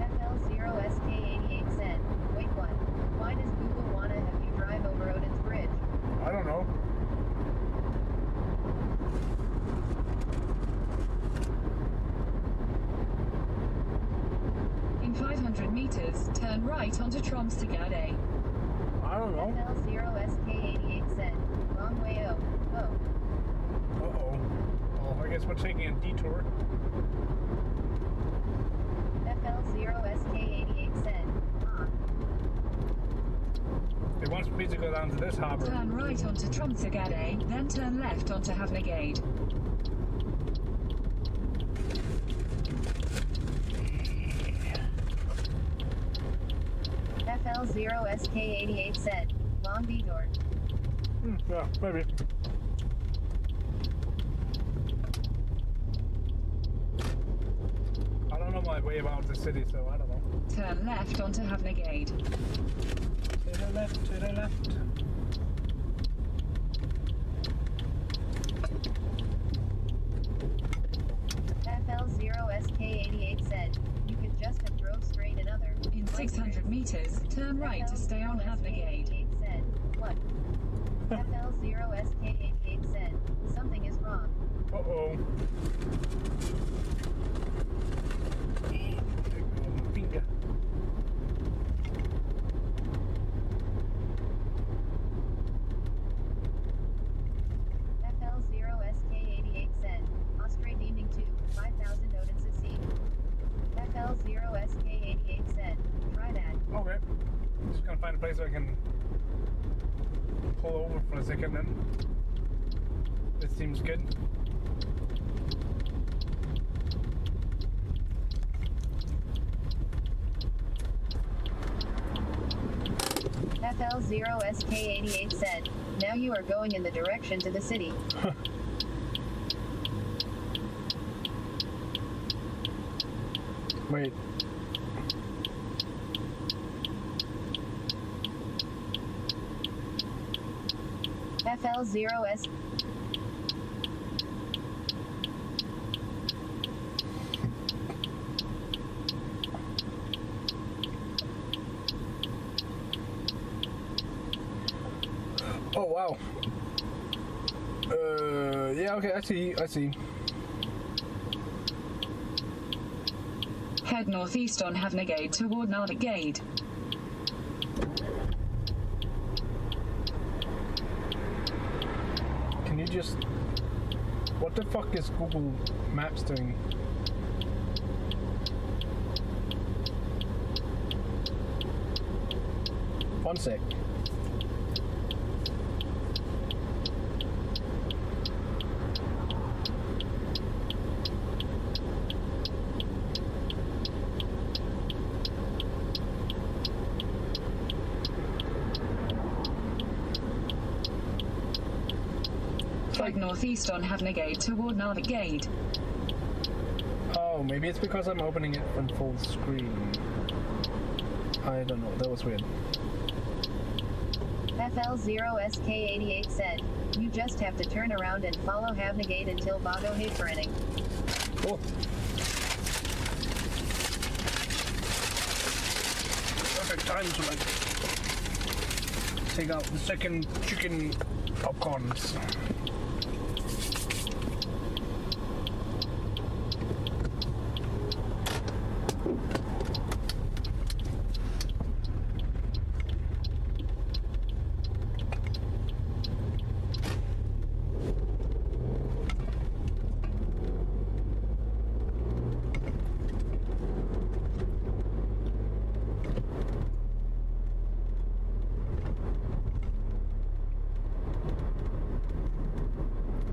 FL0SK88 said, wait what? Why does Google wanna have you drive over Odin's Bridge? I don't know. In 500 meters, turn right onto Tromsøgade. I don't know. FL0SK88 said, wrong way oh. Uh-oh. Oh, I guess we're taking a detour. FL0SK88 said, It wants me to go down to this harbor. Turn right onto Tromsøgade, then turn left onto Havnegade. FL0SK88 said, long detour. Yeah, maybe. I don't know my way about the city, so I don't know. Turn left onto Havnegade. To the left, to the left. FL0SK88 said, you could just have drove straight another. In 600 meters, turn right to stay on Havnegade. FL0SK88 said, what? FL0SK88 said, something is wrong. Uh-oh. Finger. FL0SK88 said, Austrade evening 2, 5,000 Odins a seat. FL0SK88 said, try that. Okay. Just gonna find a place where I can pull over for a second then. This seems good. FL0SK88 said, now you are going in the direction to the city. Wait. FL0S. Oh wow. Yeah, okay, I see. Head northeast on Havnegade toward Navigade. Can you just... What the fuck is Google Maps doing? One sec. Head northeast on Havnegade toward Navigade. Oh, maybe it's because I'm opening it on full screen. I don't know, that was weird. FL0SK88 said, you just have to turn around and follow Havnegade until Bago Haferening. Cool. time to like take out the second chicken popcorns.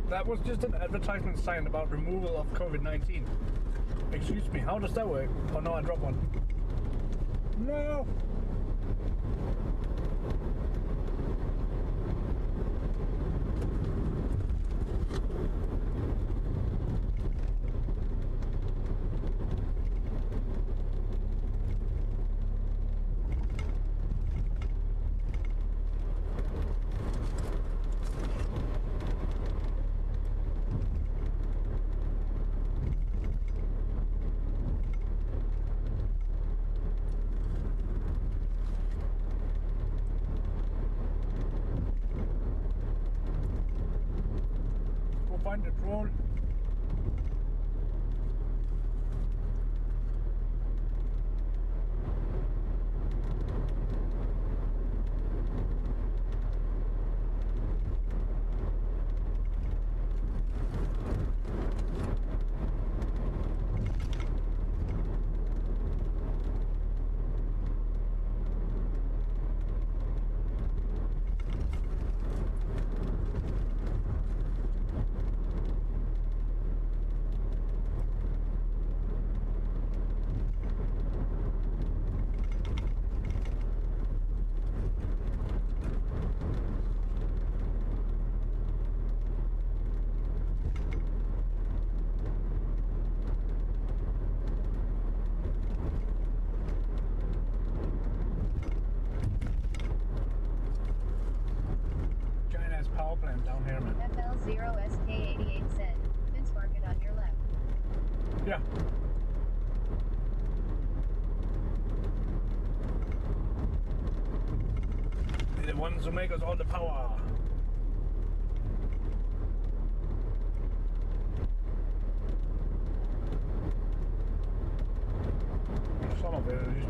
That was just an advertisement sign about removal of COVID-19. Excuse me, how does that work? Oh no, I dropped one. No! Find the drone. Plant down here, man. FL0SK88 said, Vince Market on your left. Yeah. They're the ones who make us all the power. Some of it at least.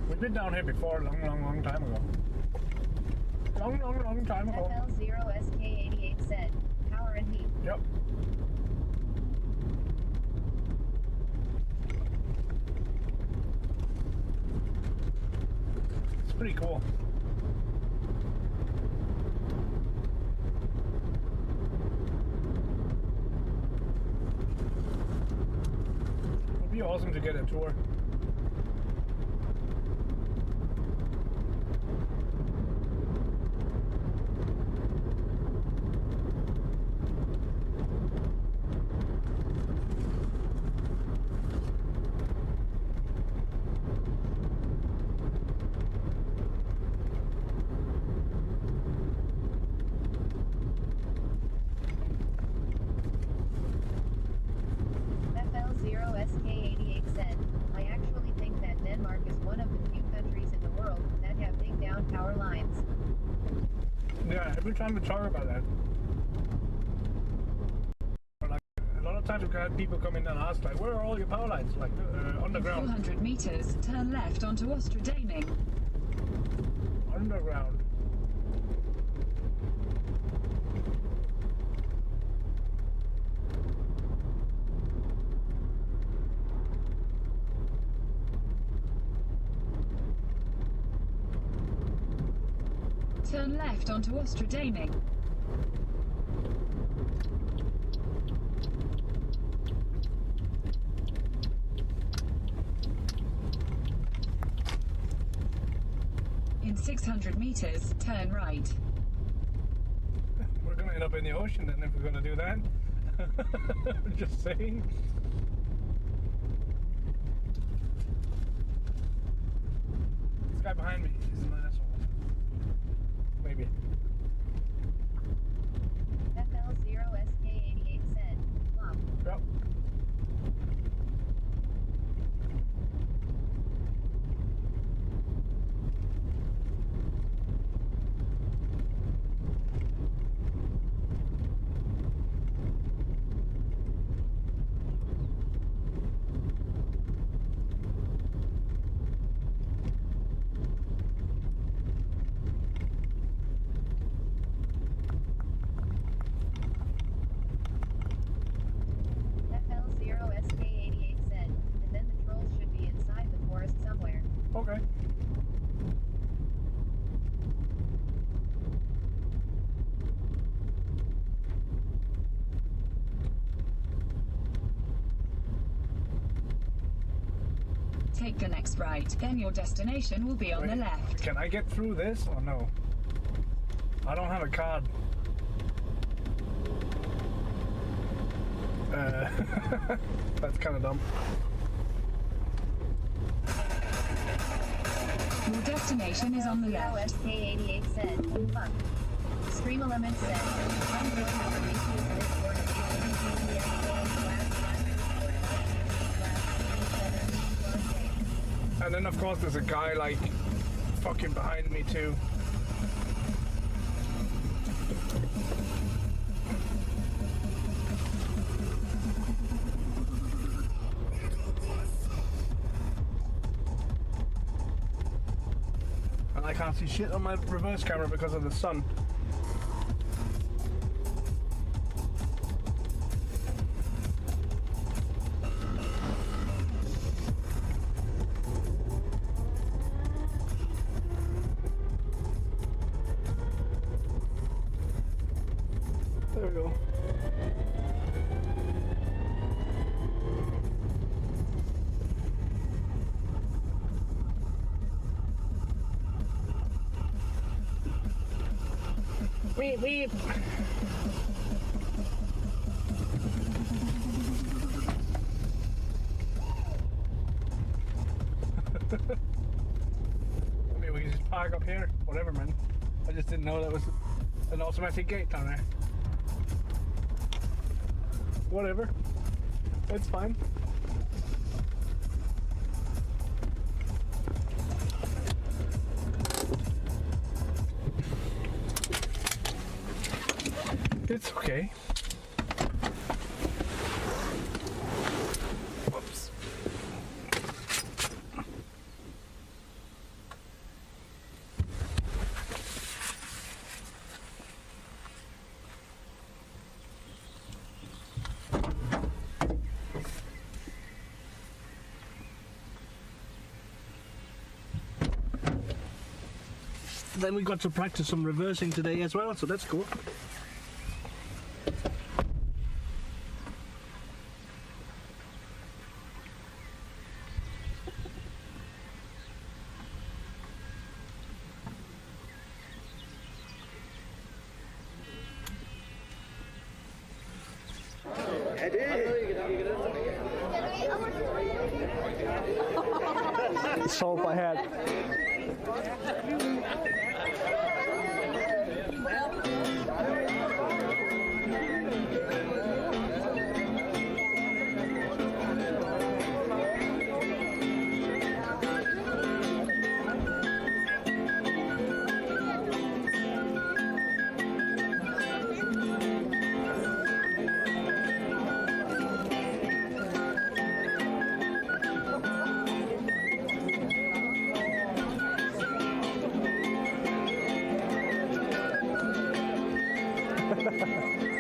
We've been down here before a long time ago. Long time ago. FL0SK88 said, power and heat. Yep. It's pretty cool. It'd be awesome to get a tour. FL0SK88 said, I actually think that Denmark is one of the few countries in the world that have big down power lines. Yeah, every time we talk about that. Like, a lot of times we've had people come in and ask, like, where are all your power lines? Like, underground. 400 meters, turn left onto Ostradamming. Underground. Turn left onto Ostradamming. In 600 meters, turn right. We're gonna end up in the ocean then if we're gonna do that. Just saying. This guy behind me is an asshole. Maybe. FL0SK88 said, Plop. Yep. Take the next right, then your destination will be on the left. Can I get through this or no? I don't have a card. That's kind of dumb. Your destination is on the left. SK88 said, fuck. Scream Element said, and then of course there's a guy like fucking behind me too. And I can't see shit on my reverse camera because of the sun. There we go. Weep, weep. I mean, we can just park up here. Whatever, man. I just didn't know that was an automatic gate down there. Whatever. It's fine. It's okay. Whoops. Then we got to practice some reversing today as well, so that's cool. Salt I had.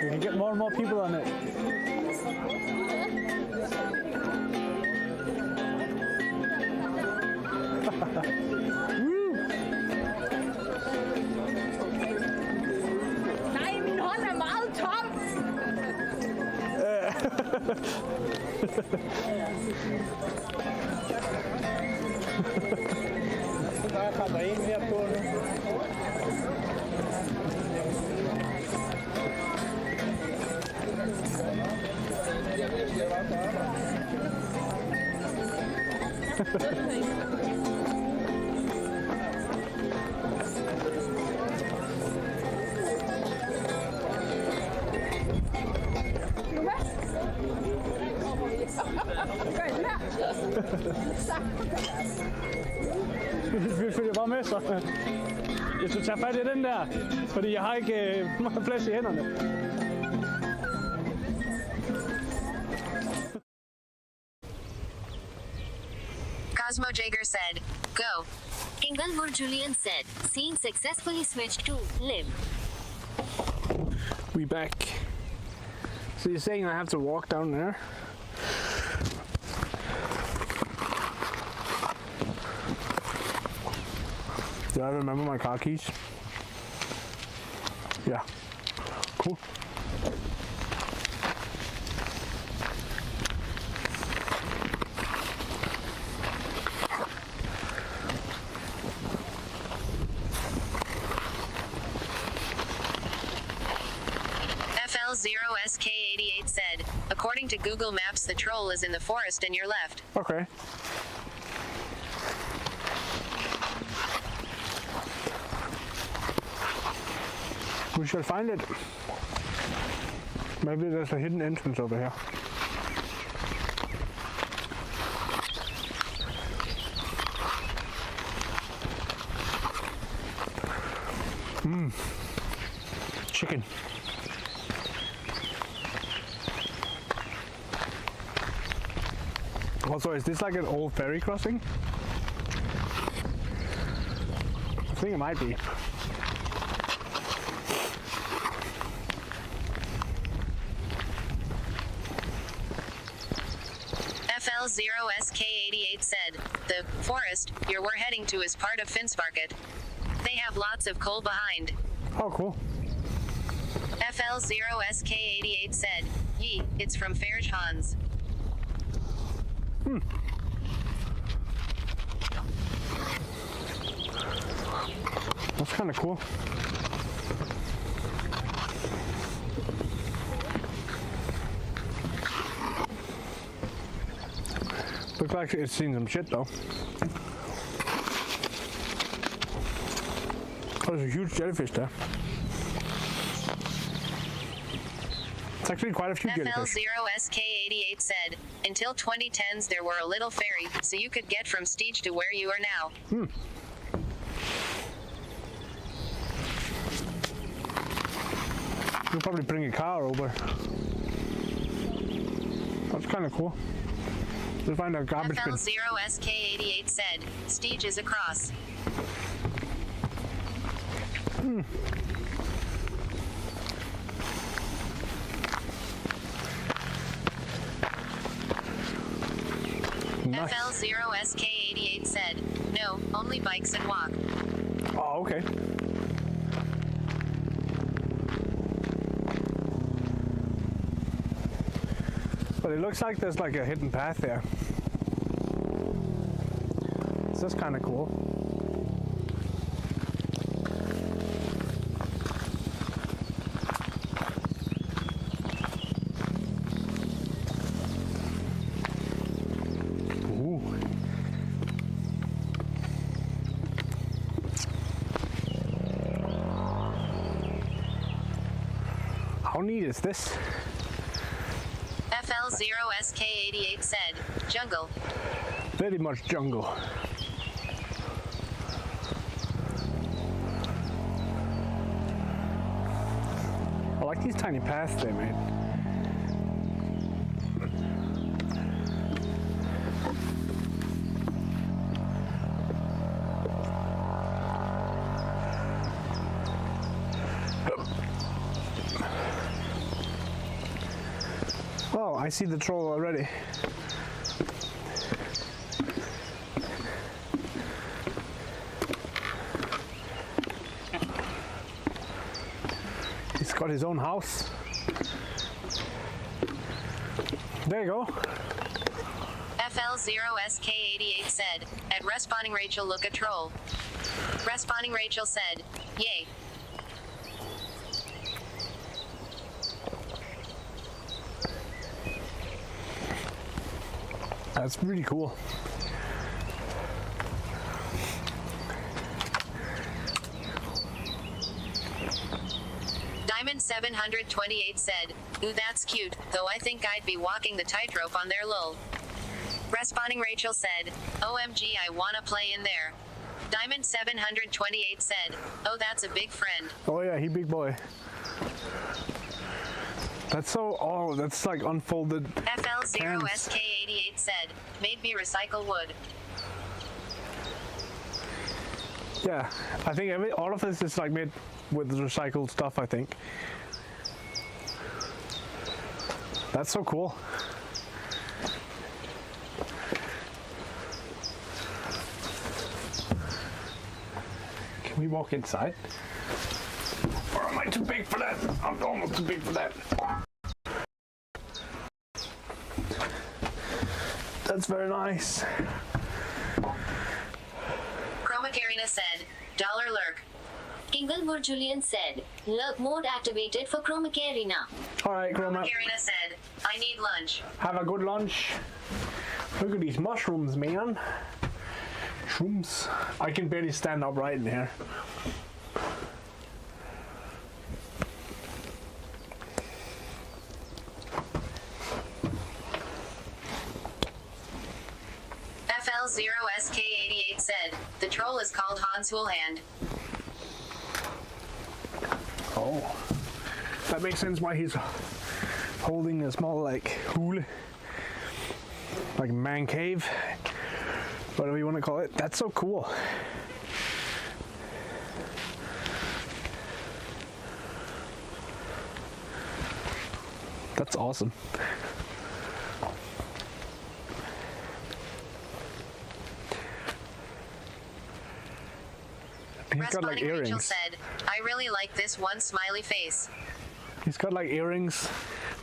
We can get more and more people on it. Nej, min hånd er meget tom. Der kommer en her på nu. Vi følger bare med, så. Jeg skal tage fat i den der, fordi jeg har ikke meget plads i hænderne. CosmoJaeger said, go. Inglewood Julian said, scene successfully switched to live. We back. So you're saying I have to walk down there? Do I remember my car keys? Yeah. Cool. FL0SK88 said, according to Google Maps, the troll is in the forest and your left. Okay. We shall find it. Maybe there's a hidden entrance over here. Chicken. Also, is this like an old ferry crossing? I think it might be. FL0SK88 said, the forest we're heading to is part of Finnsmarket. They have lots of coal behind. Oh, cool. FL0SK88 said, yee, it's from Fairshans. That's kind of cool. Looks like it's seen some shit though. Oh, there's a huge jellyfish there. It's actually quite a few jellyfish. FL0SK88 said, until 2010s there were a little ferry, so you could get from Steege to where you are now. You'll probably bring a car over. That's kind of cool. We'll find a garbage bin. FL0SK88 said, Steege is across. Nice. FL0SK88 said, no, only bikes and walk. Oh, okay. But it looks like there's like a hidden path there. So that's kind of cool. Ooh. How neat is this? FL0SK88 said, jungle. Very much jungle. I like these tiny paths they made. Oh, I see the troll already. He's got his own house. There you go. FL0SK88 said, at Respawning Rachel look a troll. Respawning Rachel said, yay. That's really cool. Diamond728 said, ooh that's cute, though I think I'd be walking the tightrope on their lull. Respawning Rachel said, OMG I wanna play in there. Diamond728 said, oh that's a big friend. Oh yeah, he big boy. That's so, oh, that's like unfolded FL0SK88 said, made me recycle wood. Yeah, I think all of this is like made with recycled stuff, I think. That's so cool. Can we walk inside? Or am I too big for that? I'm almost too big for that. That's very nice. Chromacarina said, dollar lurk. Kingalmore Julian said, Lurk mode activated for Chroma Arena. Alright, Chroma. Karina said, I need lunch. Have a good lunch. Look at these mushrooms, man. Shrooms. I can barely stand upright in here. FL0SK88 said, the troll is called Hans Hoolhand. Oh. That makes sense why he's holding a small, like, hule. Like man cave. Whatever you want to call it. That's so cool. That's awesome. He's got like Rachel earrings. said, I really like this one smiley face. He's got like earrings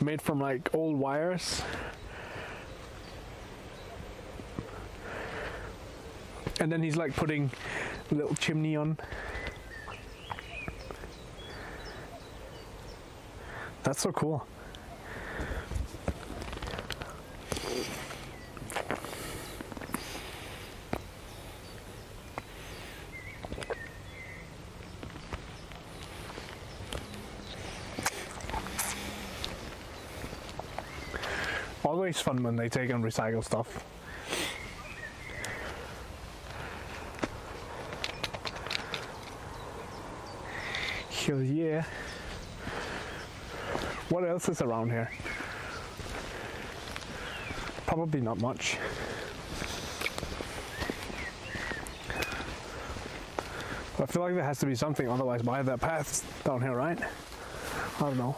made from like old wires. And then he's like putting a little chimney on. That's so cool. Always fun when they take and recycle stuff. Hell yeah. What else is around here? Probably not much. I feel like there has to be something, otherwise why are there paths down here, right? I don't know.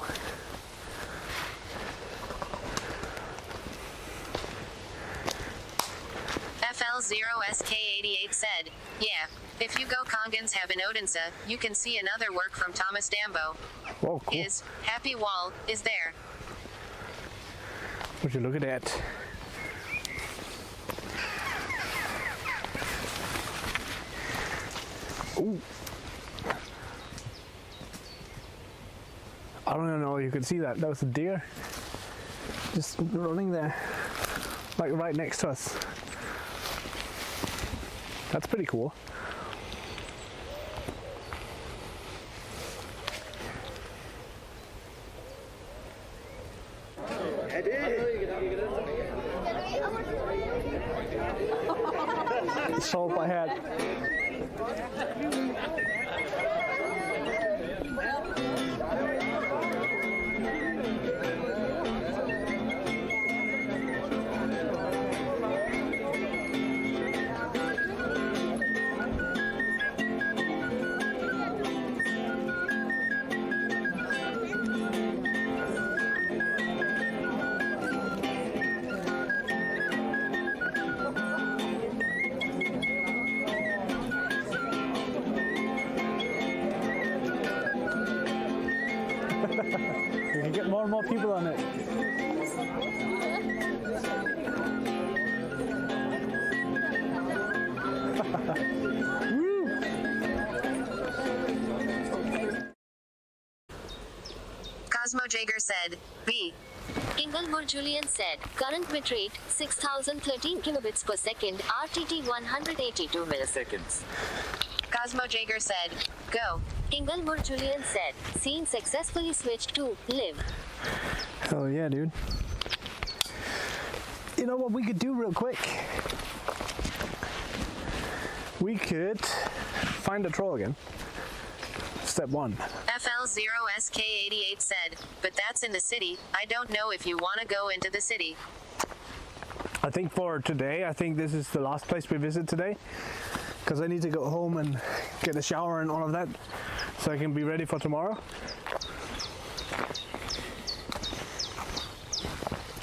FL0SK88 said, yeah, if you go Kongans have in Odense, you can see another work from Thomas Dambo. Whoa, cool. His happy wall is there. Would you look at that? Ooh. I don't even know if you could see that. That was a deer just running there, like right next to us. That's pretty cool. Salt I had. We can get more and more people on it. Woo! CosmoJaeger said, B. Kingalmore Julian said, current bitrate 6013 kilobits per second, RTT 182 milliseconds. CosmoJaeger said, go. Kingalmore Julian said, scene successfully switched to live. Hell yeah, dude. You know what we could do real quick? We could find a troll again. Step one. FL0SK88 said, but that's in the city. I don't know if you want to go into the city. I think for today, I think this is the last place we visit today. Because I need to go home and get a shower and all of that. So I can be ready for tomorrow.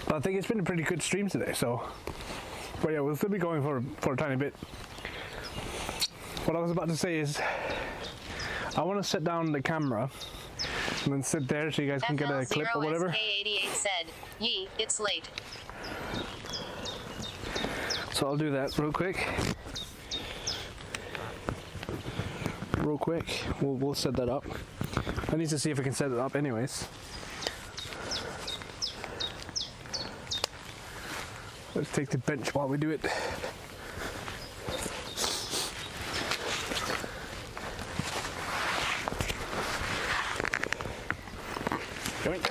But I think it's been a pretty good stream today, so. But yeah, we'll still be going for a tiny bit. What I was about to say is, I want to set down the camera and then sit there so you guys can get a clip or whatever. FL0SK88 said, yee, it's late. So I'll do that real quick. real quick. We'll set that up. I need to see if we can set it up anyways. Let's take the bench while we do it. Going.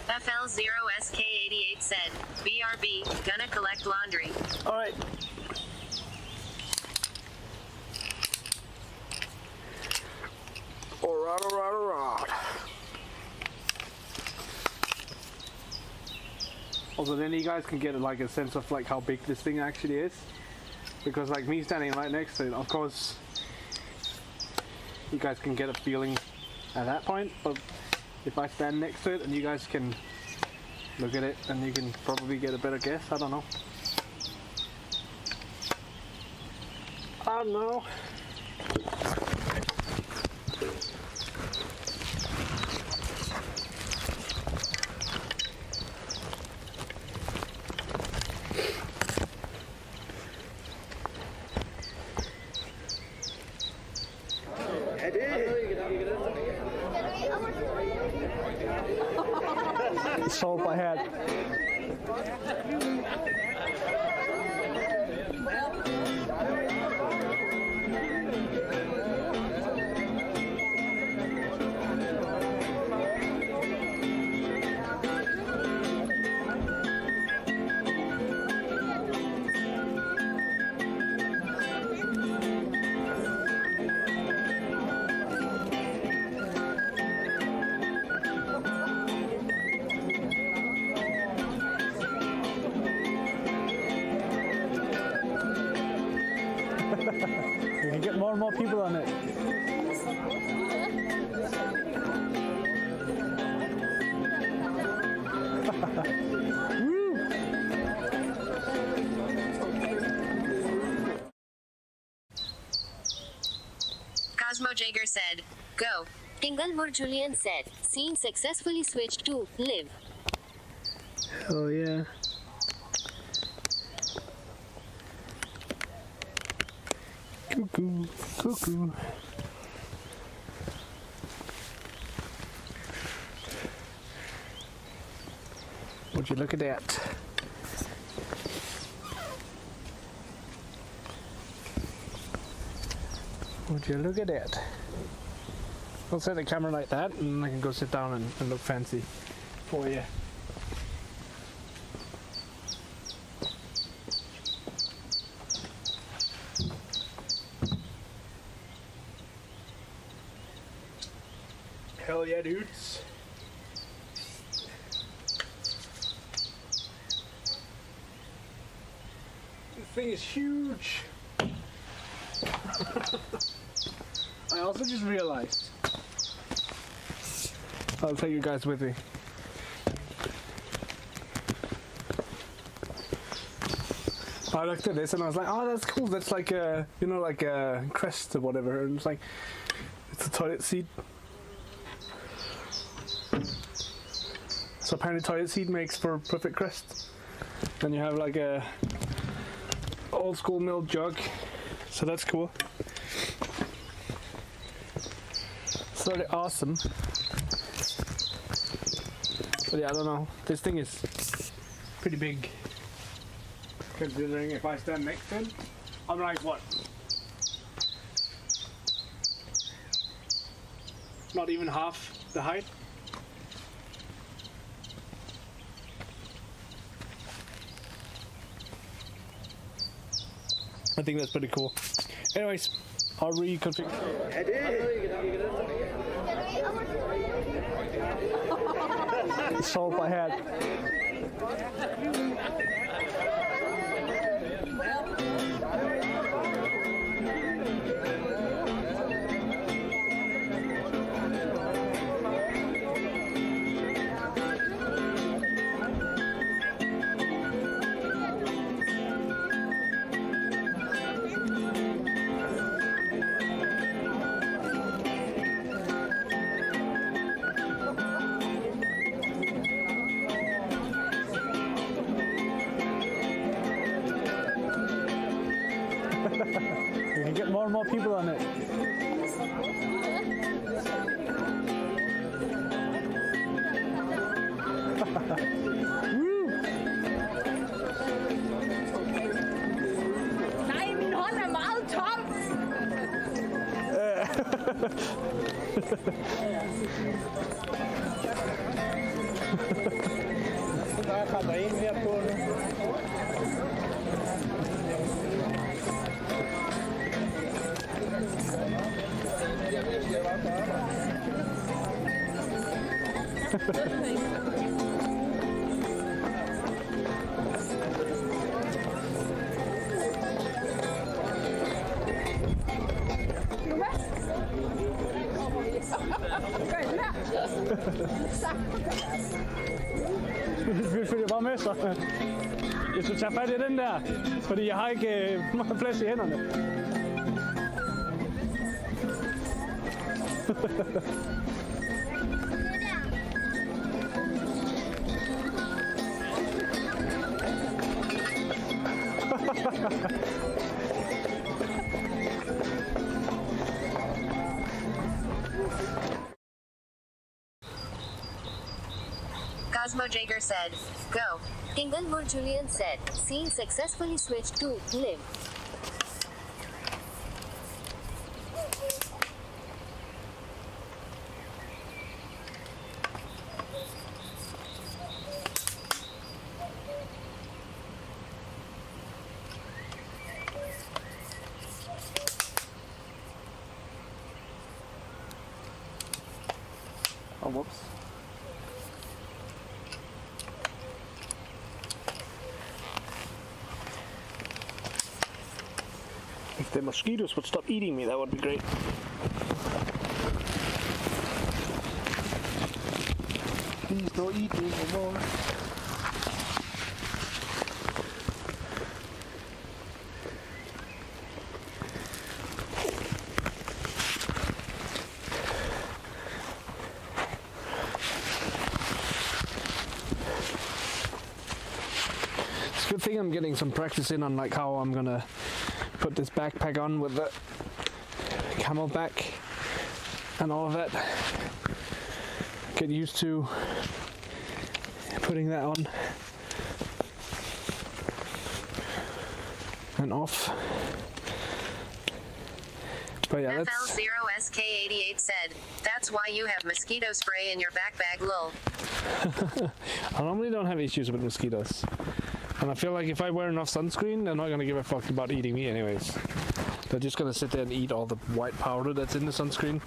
FL0SK88 said, BRB, gonna collect laundry. Alright. Alright. Also, then you guys can get like a sense of like how big this thing actually is, because like me standing right next to it, of course, you guys can get a feeling at that point. But if I stand next to it and you guys can look at it, then you can probably get a better guess. I don't know. I don't know. Salt I had. We can get more and more people on it. Woo! CosmoJaeger said, go. Inglewood Julian said, scene successfully switched to live. Oh yeah. Cuckoo, cuckoo. Would you look at that? Would you look at that? I'll set the camera like that and I can go sit down and look fancy for you. Hell yeah, dudes. This thing is huge. I also just realized. I'll take you guys with me. I looked at this and I was like, oh, that's cool. That's like a, you know, like a crest or whatever. And it's like, it's a toilet seat. So apparently toilet seat makes for perfect crest. Then you have like a old school milk jug. So that's cool. It's really awesome. But yeah, I don't know. This thing is pretty big. Considering if I stand next to it, I'm like what? Not even half the height. I think that's pretty cool. Anyways, I'll reconfigure. Salt I had. get more and more people on it. Nej, min hånd er meget tom. Der kommer en her på nu. Vi følger bare med, så. Jeg skal tage fat i den der, fordi jeg har ikke meget plads i hænderne. CosmoJaeger said, go. Kingalmore Julian said, scene successfully switched to live. Oh, whoops. If the mosquitoes would stop eating me, that would be great. Please don't eat me anymore. It's a good thing I'm getting some practice in on like how I'm gonna put this backpack on with the camelback and all of that. Get used to putting that on and off. But yeah, that's FL0SK88 said, that's why you have mosquito spray in your backpack, lol. I normally don't have issues with mosquitoes. And I feel like if I wear enough sunscreen, they're not going to give a fuck about eating me anyways. They're just going to sit there and eat all the white powder that's in the sunscreen.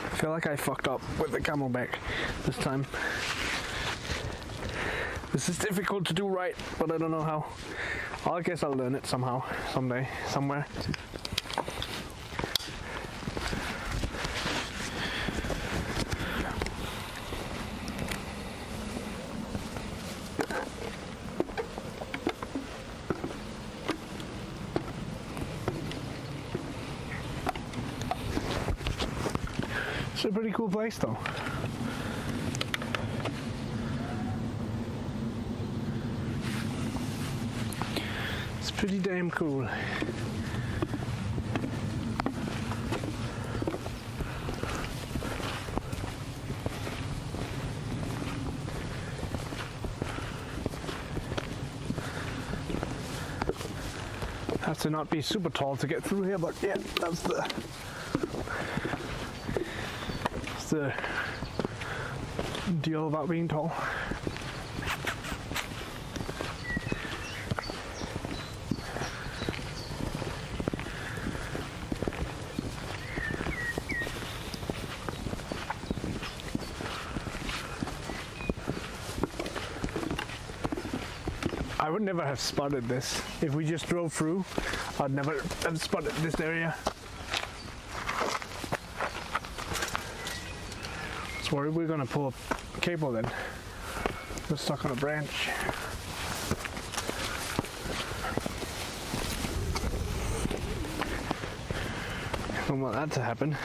I feel like I fucked up with the camelback this time. This is difficult to do right, but I don't know how. I guess I'll learn it somehow, someday, somewhere. It's a pretty cool place though. It's pretty damn cool. Have to not be super tall to get through here, but yeah, that's the deal about being tall. I would never have spotted this. If we just drove through, I'd never have spotted this area. So where are we gonna pull a cable then? We're stuck on a branch. Don't want that to happen.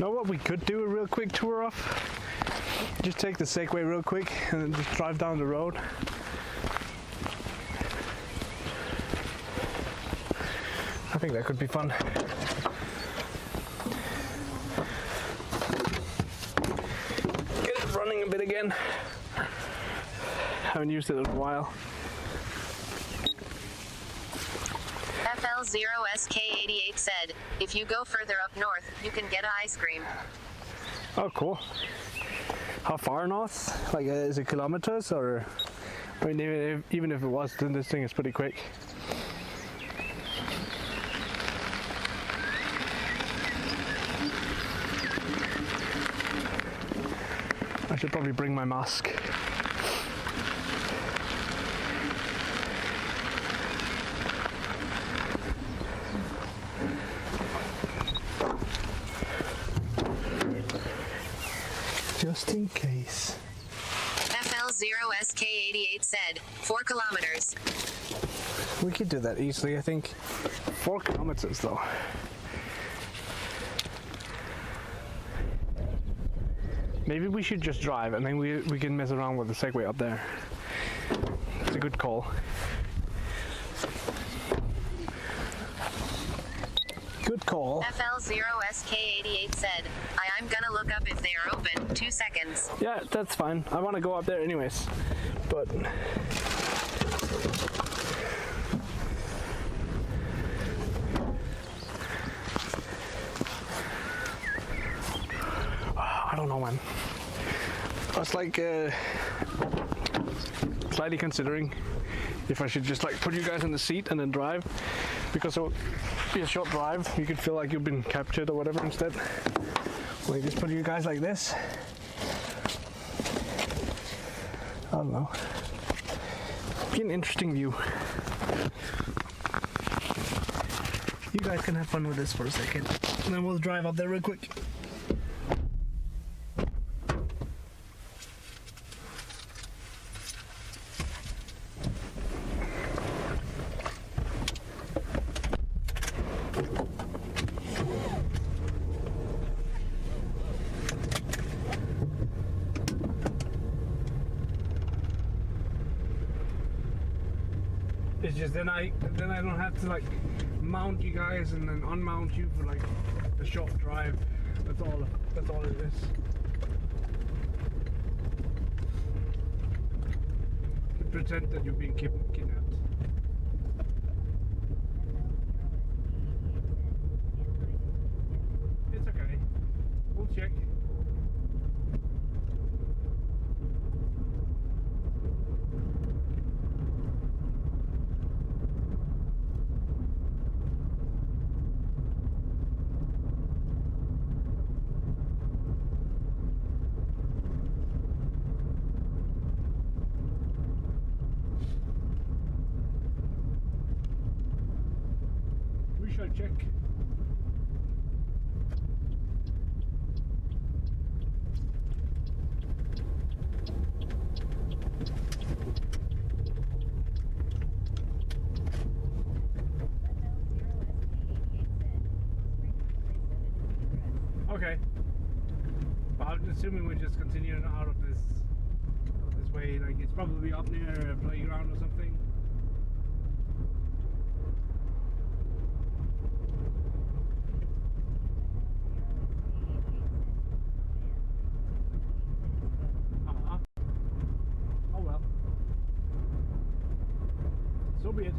know what we could do a real quick tour of? Just take the Segway real quick and then just drive down the road. I think that could be fun. Get it running a bit again. Haven't used it in a while. FL0SK88 said, if you go further up north, you can get ice cream. Oh, cool. How far north? Like, is it kilometers or? I mean, even if it was, then this thing is pretty quick. I should probably bring my mask. Just in case. FL0SK88 said, 4 kilometers. We could do that easily, I think. 4 kilometers though. Maybe we should just drive and then we can mess around with the Segway up there. It's a good call. Good call. FL0SK88 said, I'm gonna look up if they are open. 2 seconds. Yeah, that's fine. I want to go up there anyways. But I don't know, man. I was like slightly considering if I should just like put you guys in the seat and then drive, because it would be a short drive. You could feel like you've been captured or whatever instead. Like just put you guys like this. I don't know. Be an interesting view. You guys can have fun with this for a second, and then we'll drive up there real quick. It's just then I don't have to like mount you guys and then unmount you for like a short drive. That's all it is. To pretend that you're being kidnapped. It's okay. We'll check. Check. Okay. But I'm assuming we're just continuing out of this way. Like it's probably up near a playground or something. So be it.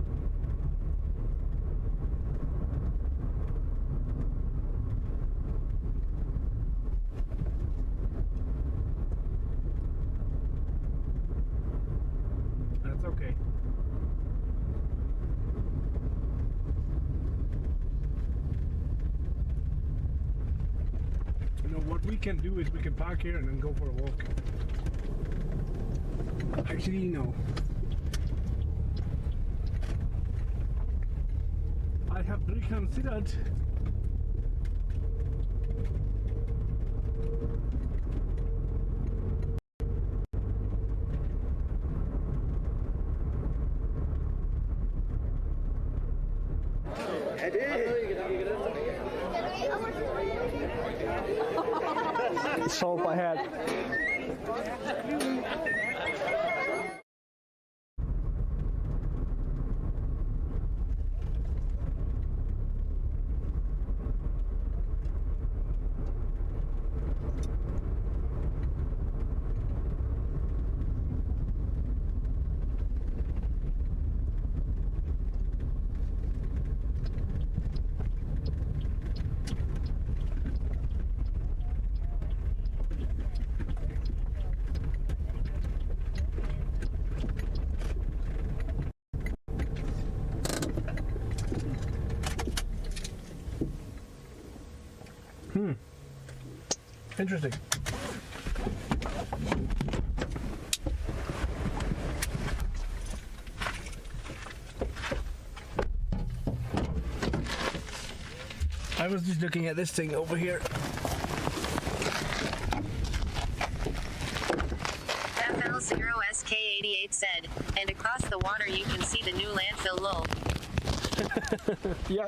That's okay. You know what we can do is we can park here and then go for a walk. Actually, no. I have reconsidered. Salt by head. Interesting. I was just looking at this thing over here. FL0SK88 said, and across the water you can see the new landfill lol. Yeah,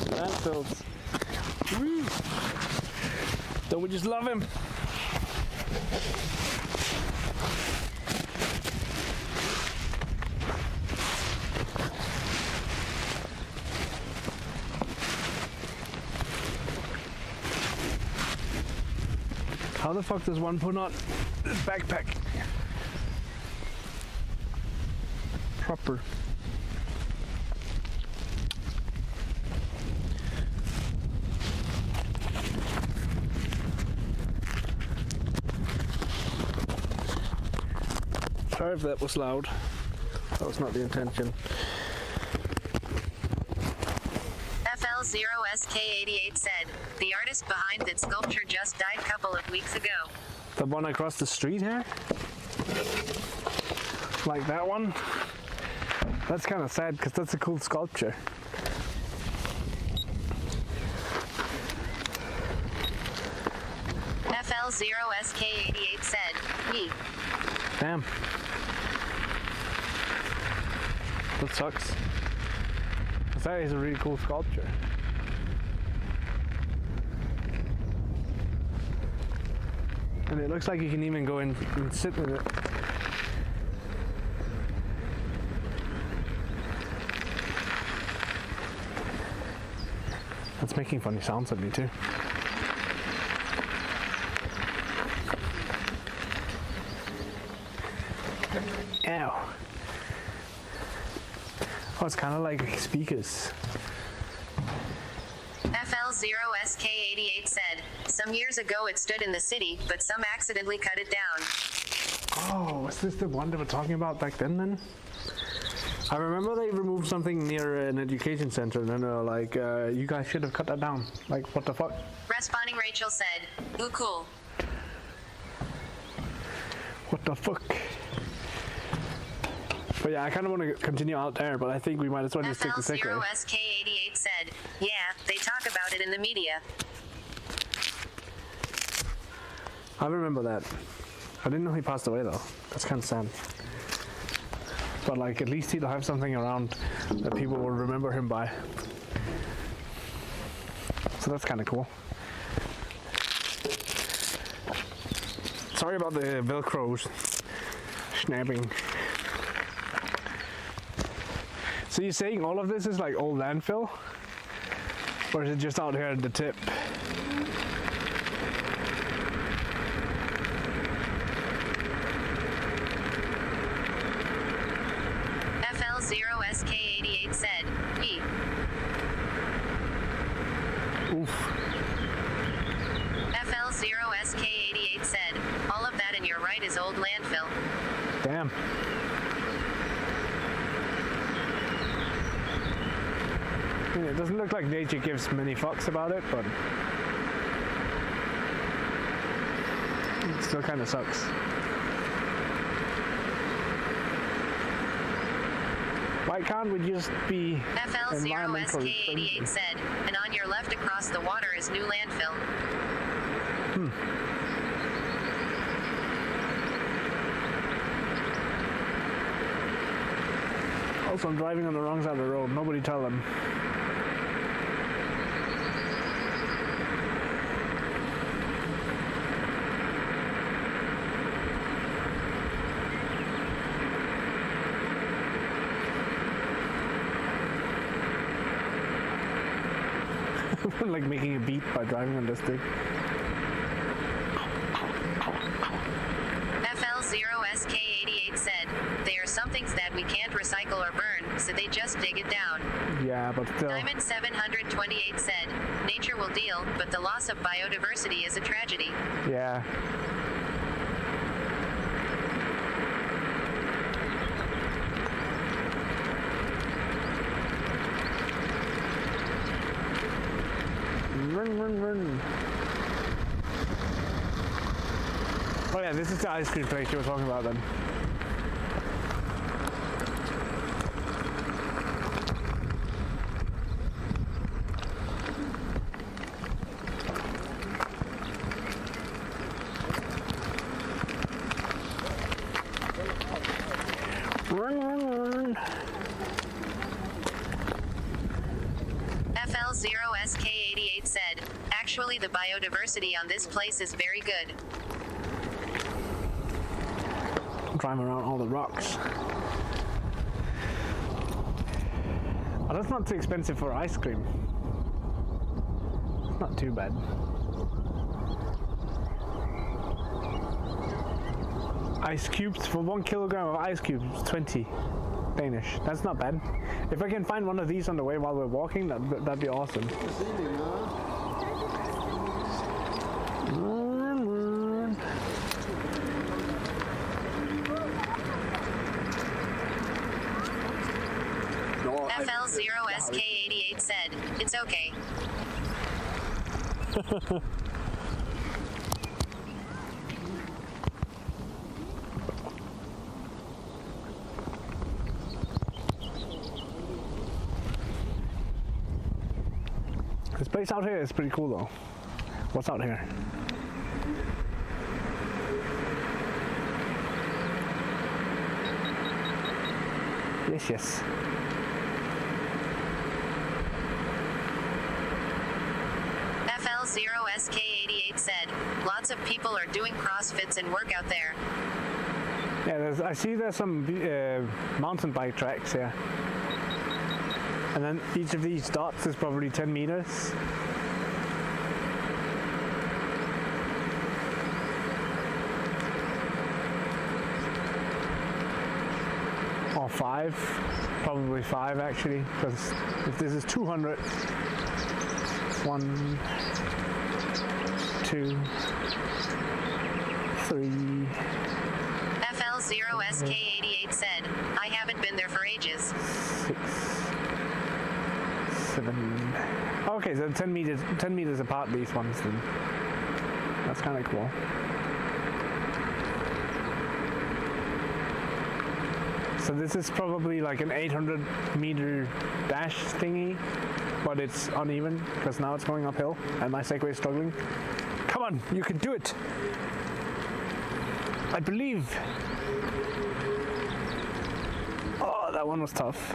landfills. Woo. Don't we just love him? How the fuck does one put on this backpack? Proper. Sorry if that was loud. That was not the intention. FL0SK88 said, the artist behind that sculpture just died a couple of weeks ago. The one across the street here? Like that one? That's kind of sad because that's a cool sculpture. FL0SK88 said, me. Damn. That sucks. That is a really cool sculpture. And it looks like you can even go in and sit in it. It's making funny sounds at me too. Ow. Oh, it's kind of like speakers. FL0SK88 said, some years ago it stood in the city, but some accidentally cut it down. Oh, is this the one they were talking about back then? I remember they removed something near an education center and then they were like, you guys should have cut that down. Like, what the fuck? Responding Rachel said, ooh cool. What the fuck? But yeah, I kind of want to continue out there, but I think we might as well just take the sticker. FL0SK88 said, yeah, they talk about it in the media. I remember that. I didn't know he passed away though. That's kind of sad. But like, at least he'll have something around that people will remember him by. So that's kind of cool. Sorry about the Velcro snapping. So you're saying all of this is like old landfill? Or is it just out here at the tip? FL0SK88 said, E. Oof. FL0SK88 said, all of that and you're right is old landfill. Damn. It doesn't look like nature gives many fucks about it, but it still kind of sucks. Why can't we just be FL0SK88 said, and on your left across the water is new landfill. Also, I'm driving on the wrong side of the road. Nobody tell them. Imagine like making a beat by driving on this thing. FL0SK88 said, "They are some things that we can't recycle or burn, so they just dig it down." Yeah, but still. Diamond 728 said, "Nature will deal, but the loss of biodiversity is a tragedy." Yeah. Run. Oh yeah, this is the ice cream place you were talking about then. Run. FL0SK88 said, "Actually, the biodiversity on this place is very good." Driving around all the rocks. Oh, that's not too expensive for ice cream. It's not too bad. Ice cubes for 1 kilogram of ice cubes, 20 Danish. That's not bad. If I can find one of these on the way while we're walking, that'd be awesome. FL0SK88 said, "It's okay." This place out here is pretty cool though. What's out here? Yes. FL0SK88 said, "Lots of people are doing CrossFits and work out there." Yeah, I see there's some mountain bike tracks here. And then each of these dots is probably 10 meters. Or 5, probably 5 actually, because if this is 200, 1, 2, 3. FL0SK88 said, "I haven't been there for ages." 6, 7. Okay, so 10 meters apart, these ones then. That's kind of cool. So this is probably like an 800 meter dash thingy, but it's uneven because now it's going uphill and my Segway is struggling. Come on, you can do it! I believe! Oh, that one was tough.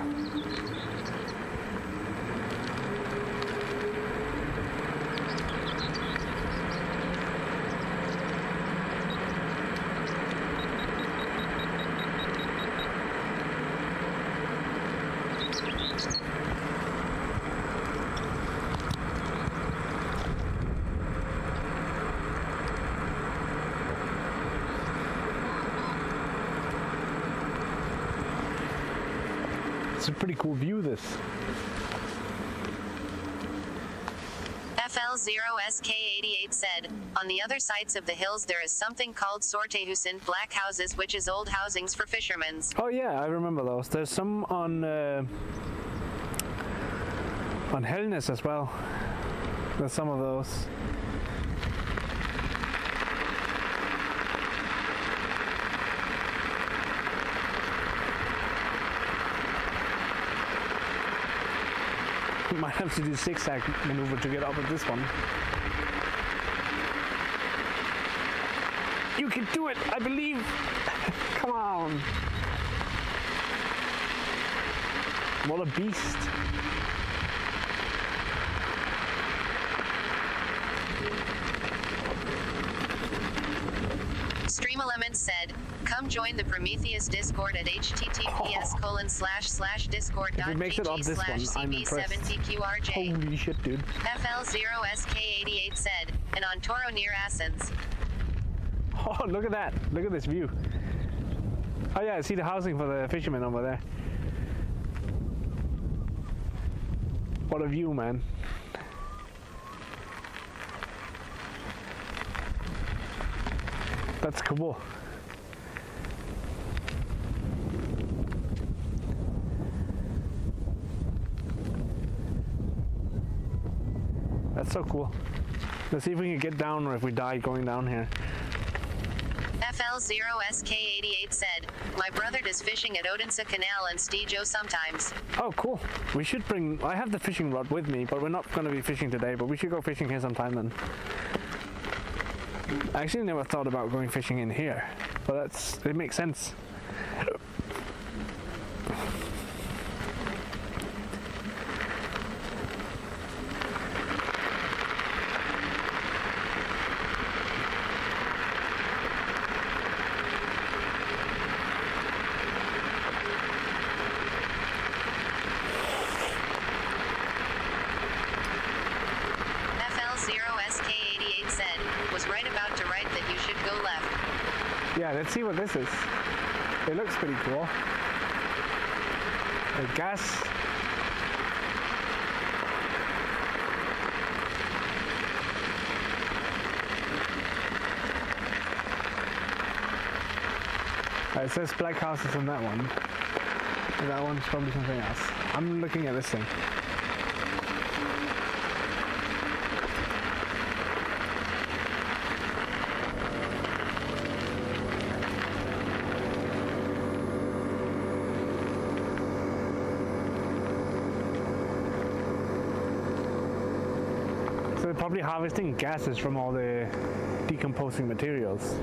It's a pretty cool view, this. FL0SK88 said, "On the other sides of the hills there is something called Sortehusen, black houses, which is old housings for fishermen." Oh yeah, I remember those. There's some on Helnes as well. There's some of those. Might have to do zigzag maneuver to get up at this one. You can do it, I believe. Come on. What a beast. Stream Elements said, "Come join the Prometheus Discord at https:// If it makes it on this one, I'm impressed. Holy shit, dude. FL0SK88 said, and on Toro near Athens. Oh, look at that. Look at this view. Oh yeah, I see the housing for the fishermen over there. What a view, man. That's cool. That's so cool. Let's see if we can get down or if we die going down here. FL0SK88 said, my brother does fishing at Odense Canal and Stijo sometimes. Oh, cool. We should bring... I have the fishing rod with me, but we're not going to be fishing today, but we should go fishing here sometime then. I actually never thought about going fishing in here, but it makes sense. FL0SK88 said, was right about to write that you should go left. Yeah, let's see what this is. It looks pretty cool. A gas. It says black houses on that one. And that one's probably something else. I'm looking at this thing. So they're probably harvesting gases from all the decomposing materials,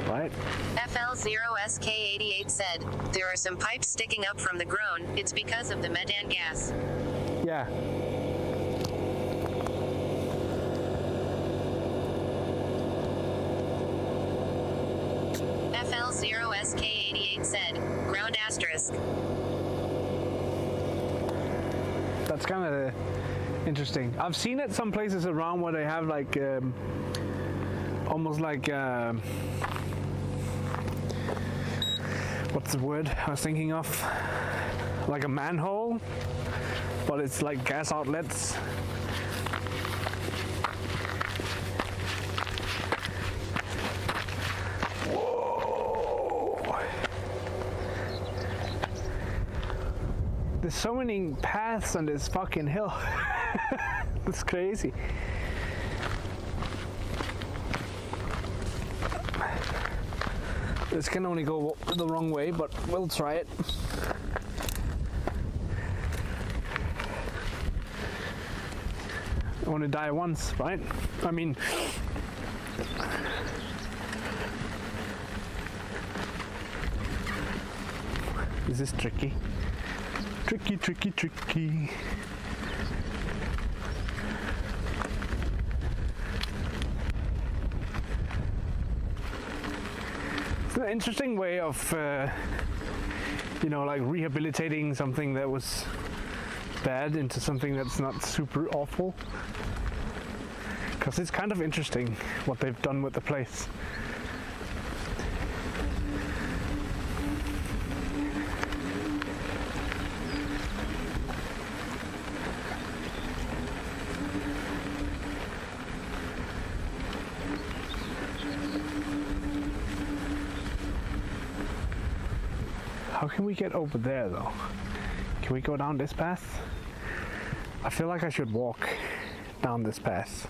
right? FL0SK88 said, there are some pipes sticking up from the ground. It's because of the methane gas. Yeah. FL0SK88 said, ground asterisk. That's kind of interesting. I've seen it some places around where they have like almost like what's the word I was thinking of? Like a manhole, but it's like gas outlets. Whoa! There's so many paths on this fucking hill. That's crazy. This can only go the wrong way, but we'll try it. I want to die once, right? I mean... This is tricky. Tricky, tricky, tricky. It's an interesting way of, you know, like rehabilitating something that was bad into something that's not super awful. Because it's kind of interesting what they've done with the place. How can we get over there though? Can we go down this path? I feel like I should walk down this path.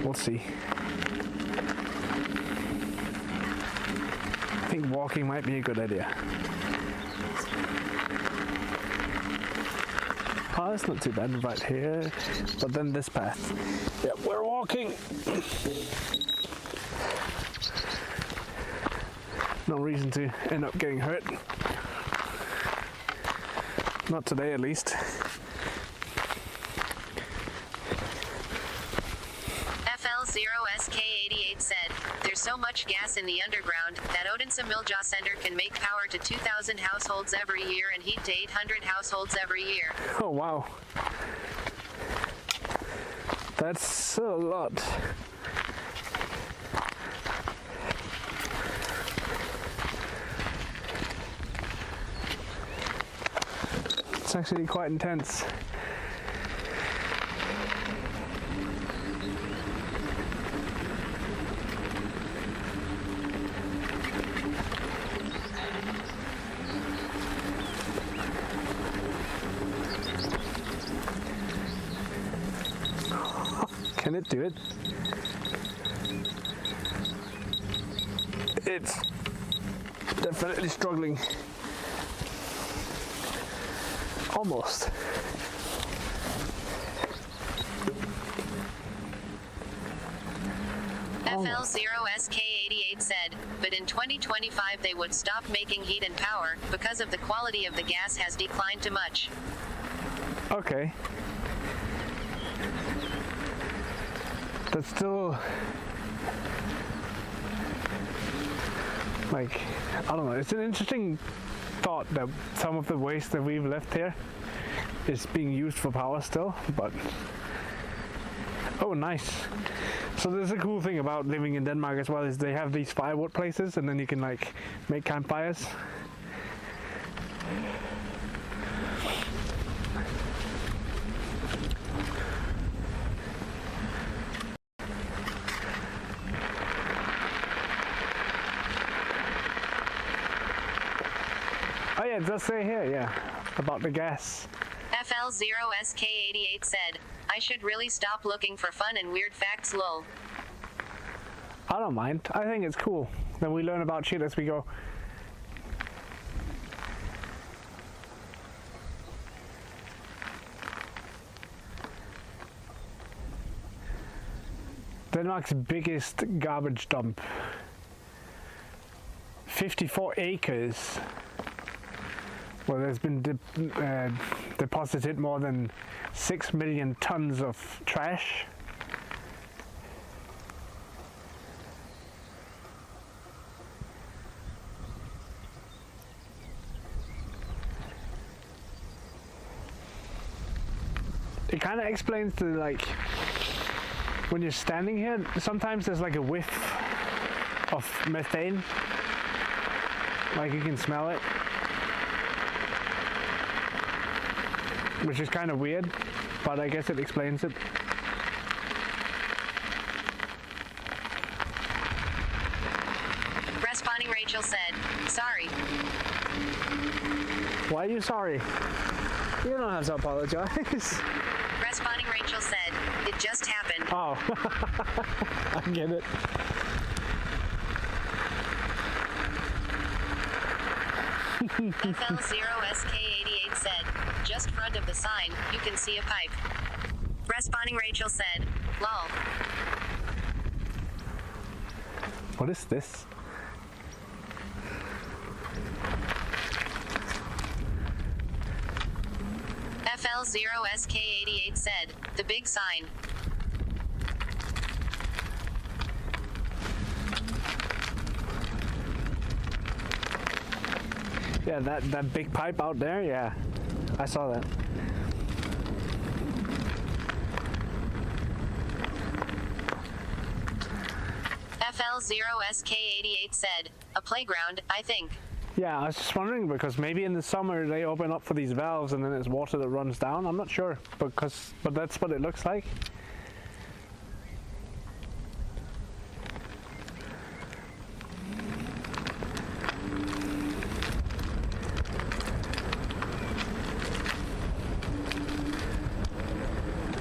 We'll see. I think walking might be a good idea. Oh, it's not too bad right here, but then this path. Yeah, we're walking. No reason to end up getting hurt. Not today, at least. FL0SK88 said, there's so much gas in the underground, playground, that Odense Milja Center can make power to 2,000 households every year and heat to 800 households every year. Oh wow. That's a lot. It's actually quite intense. Can it do it? It's definitely struggling. Almost. FL0SK88 said, but in 2025 they would stop making heat and power, because of the quality of the gas has declined too much. Okay. That's still, like, I don't know, it's an interesting thought that some of the waste that we've left here is being used for power still, but oh nice. So there's a cool thing about living in Denmark as well, is they have these firewood places and then you can like make campfires. Oh yeah, it does say here, yeah, about the gas. FL0SK88 said, I should really stop looking for fun and weird facts, lol. I don't mind. I think it's cool. Then we learn about shit as we go. Denmark's biggest garbage dump. 54 acres. Well, there's been deposited more than 6 million tons of trash. It kind of explains the, like, when you're standing here, sometimes there's like a whiff of methane. Like you can smell it. Which is kind of weird, but I guess it explains it. Responding Rachel said, sorry. Why are you sorry? You don't have to apologize. Responding Rachel said, it just happened. Oh, I get it. FL0SK88 said, just front of the sign, you can see a pipe. Responding Rachel said, lol. What is this? FL0SK88 said, the big sign. Yeah, that big pipe out there, yeah. I saw that. FL0SK88 said, a playground, I think. Yeah, I was just wondering because maybe in the summer they open up for these valves and then it's water that runs down. I'm not sure, but that's what it looks like.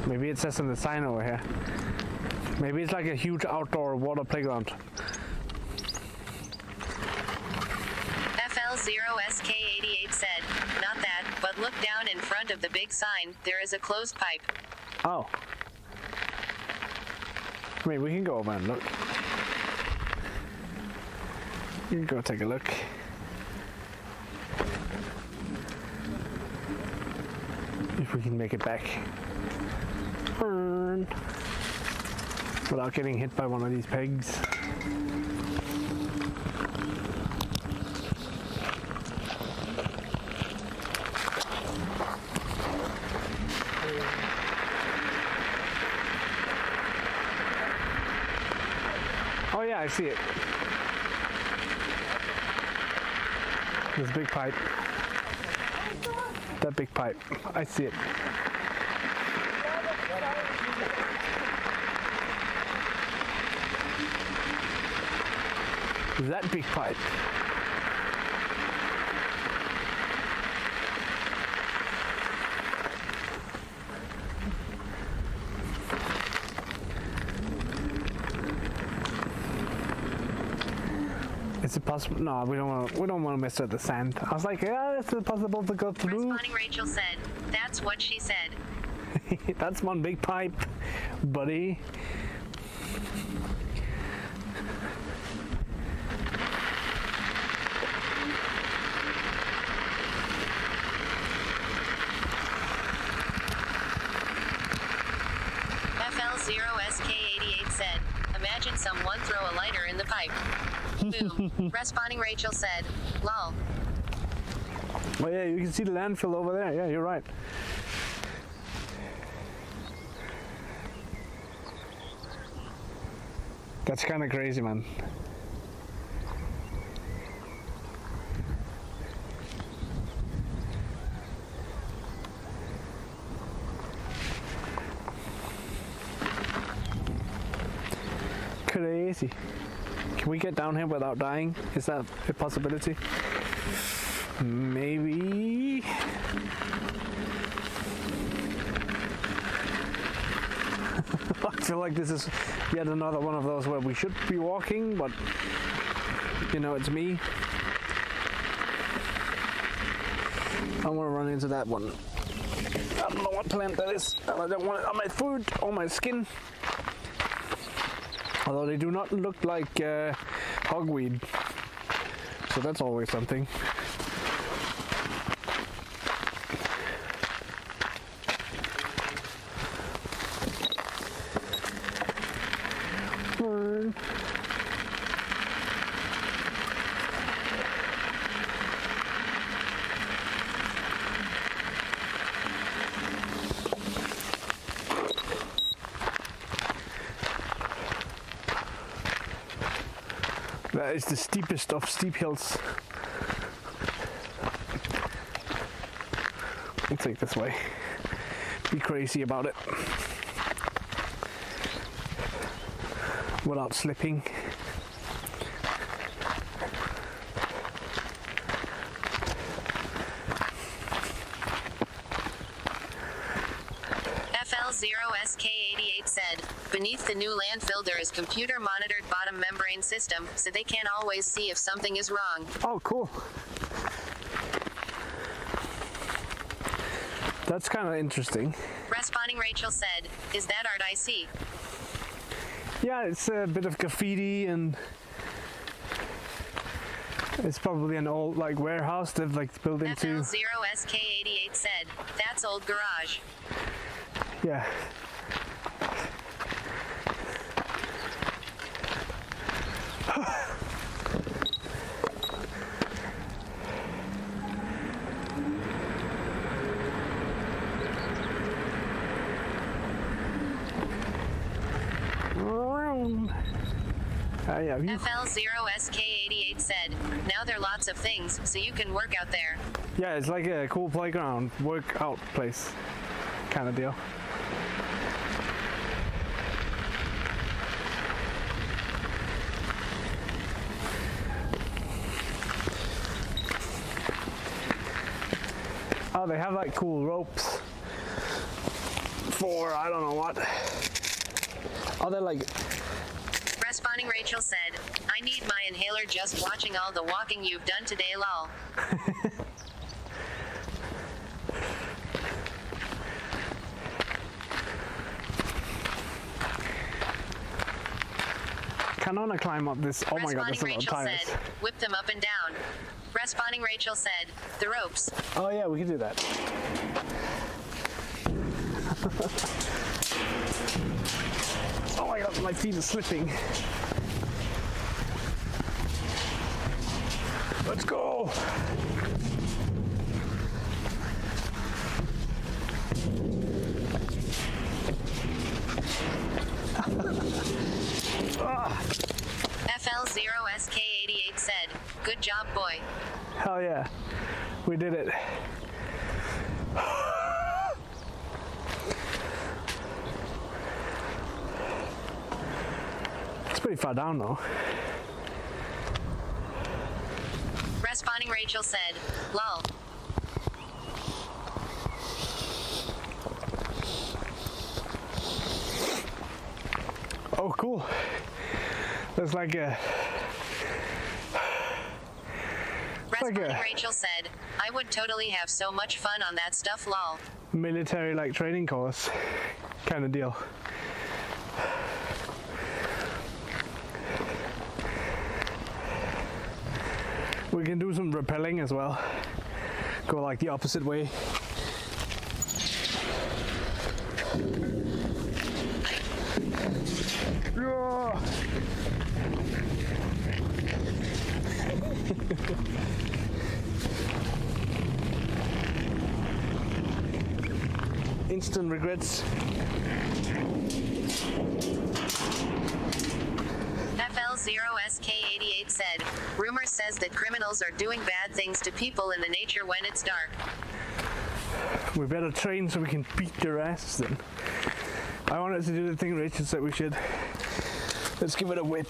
Maybe it says on the sign over here. Maybe it's like a huge outdoor water playground. FL0SK88 said, not that, but look down in front of the big sign, there is a closed pipe. Oh. I mean, we can go over and look. You can go take a look. If we can make it back. Burn. Without getting hit by one of these pigs. see it. This big pipe. That big pipe. I see it. That big pipe. Is it possible? No, we don't want to mess with the sand. I was like, yeah, is it possible to go through? Responding Rachel said, that's what she said. That's one big pipe, buddy. FL0SK88 said, imagine someone throw a lighter in the pipe. Boom. Responding Rachel said, lol. Oh yeah, you can see the landfill over there. Yeah, you're right. That's kind of crazy, man. Crazy. Can we get down here without dying? Is that a possibility? Maybe. I feel like this is yet another one of those where we should be walking, but you know, it's me. I don't want to run into that one. I don't know what plant that is. I don't want it on my food or my skin. Although they do not look like hogweed, so that's always something. That is the steepest of steep hills. We'll take this way. Be crazy about it. Without slipping. FL0SK88 said, beneath the new landfill there is computer-monitored bottom membrane system, so they can always see if something is wrong. Oh, cool. That's kind of interesting. Responding Rachel said, is that art I see? Yeah, it's a bit of graffiti and it's probably an old like warehouse they've like built into. FL0SK88 said, that's old garage. Yeah. Yeah, FL0SK88 said, now there are lots of things, so you can work out there. Yeah, it's like a cool playground, workout place kind of deal. Oh, they have like cool ropes for I don't know what. Oh, they're like. Responding Rachel said, I need my inhaler just watching all the walking you've done today, lol. Can I climb up this? Oh my god, there's a lot of tires. Said, whip them up and down. Responding Rachel said, the ropes. Oh yeah, we can do that. Oh my god, my feet are slipping. Let's go. Good job, boy. Hell yeah, we did it. It's pretty far down though. Responding Rachel said, lol. Oh, cool. There's like a... Responding Rachel said, I would totally have so much fun on that stuff, lol. Military like training course kind of deal. We can do some rappelling as well. Go like the opposite way. Instant regrets. FL0SK88 said, rumor says that criminals are doing bad things to people in the nature when it's dark. We better train so we can beat their asses then. I wanted to do the thing Rachel said we should. Let's give it a whip.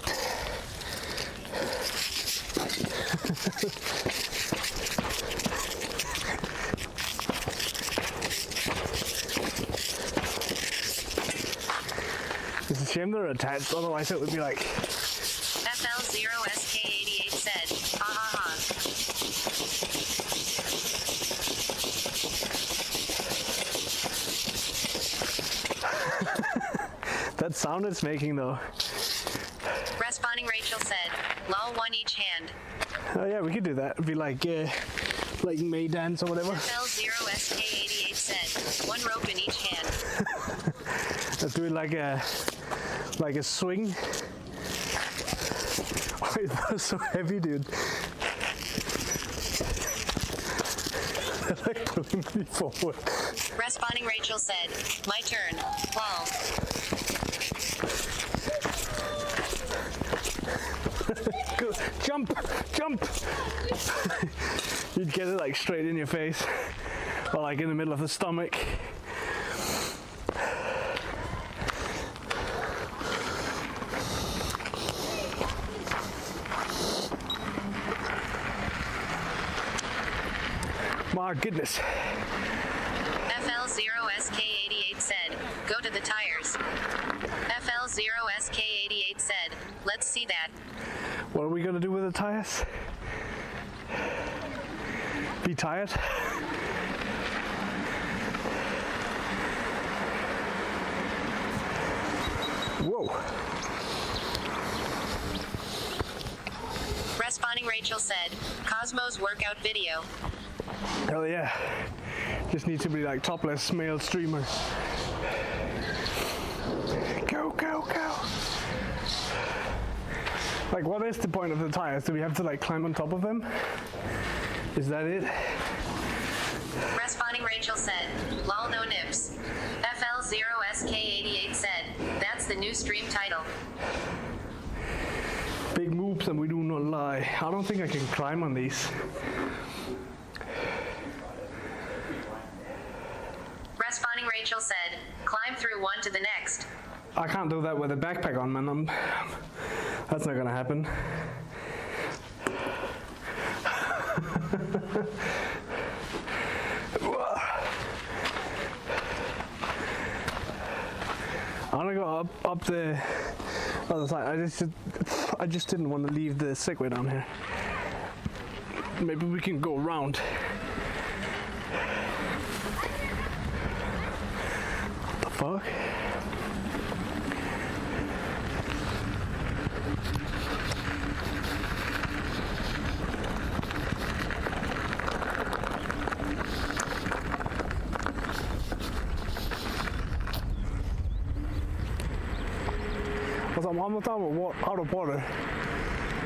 It's a shame they're attached, otherwise it would be like... FL0SK88 said, ha ha ha. That sound it's making though. Responding Rachel said, lol, one each hand. Oh yeah, we could do that. It'd be like May dance or whatever. FL0SK88 said, one rope in each hand. Let's do it like a swing. Wait, that's so heavy, dude. They're like pulling me forward. Responding Rachel said, my turn, lol. Go, jump, jump! You'd get it like straight in your face, or like in the middle of the stomach. My goodness. FL0SK88 said, go to the tires. FL0SK88 said, let's see that. What are we gonna do with the tires? Be tired? Whoa. Responding Rachel said, Cosmo's workout video. Hell yeah. Just need to be like topless male streamer. Go, go, go. Like, what is the point of the tires? Do we have to like climb on top of them? Is that it? Responding Rachel said, lol, no nips. FL0SK88 said, that's the new stream title. Big moves and we do not lie. I don't think I can climb on these. Responding Rachel said, climb through one to the next. I can't do that with a backpack on, man. That's not gonna happen. I wanna go up the other side. I just didn't want to leave the Segway down here. Maybe we can go around. What the fuck? I'm almost out of water.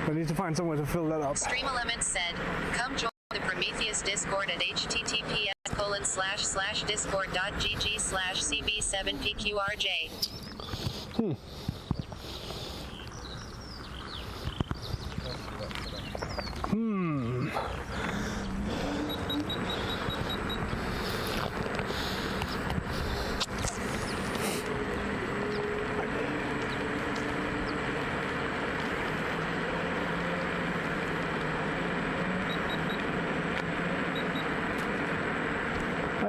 I need to find somewhere to fill that up. Stream Elements said, come join the Prometheus Discord at https://discord.gg/cb7pqrj. Oh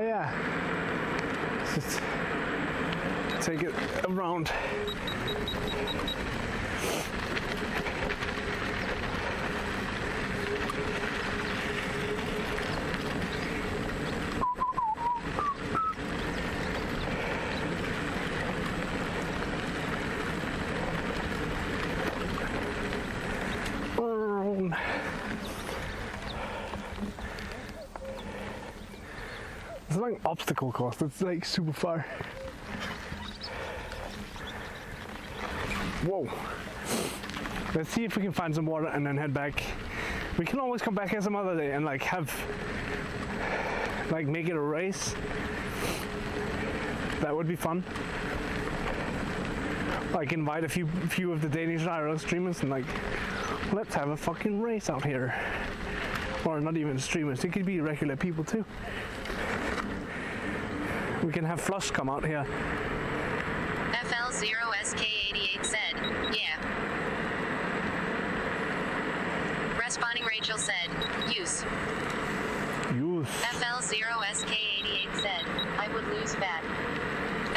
yeah. Let's just take it around. It's like an obstacle course, it's like super far. Whoa. Let's see if we can find some water and then head back. We can always come back here some other day and like make it a race. That would be fun. Like invite a few of the Danish IRL streamers and like, let's have a fucking race out here. Or not even streamers, it could be regular people too. We can have Flush come out here. FL0SK88 said, yeah. Responding Rachel said, use. Use. FL0SK88 said, I would lose fat.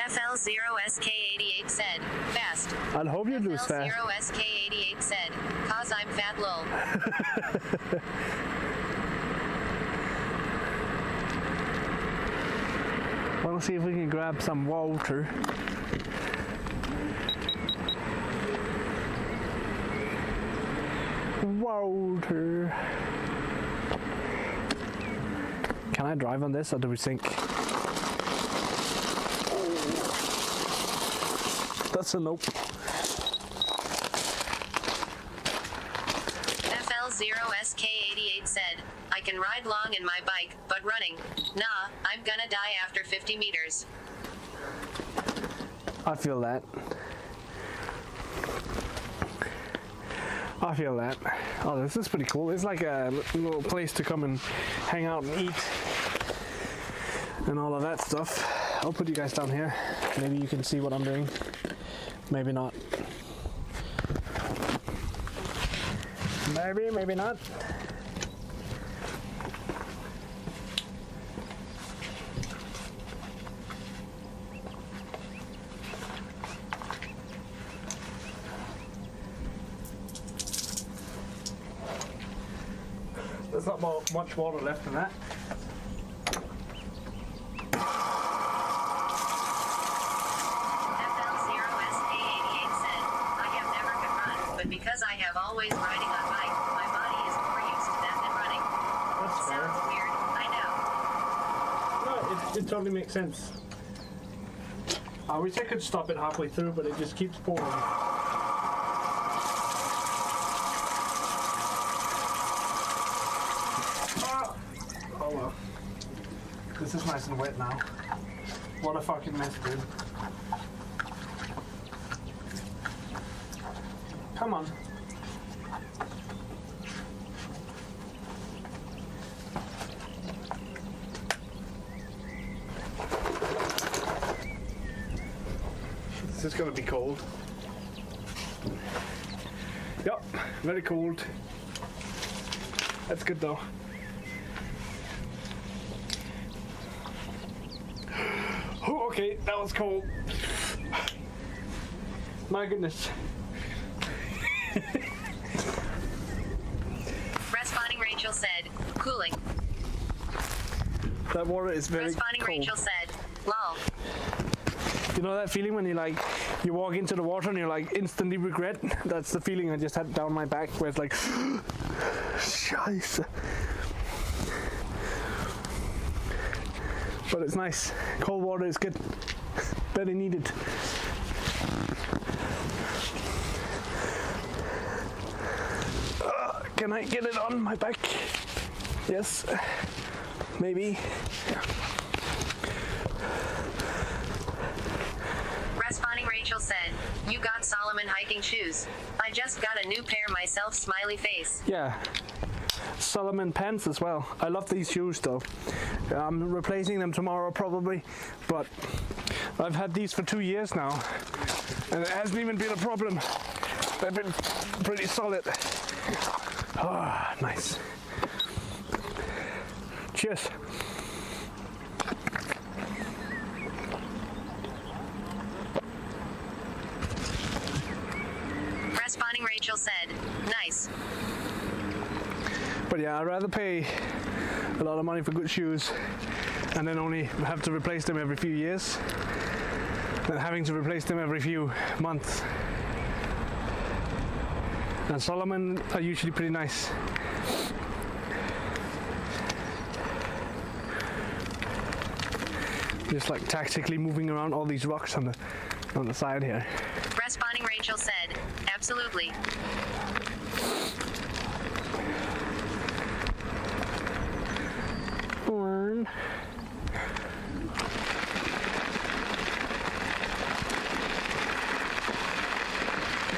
FL0SK88 said, fast. I'd hope you'd lose fast. FL0SK88 said, cause I'm fat lol. We'll see if we can grab some water. Water. Can I drive on this or do we sink? That's a nope. FL0SK88 said, I can ride long in my bike, but running, nah, I'm gonna die after 50 meters. I feel that. I feel that. Oh, this is pretty cool. It's like a little place to come and hang out and eat and all of that stuff. I'll put you guys down here. Maybe you can see what I'm doing. Maybe not. Maybe, maybe not. There's not much water left in that. FL0SK88 said, I have never could run, but because I have always riding on bike, my body is more used to that than running. That's fair. Sounds weird, I know. No, it totally makes sense. I wish I could stop it halfway through, but it just keeps pouring. Oh well. This is nice and wet now. What a fucking mess, dude. Come on. This is gonna be cold. Yep, very cold. That's good though. Oh, okay, that was cold. My goodness. Responding Rachel said, cooling. That water is very Responding cold. Rachel said, lol. You know that feeling when you walk into the water and you're like instantly regret? That's the feeling I just had down my back where it's like, Scheiße. But it's nice. Cold water is good. Very needed. Can I get it on my back? Yes. Maybe. Responding Rachel said, you got Solomon hiking shoes. I just got a new pair myself, smiley face. Yeah. Solomon pants as well. I love these shoes though. I'm replacing them tomorrow probably, but I've had these for 2 years now and it hasn't even been a problem. They've been pretty solid. Ah, nice. Cheers. Responding Rachel said, nice. But yeah, I'd rather pay a lot of money for good shoes and then only have to replace them every few years than having to replace them every few months. And Solomon are usually pretty nice. Just like tactically moving around all these rocks on the side here. Responding Rachel said, absolutely. Born.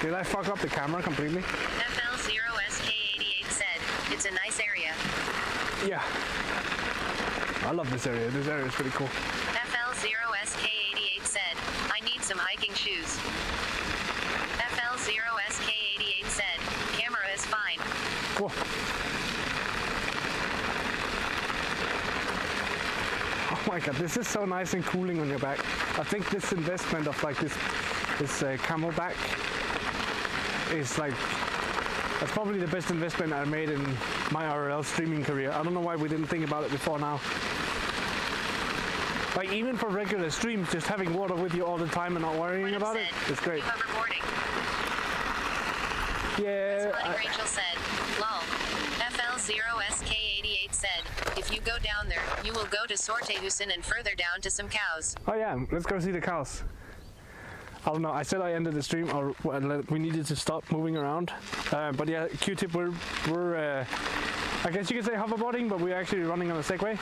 Did I fuck up the camera completely? FL0SK88 said, it's a nice area. Yeah. I love this area. This area is pretty cool. FL0SK88 said, I need some hiking shoes. FL0SK88 said, camera is fine. Cool. Oh my god, this is so nice and cooling on your back. I think this investment of like this camel back is like, that's probably the best investment I made in my RL streaming career. I don't know why we didn't think about it before now. Like even for regular streams, just having water with you all the time and not worrying about it is great. Yeah. Rachel said, lol. FL0SK88 said, if you go down there, you will go to Sortehusen and further down to some cows. Oh yeah, let's go see the cows. I don't know, I said I ended the stream, or we needed to stop moving around. But yeah, Q-Tip, we're I guess you could say hoverboarding, but we're actually running on a Segway.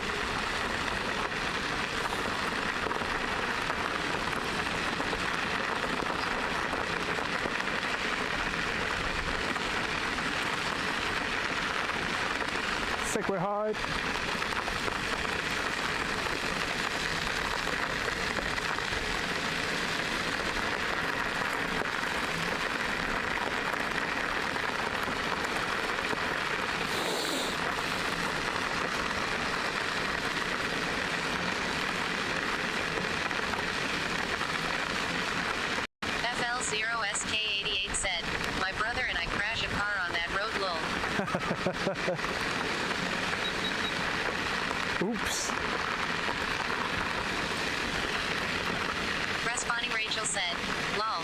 Segway hard. FL0SK88 said, my brother and I crash a car on that road, lol. Oops. Responding Rachel said, lol.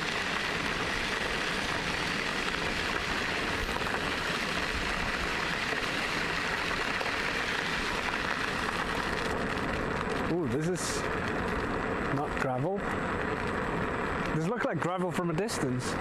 Ooh, this is not gravel. This looks like gravel from a distance.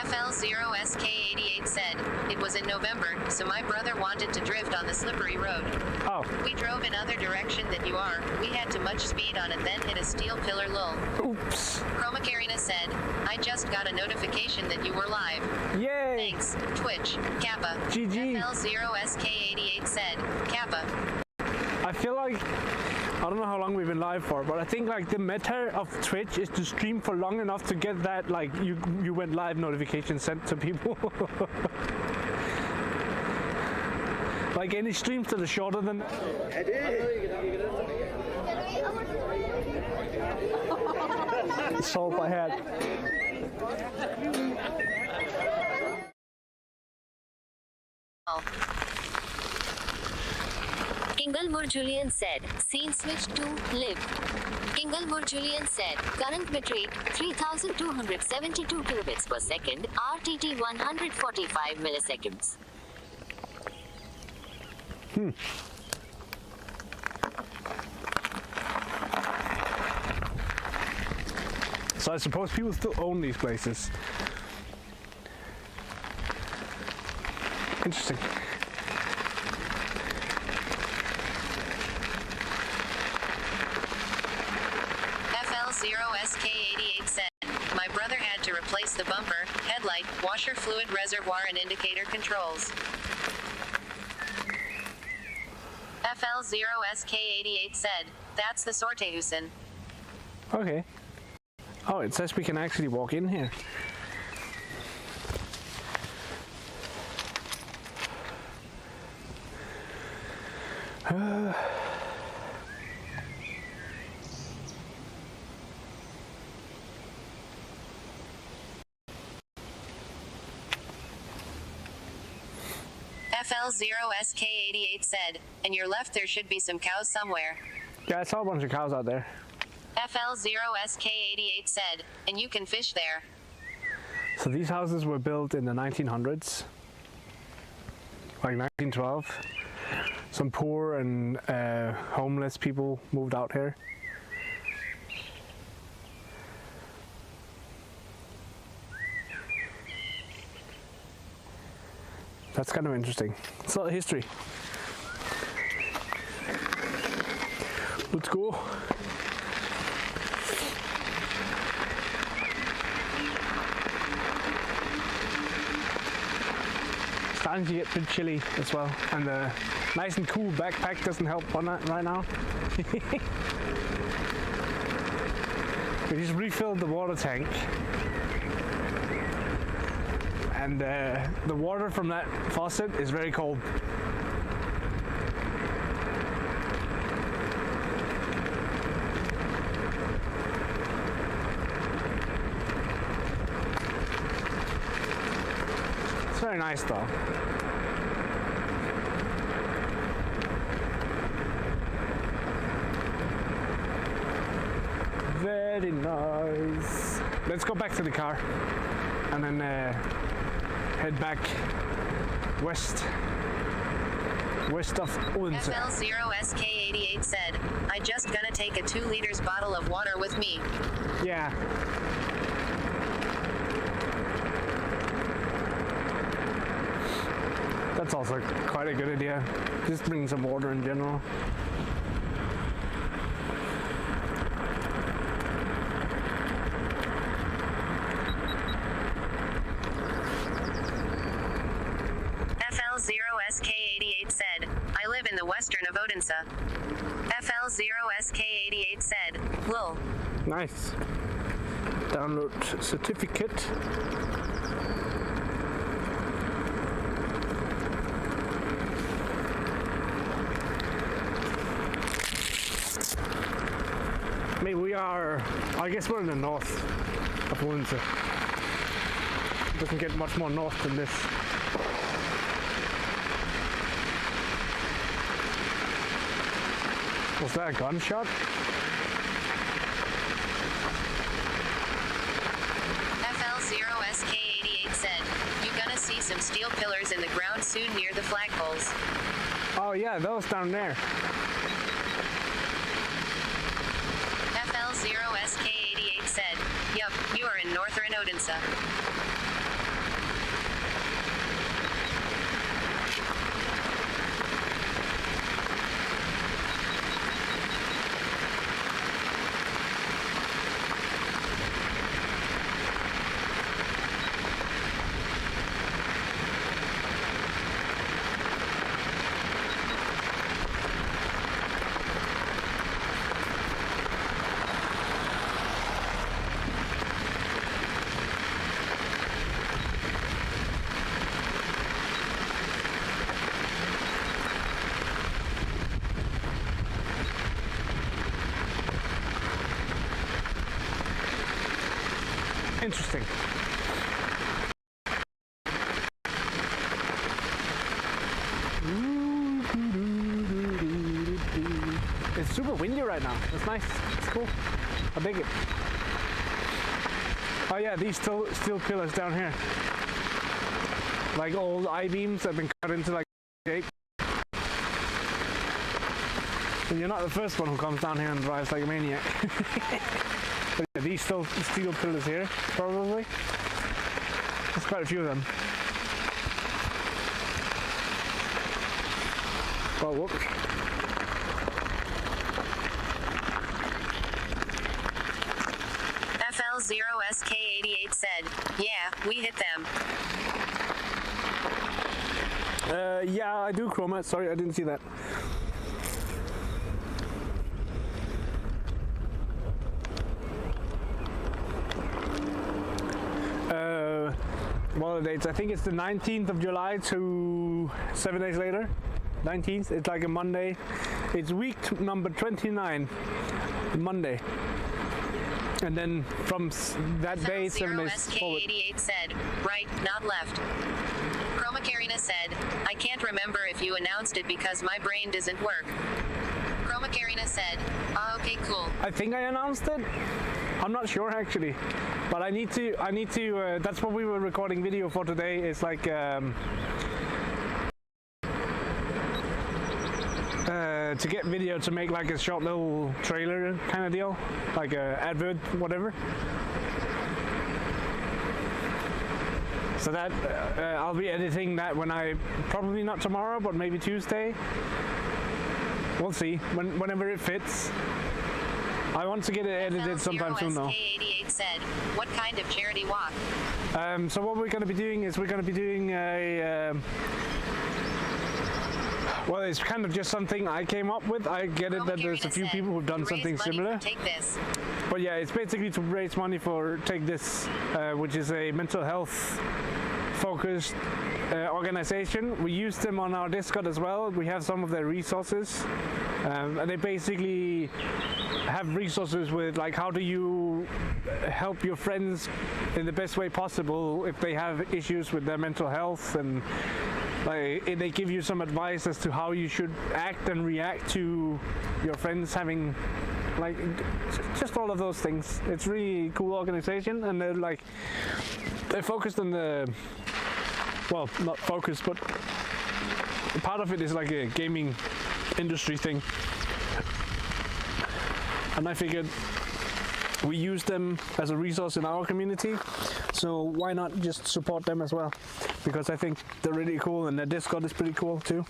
FL0SK88 said, it was in November, so my brother wanted to drift on the slippery road. Oh. We drove in other direction than you are. We had too much speed on it, then hit a steel pillar, lol. Oops. Chromacarina said, I just got a notification that you were live. Yay. Thanks, Twitch, Kappa. GG. FL0SK88 said, Kappa. I feel like, I don't know how long we've been live for, but I think like the meta of Twitch is to stream for long enough to get that like you went live notification sent to people. Like any streams that are shorter than soap I had. Inglewood Julian said, scene switch to live. Inglewood Julian said, current bitrate 3272 kilobits per second, RTT 145 milliseconds. So I suppose people still own these places. Interesting. FL0SK88 said, my brother had to replace the bumper, headlight, washer fluid reservoir and indicator controls. FL0SK88 said, that's the Sortehusen. Okay. Oh, it says we can actually walk in here. FL0SK88 said, and your left there should be some cows somewhere. Yeah, I saw a bunch of cows out there. FL0SK88 said, and you can fish there. So these houses were built in the 1900s, like 1912. Some poor and homeless people moved out here. That's kind of interesting. It's a lot of history. Let's go. Starting to get a bit chilly as well, and the nice and cool backpack doesn't help on that right now. We just refilled the water tank, and the water from that faucet is very cold. It's very nice though. Very nice. Let's go back to the car and then head back west of Odense. FL0SK88 said, I just gonna take a 2 liters bottle of water with me. Yeah. That's also quite a good idea. Just bring some water in general. FL0SK88 said, I live in the western of Odense. FL0SK88 said, lol. Nice. Download certificate. I mean, I guess we're in the north of Odense. It doesn't get much more north than this. Was that a gunshot? FL0SK88 said, you're gonna see some steel pillars in the ground soon near the flagpoles. Oh yeah, those down there. FL0SK88 said, yup, you are in northern Odense. Interesting. It's super windy right now. It's nice. It's cool. I dig it. Oh yeah, these steel pillars down here. Like old I-beams have been cut into like shape. And you're not the first one who comes down here and drives like a maniac. But yeah, these steel pillars here, probably. There's quite a few of them. Oh, whoops. FL0SK88 said, yeah, we hit them. Yeah, I do, Chroma. Sorry, I didn't see that. What are the dates? I think it's the 19th of July to 7 days later. 19th, it's like a Monday. It's week number 29, Monday. And then from that day, 7 days forward. SK88 said, right, not left. Chroma Karina said, I can't remember if you announced it because my brain doesn't work. Chroma Karina said, oh, okay, cool. I think I announced it. I'm not sure actually, but I need to, that's what we were recording video for today. It's like, to get video to make like a short little trailer kind of deal, like a advert, whatever. So that I'll be editing that when probably not tomorrow, but maybe Tuesday. We'll see, whenever it fits. I want to get it edited sometime soon though. SK88 said, what kind of charity walk? So what we're going to be doing is we're going to be doing a well, it's kind of just something I came up with. I get it that there's a few people who've done something similar. Take this. But yeah, it's basically to raise money for Take This, which is a mental health focused organization. We use them on our Discord as well. We have some of their resources, and they basically have resources with like how do you help your friends in the best way possible if they have issues with their mental health, and like they give you some advice as to how you should act and react to your friends having like just all of those things. It's really cool organization, and they're focused on the, well, not focused, but part of it is like a gaming industry thing. And I figured we use them as a resource in our community, so why not just support them as well? Because I think they're really cool, and their Discord is pretty cool too.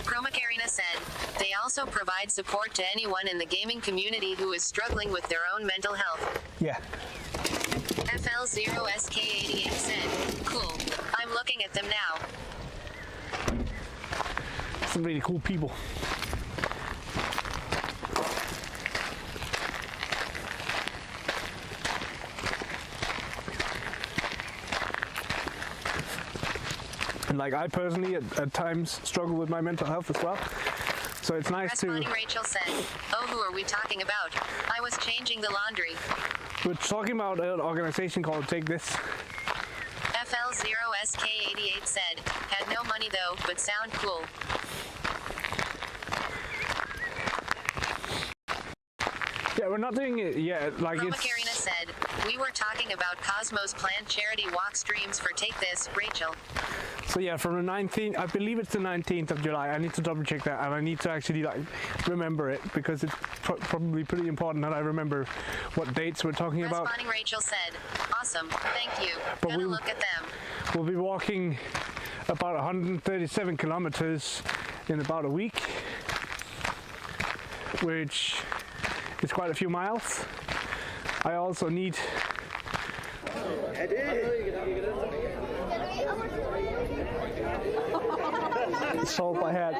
Chroma Karina said, they also provide support to anyone in the gaming community who is struggling with their own mental health. Yeah. FL0SK88 said, cool. I'm looking at them now. Some really cool people. And like I personally at times struggle with my mental health as well. So it's nice to... Rachel said, oh, who are we talking about? I was changing the laundry. We're talking about an organization called Take This. FL0SK88 said, had no money though, but sound cool. Yeah, we're not doing it yet. Like Roma it's... Karina said, we were talking about Cosmo's planned charity walk streams for Take This, Rachel. So yeah, from the 19th, I believe it's the 19th of July. I need to double check that, and I need to actually like remember it, because it's probably pretty important that I remember what dates we're talking about. Responding Rachel said, awesome, thank you. But Gonna look at them. We'll be walking about 137 kilometers in about a week, which is quite a few miles. I also need... Salt I had.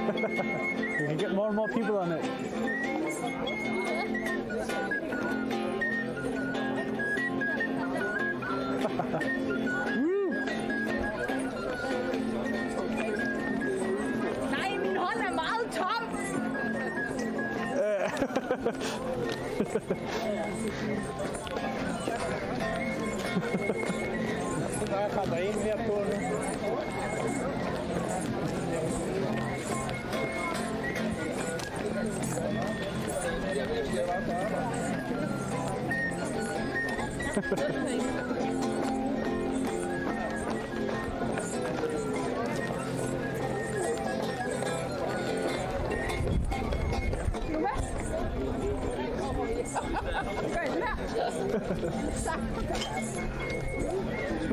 We can get more and more people on it. Woo! Nej, min hånd er meget tom. Der kommer en her på nu.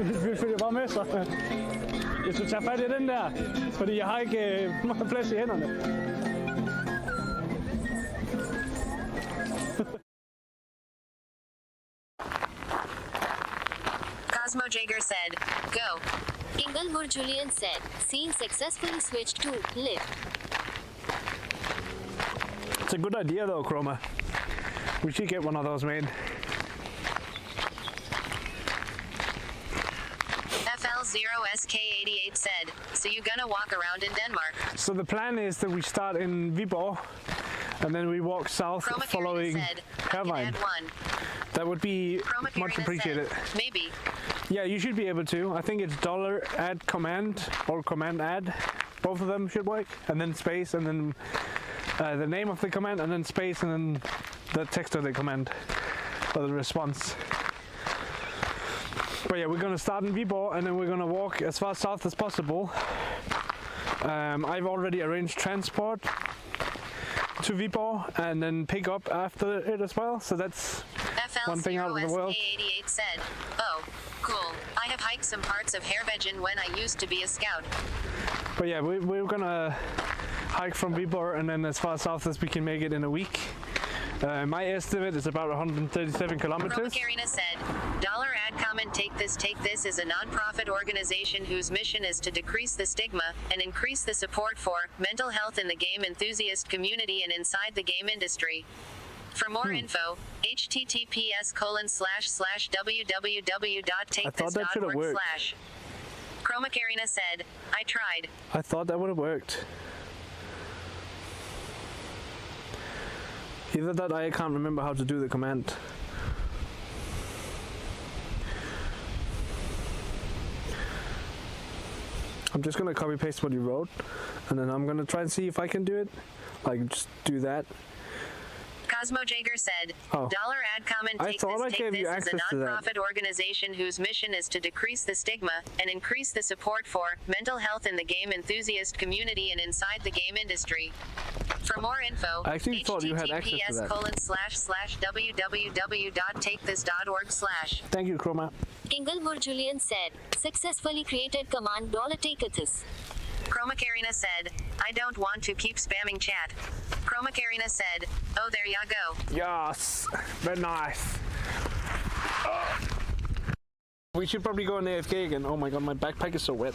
Vi følger bare med så. Hvis du tager fat i den der, fordi jeg har ikke meget plads i hænderne. CosmoJaeger said, go. Inglewood Julian said, scene successfully switched to live. It's a good idea though, Chroma. We should get one of those made. FL0SK88 said, so you gonna walk around in Denmark? So the plan is that we start in Viborg and then we walk south following Hervine. That would be much appreciated. Said, maybe. Yeah, you should be able to. I think it's $add command or command add. Both of them should work. And then space and then the name of the command and then space and then the text of the command or the response. But yeah, we're gonna start in Viborg and then we're gonna walk as far south as possible. I've already arranged transport to Viborg and then pick up after it as well. So that's one thing out of the world. FL0SK88 said, oh, cool. I have hiked some parts of Hervejen when I used to be a scout. But yeah, we're gonna hike from Viborg and then as far south as we can make it in a week. My estimate is about 137 kilometers. Karina said, $add comment take this is a non-profit organization whose mission is to decrease the stigma and increase the support for mental health in the game enthusiast community and inside the game industry. For more info, https://www.takethis.org/. Chroma Karina said, I tried. I thought that would have worked. Either that I can't remember how to do the command. I'm just gonna copy paste what you wrote and then I'm gonna try and see if I can do it. Like just do that. CosmoJaeger said, Oh. $add comment I take thought I this gave you is a access to that. non-profit organization whose mission is to decrease the stigma and increase the support for mental health in the game enthusiast community and inside the game industry. For more info, I actually thought you had access to that. https://www.takethis.org/. Thank you, Chroma. Inglewood Julian said, successfully created command $takethis. Chroma Karina said, I don't want to keep spamming chat. Chroma Karina said, oh there ya go. Yes, very nice. We should probably go on AFK again. Oh my god, my backpack is so wet.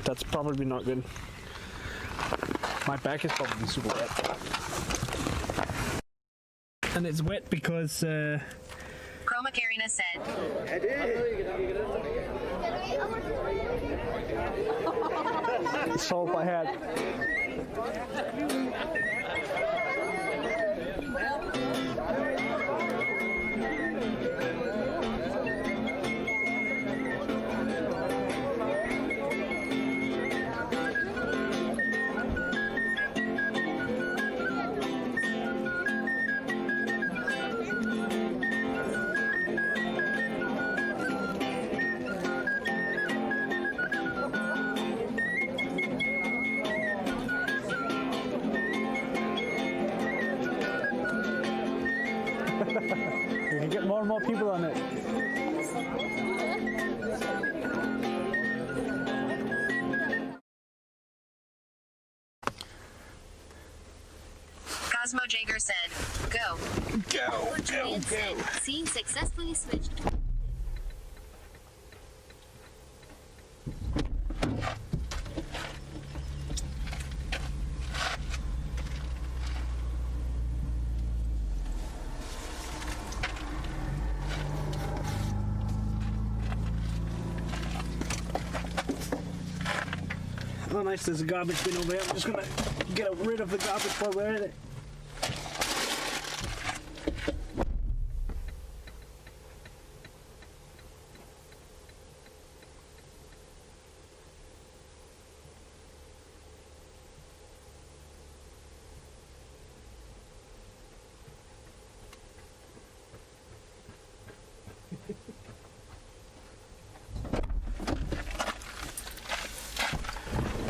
That's probably not good. My back is probably super wet. And it's wet because Chroma Karina said, salt I had. We can get more and more people on it. CosmoJaeger said, go. Go, Julian said, scene successfully switched. nice. There's a garbage bin over here. I'm just gonna get rid of the garbage while we're at it.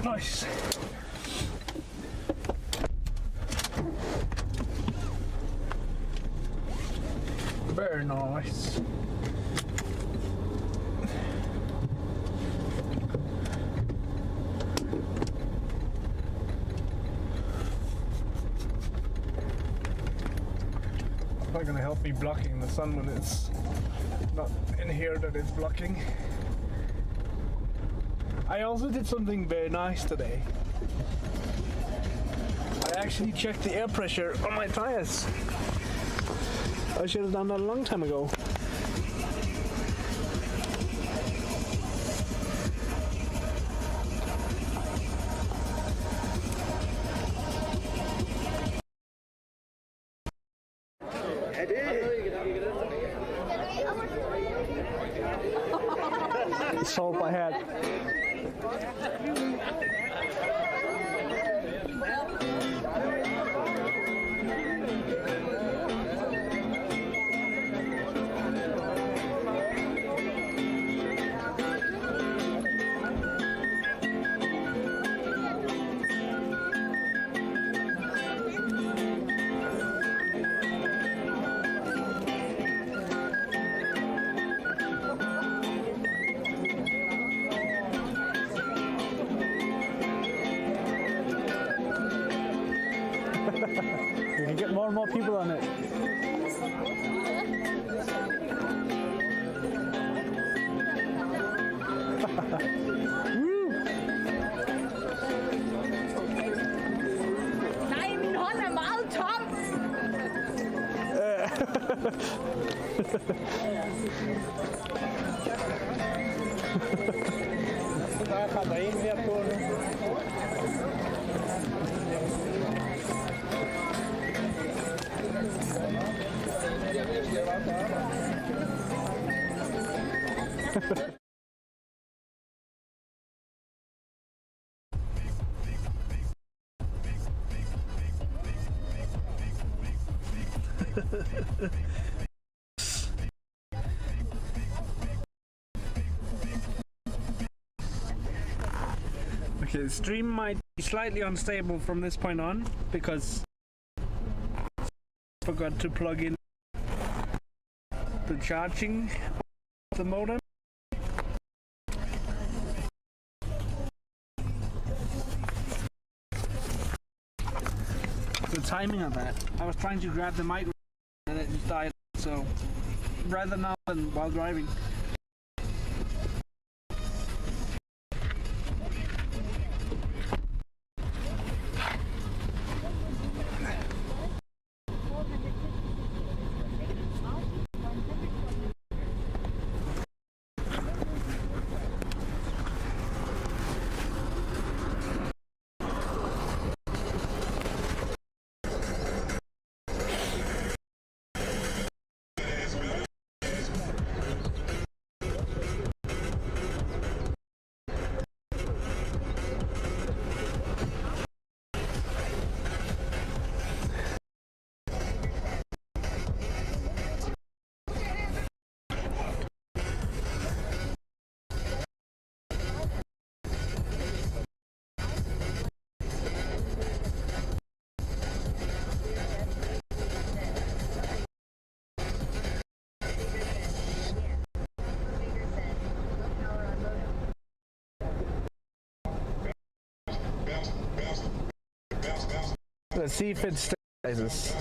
Nice. Very nice. It's not gonna help me blocking the sun when it's not in here that it's blocking. I also did something very nice today. I actually checked the air pressure on my tires. I should have done that a long time ago. Let's hope I had. You can get more and more people on it. Woo! Nej, min hånd er meget tom. Der kommer en her på nu. Okay, the stream might be slightly unstable from this point on because I forgot to plug in the charging of the modem. The timing of that. I was trying to grab the mic and it just died, so rather now than while driving. Let's see if it stabilizes.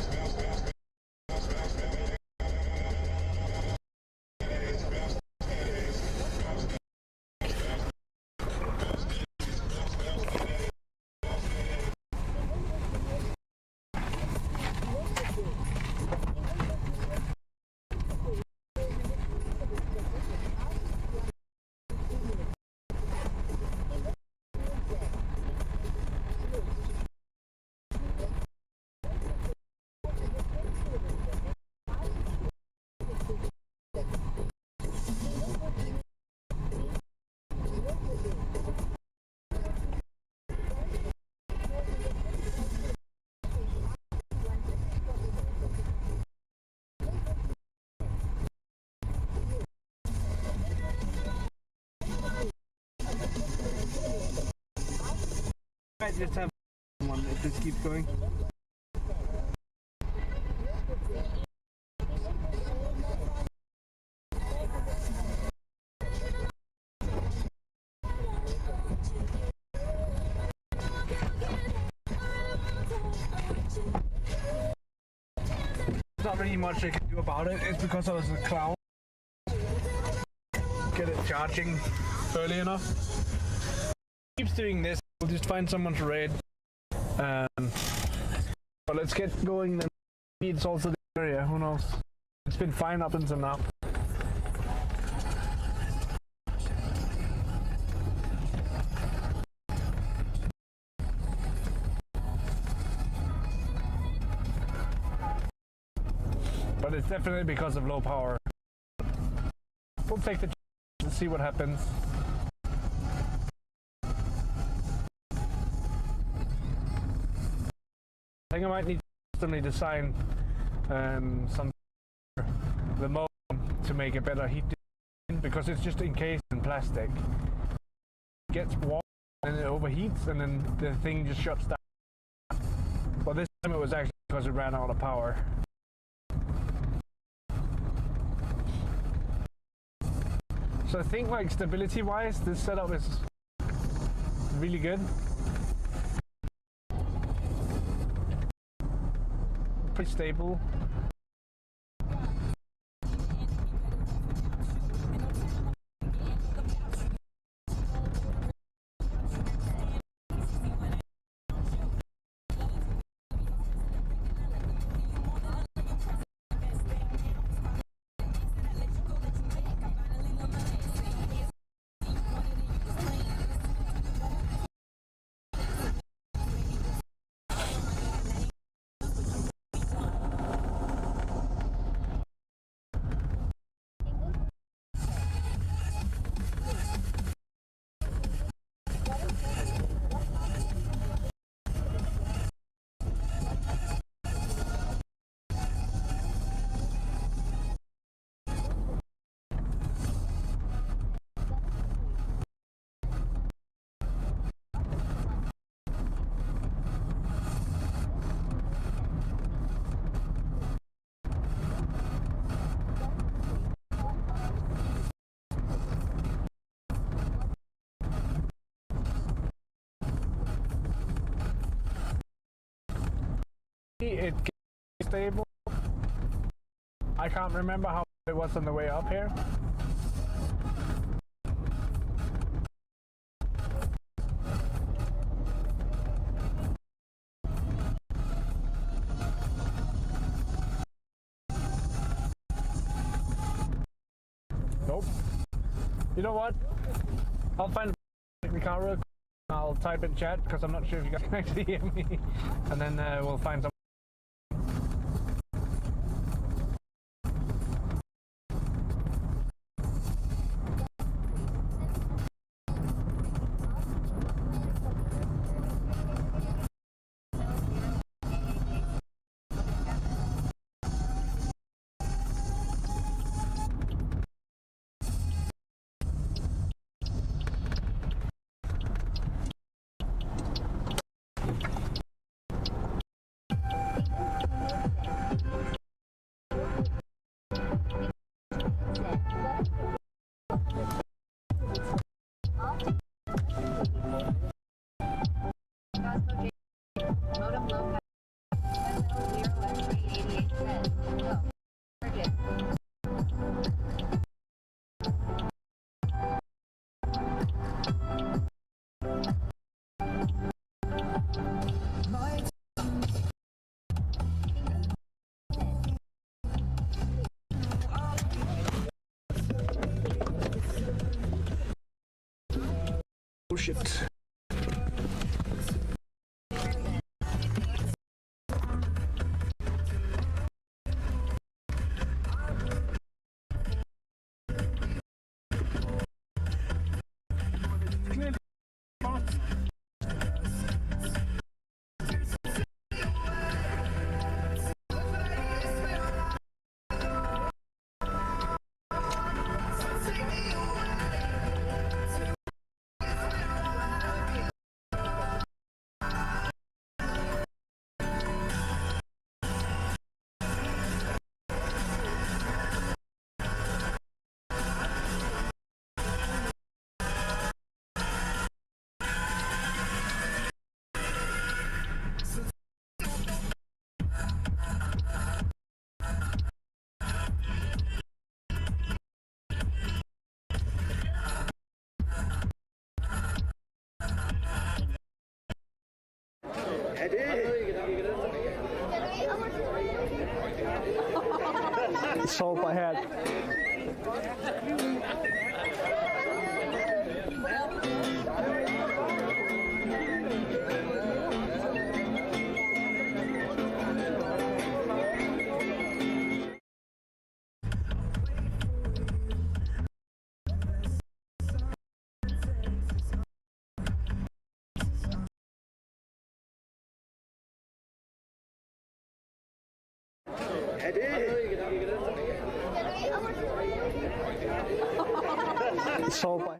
might just have one if this keeps going. Not really much I can do about it. It's because I was a clown. Get it charging early enough. Keeps doing this. We'll just find someone to raid. But let's get going then. Maybe it's also the area. Who knows? It's been fine up until now. But it's definitely because of low power. We'll take the chance and see what happens. I think I might need to customly design some the modem to make a better heat because it's just encased in plastic. It gets warm and it overheats and then the thing just shuts down. But this time it was actually because it ran out of power. So I think like stability wise this setup is really good. Pretty stable. It gets stable. I can't remember how it was on the way up here. Nope. You know what? I'll find the car real quick. I'll type in chat because I'm not sure if you guys can actually hear me. And then we'll find some. Modem low SL0S388 said, go. Target. Oh shit. Salt by head. Salt by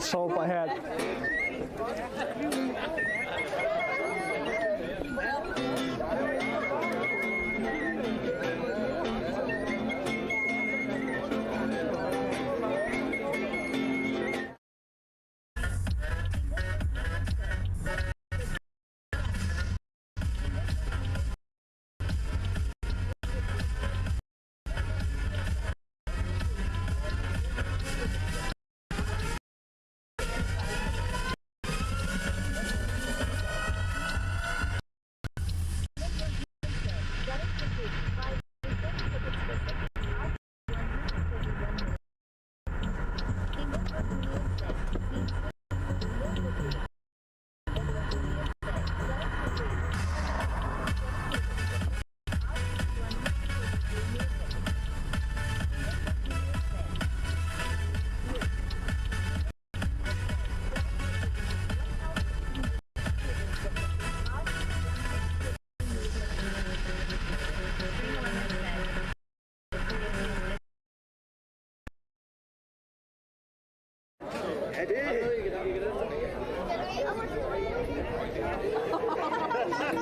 Salt by head.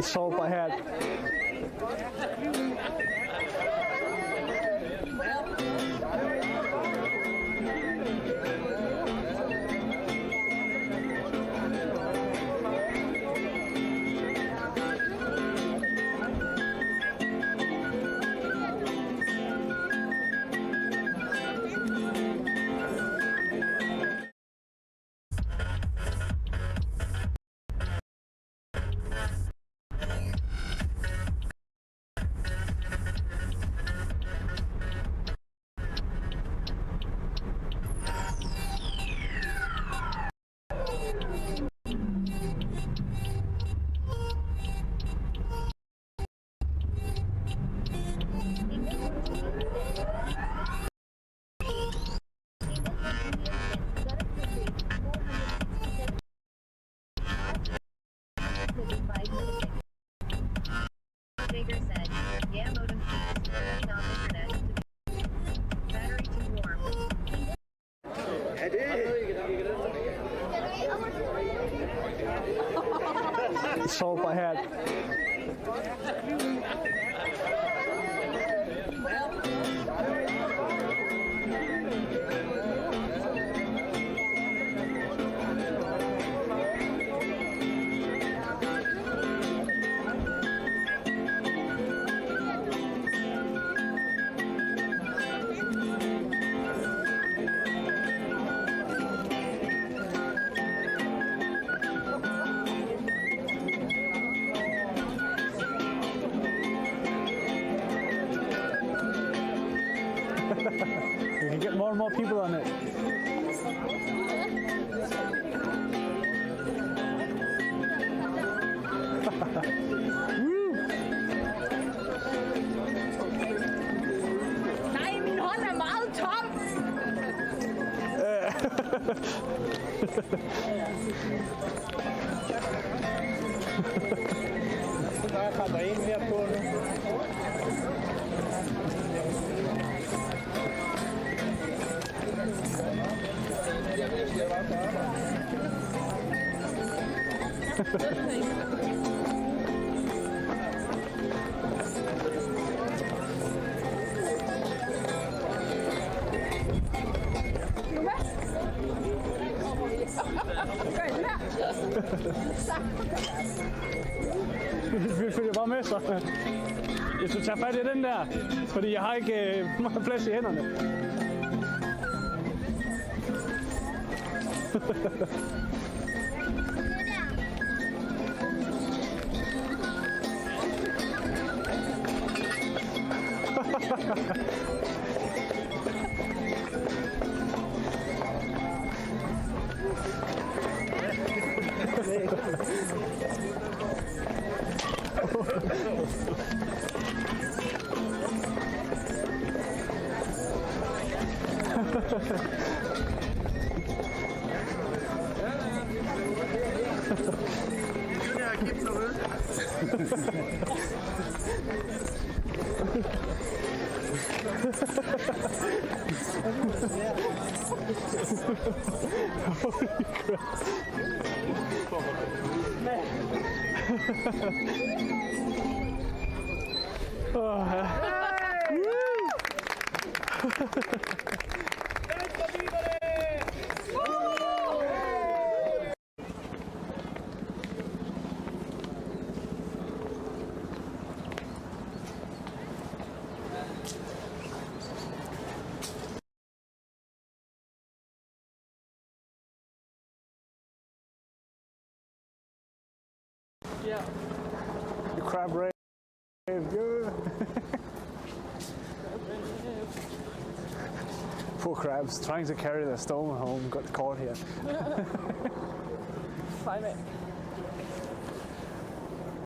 Salt by head. Jaeger said, yeah, modem keeps running on internet. Battery too warm. Solve my head. We can get more and more people on it. Nej, min hånd er meget tom. Der kommer en mere på nu. Vi følger bare med, så. Jeg skal tage fat i den der, fordi jeg har ikke meget plads i hænderne. Yeah. The crab rave. Good. Poor crabs trying to carry their stone home got caught here. Find it.